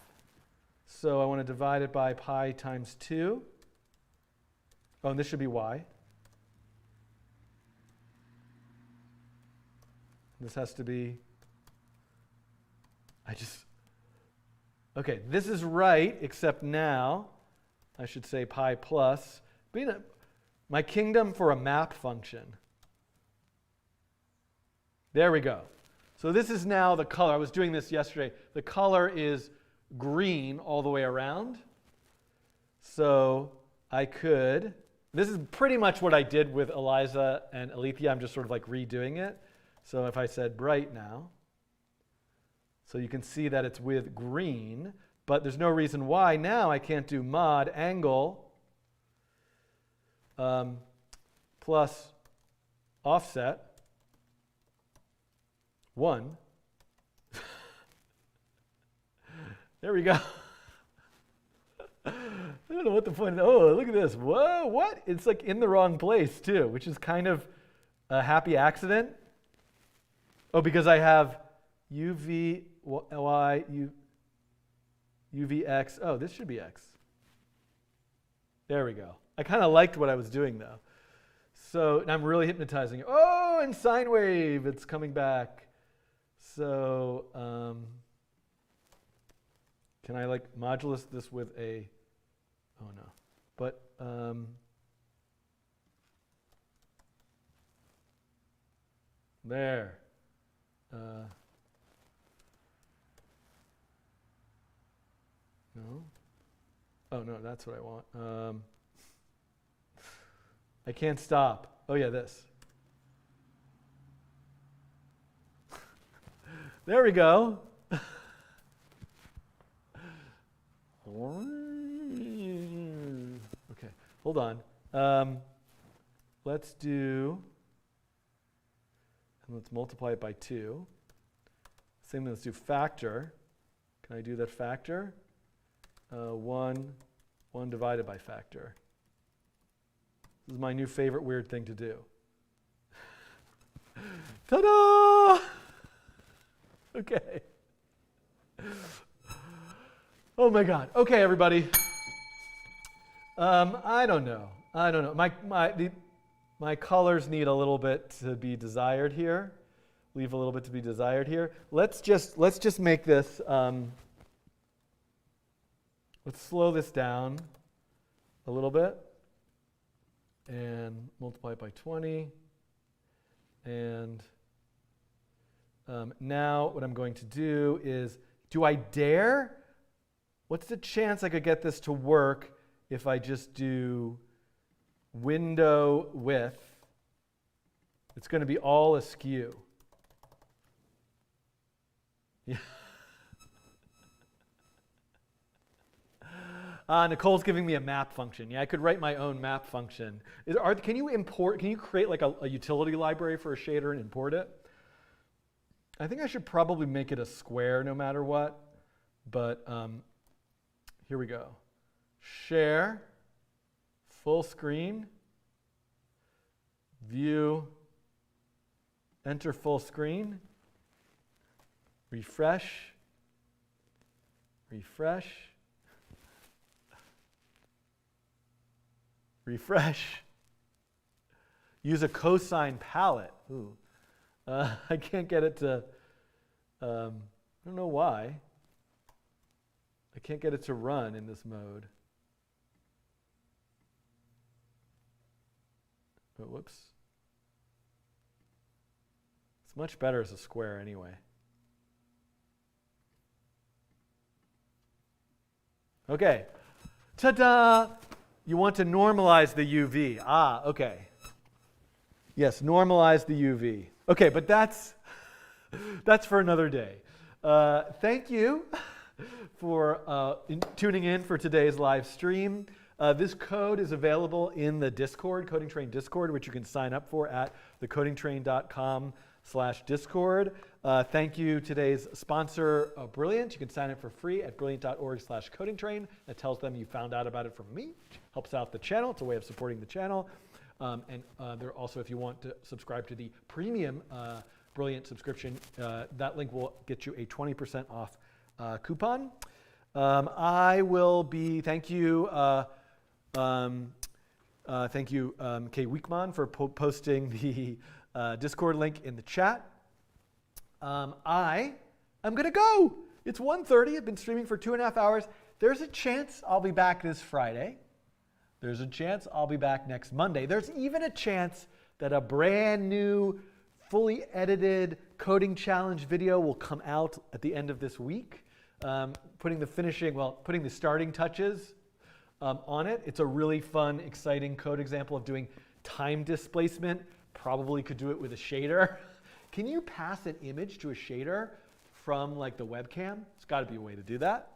So I want to divide it by pi times 2. And this should be y. This has to be, okay, this is right, except now I should say pi plus. My kingdom for a map function. There we go. So this is now the color. I was doing this yesterday. The color is green all the way around. So I could, this is pretty much what I did with Eliza and Alethea. I'm just sort of like redoing it. So if I said bright now, so you can see that it's with green, but there's no reason why now I can't do mod angle plus offset 1. There we go. I don't know what the point is. Look at this. Whoa, what? It's like in the wrong place too, which is kind of a happy accident. Oh, because I have UV, Y, UVX. Oh, this should be X. There we go. I kind of liked what I was doing, though. So I'm really hypnotizing it. Oh, and sine wave, it's coming back. So can I like modulus this with a, oh no, but there. No. Oh no, that's what I want. I can't stop. Oh yeah, this. There we go. Okay, hold on. Let's do, and let's multiply it by 2. Same thing, let's do factor. Can I do that factor? 1 divided by factor. This is my new favorite weird thing to do. Ta-da! Okay. Oh my God. Okay, everybody. I don't know. My colors need a little bit to be desired here. Leave a little bit to be desired here. Let's just make this. Let's slow this down a little bit and multiply it by 20. And now what I'm going to do is, do I dare? What's the chance I could get this to work if I just do window width? It's going to be all askew. Yeah. Nicole's giving me a map function. Yeah, I could write my own map function. Can you create like a utility library for a shader and import it? I think I should probably make it a square no matter what. But here we go. Share, full screen, view, enter full screen, refresh, refresh, refresh. Use a cosine palette. Ooh. I can't get it to, I don't know why. I can't get it to run in this mode. Oh, whoops. It's much better as a square anyway. Okay. Ta-da! You want to normalize the UV. Ah, okay. Yes, normalize the UV. Okay, but that's for another day. Thank you for tuning in for today's live stream. This code is available in the Discord, Coding Train Discord, which you can sign up for at thecodingtrain.com/discord. Thank you today's sponsor, Brilliant. You can sign up for free at brilliant.org/codingtrain. That tells them you found out about it from me, which helps out the channel. It's a way of supporting the channel. And there also, if you want to subscribe to the premium Brilliant subscription, that link will get you a 20% off coupon. I will be, thank you, Kay Weekman for posting the Discord link in the chat. I am going to go. It's 1:30. I've been streaming for 2.5 hours. There's a chance I'll be back this Friday. There's a chance I'll be back next Monday. There's even a chance that a brand new, fully edited coding challenge video will come out at the end of this week, putting the starting touches on it. It's a really fun, exciting code example of doing time displacement. Probably could do it with a shader. Can you pass an image to a shader from like the webcam? There's got to be a way to do that.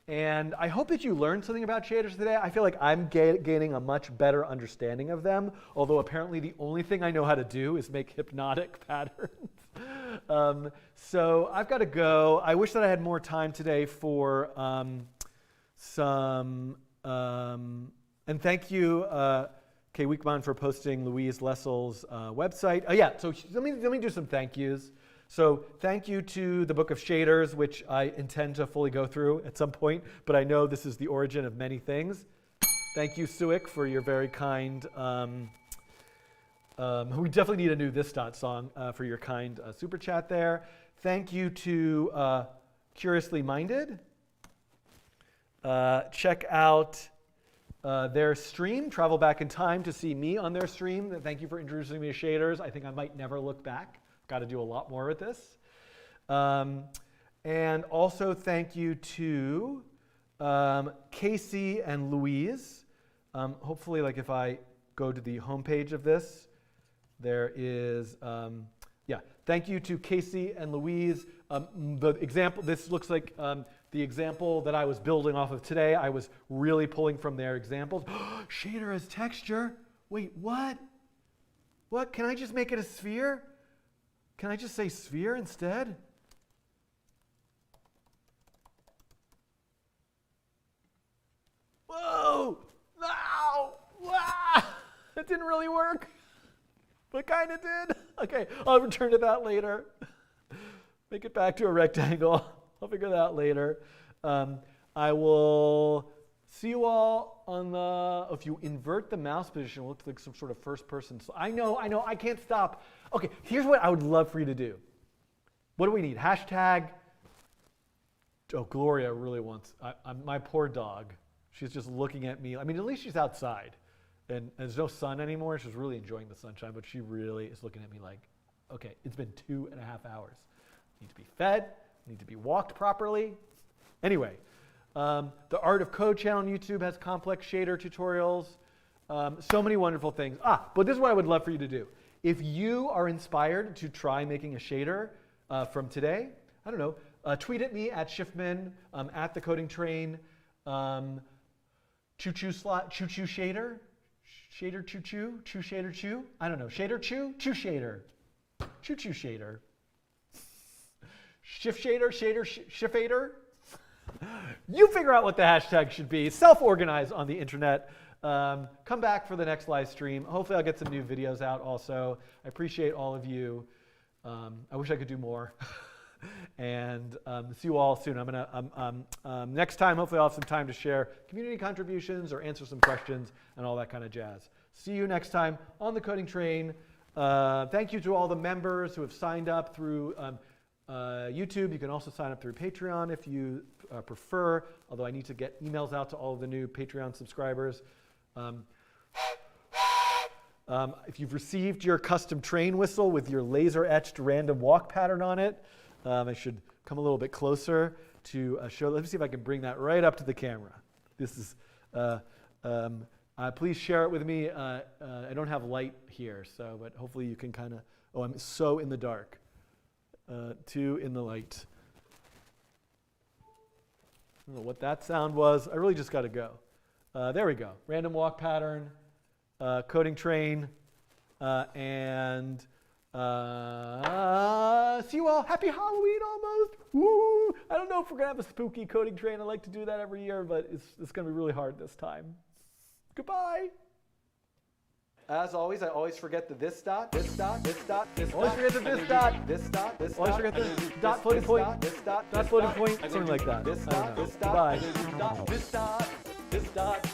And I hope that you learned something about shaders today. I feel like I'm gaining a much better understanding of them, although apparently the only thing I know how to do is make hypnotic patterns. So I've got to go. I wish that I had more time today for and thank you, Kay Wiekman for posting Louise Lessel's website. Oh yeah, so let me do some thank yous. So thank you to the Book of Shaders, which I intend to fully go through at some point, but I know this is the origin of many things. Thank you, Suick, for your very kind, we definitely need a new This Dot song for your kind super chat there. Thank you to Curiously Minded. Check out their stream, travel back in time to see me on their stream. Thank you for introducing me to shaders. I think I might never look back. Got to do a lot more with this. And also thank you to Casey and Louise. Hopefully, like if I go to the homepage of this, there is, thank you to Casey and Louise. The example, this looks like the example that I was building off of today. I was really pulling from their examples. Shader as texture. Wait, what? What? Can I just make it a sphere? Can I just say sphere instead? Whoa! No! Wow! It didn't really work. But kind of did. Okay, I'll return to that later. Make it back to a rectangle. I'll figure that out later. I will see you all on the, if you invert the mouse position, it looks like some sort of first person. So I know, I can't stop. Okay, here's what I would love for you to do. What do we need? Hashtag, oh, Gloria really wants, my poor dog. She's just looking at me. I mean, at least she's outside. And there's no sun anymore. She's really enjoying the sunshine, but she really is looking at me like, okay, it's been 2.5 hours. Need to be fed, need to be walked properly. Anyway, the Art of Code channel on YouTube has complex shader tutorials. So many wonderful things. But this is what I would love for you to do. If you are inspired to try making a shader from today, I don't know, tweet at me at Schiffman, at the Coding Train, choo choo shader, shader choo choo, choo shader choo. I don't know, shader choo, choo shader, choo choo shader, shift shader, shiffader. You figure out what the hashtag should be. Self-organize on the internet. Come back for the next live stream. Hopefully I'll get some new videos out also. I appreciate all of you. I wish I could do more. And see you all soon. Next time, hopefully I'll have some time to share community contributions or answer some questions and all that kind of jazz. See you next time on the Coding Train. Thank you to all the members who have signed up through YouTube. You can also sign up through Patreon if you prefer, although I need to get emails out to all of the new Patreon subscribers. If you've received your custom train whistle with your laser-etched random walk pattern on it, I should come a little bit closer to show. Let me see if I can bring that right up to the camera. This is, please share it with me. I don't have light here, so, but hopefully you can kind of, oh, I'm so in the dark. 2 in the light. I don't know what that sound was. I really just got to go. There we go. Random walk pattern, Coding Train, and see you all. Happy Halloween almost. Woo! I don't know if we're going to have a spooky Coding Train. I like to do that every year, but it's going to be really hard this time. Goodbye. As always, I always forget the this dot, this dot, this dot, this dot. Always forget the this dot, this dot, this dot. Always forget the dot floating point, this dot, floating point, something like that. This dot, this dot, this dot, this dot.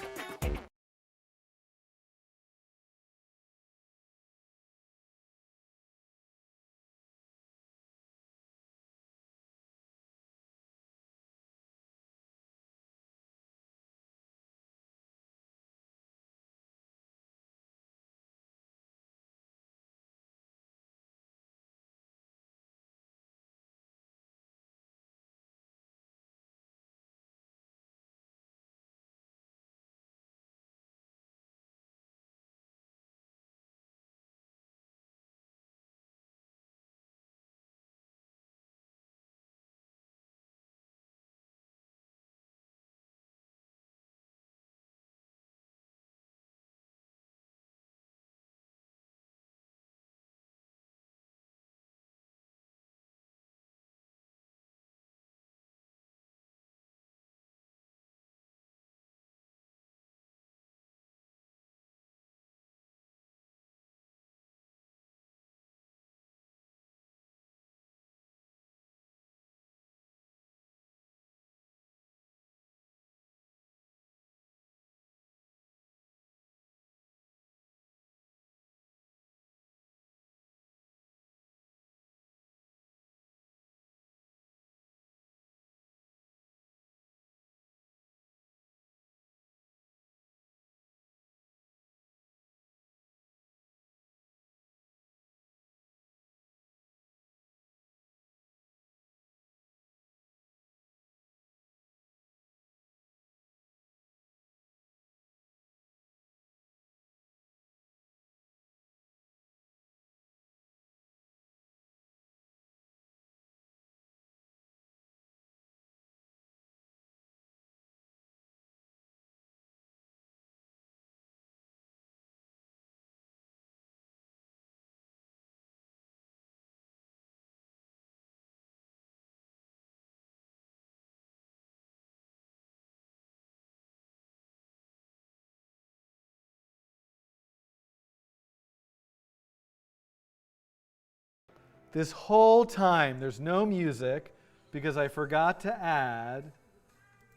this whole time there's no music because I forgot to add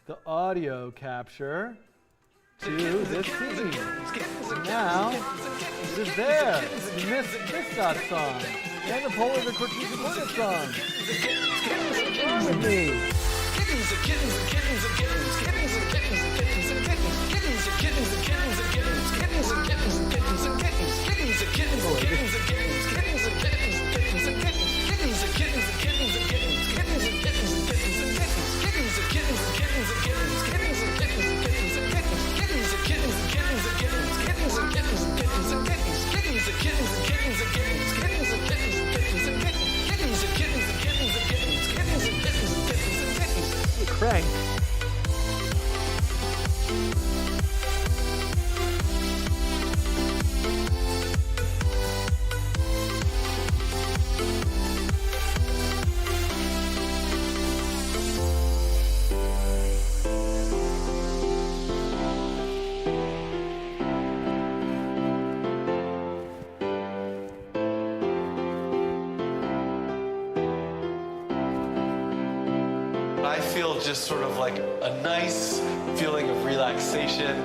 the audio capture to this scene. Now, it is there. You missed that song. And the Polar the Quick Music Hornet song. What's wrong with me? Kittens and kittens and kittens and kittens, kittens and kittens and kittens and kittens, kittens and kittens and kittens and kittens, kittens and kittens and kittens and kittens, kittens and kittens and kittens and kittens, kittens and kittens and kittens and kittens, kittens and kittens and kittens and kittens, kittens and kittens and kittens and kittens, kittens and kittens and kittens and kittens, kittens and kittens and kittens and kittens, kittens and kittens and kittens and kittens, kittens and kittens and kittens and kittens, kittens and kittens and kittens and kittens, kittens and kittens and kittens and kittens, kittens and kittens and kittens and kittens, kittens and kittens and kittens and kittens. Crank. I feel just sort of like a nice feeling of relaxation.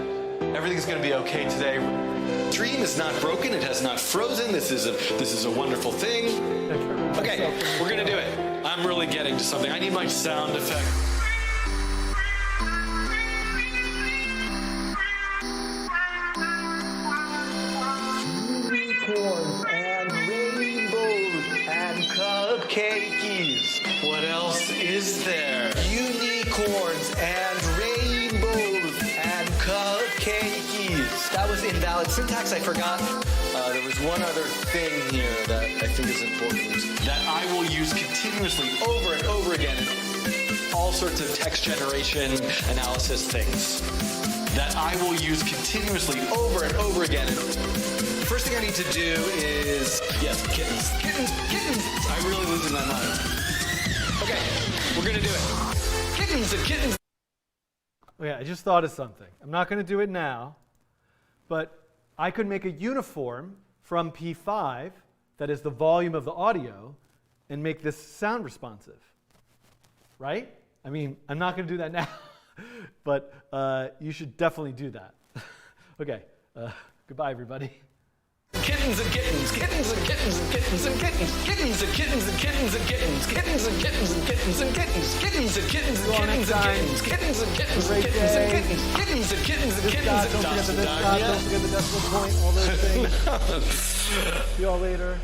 Everything's going to be okay today. Dream is not broken. It has not frozen. This is a wonderful thing. Okay, we're going to do it. I'm really getting to something. I need my sound effect. Unicorns and rainbows and cupcakes. What else is there? Unicorns and rainbows and cupcakes. That was invalid syntax. I forgot. There was one other thing here that I think is important. That I will use continuously over and over again in all sorts of text generation analysis things. That I will use continuously over and over again. First thing I need to do is, yes, kittens. Kittens, kittens. I'm really losing my mind. Okay, we're gonna do it. Kittens and kittens. Okay, I just thought of something. I'm not going to do it now, but I could make a uniform from P5, that is the volume of the audio, and make this sound responsive. Right? I mean, I'm not going to do that now, but you should definitely do that. Okay, goodbye, everybody. Kittens and kittens, kittens and kittens and kittens and kittens, kittens and kittens and kittens and kittens, kittens and kittens and kittens and kittens, kittens and kittens and kittens and kittens, kittens and kittens and kittens and kittens, kittens and kittens and kittens and Don't forget the decimal point, all those things. See y'all later.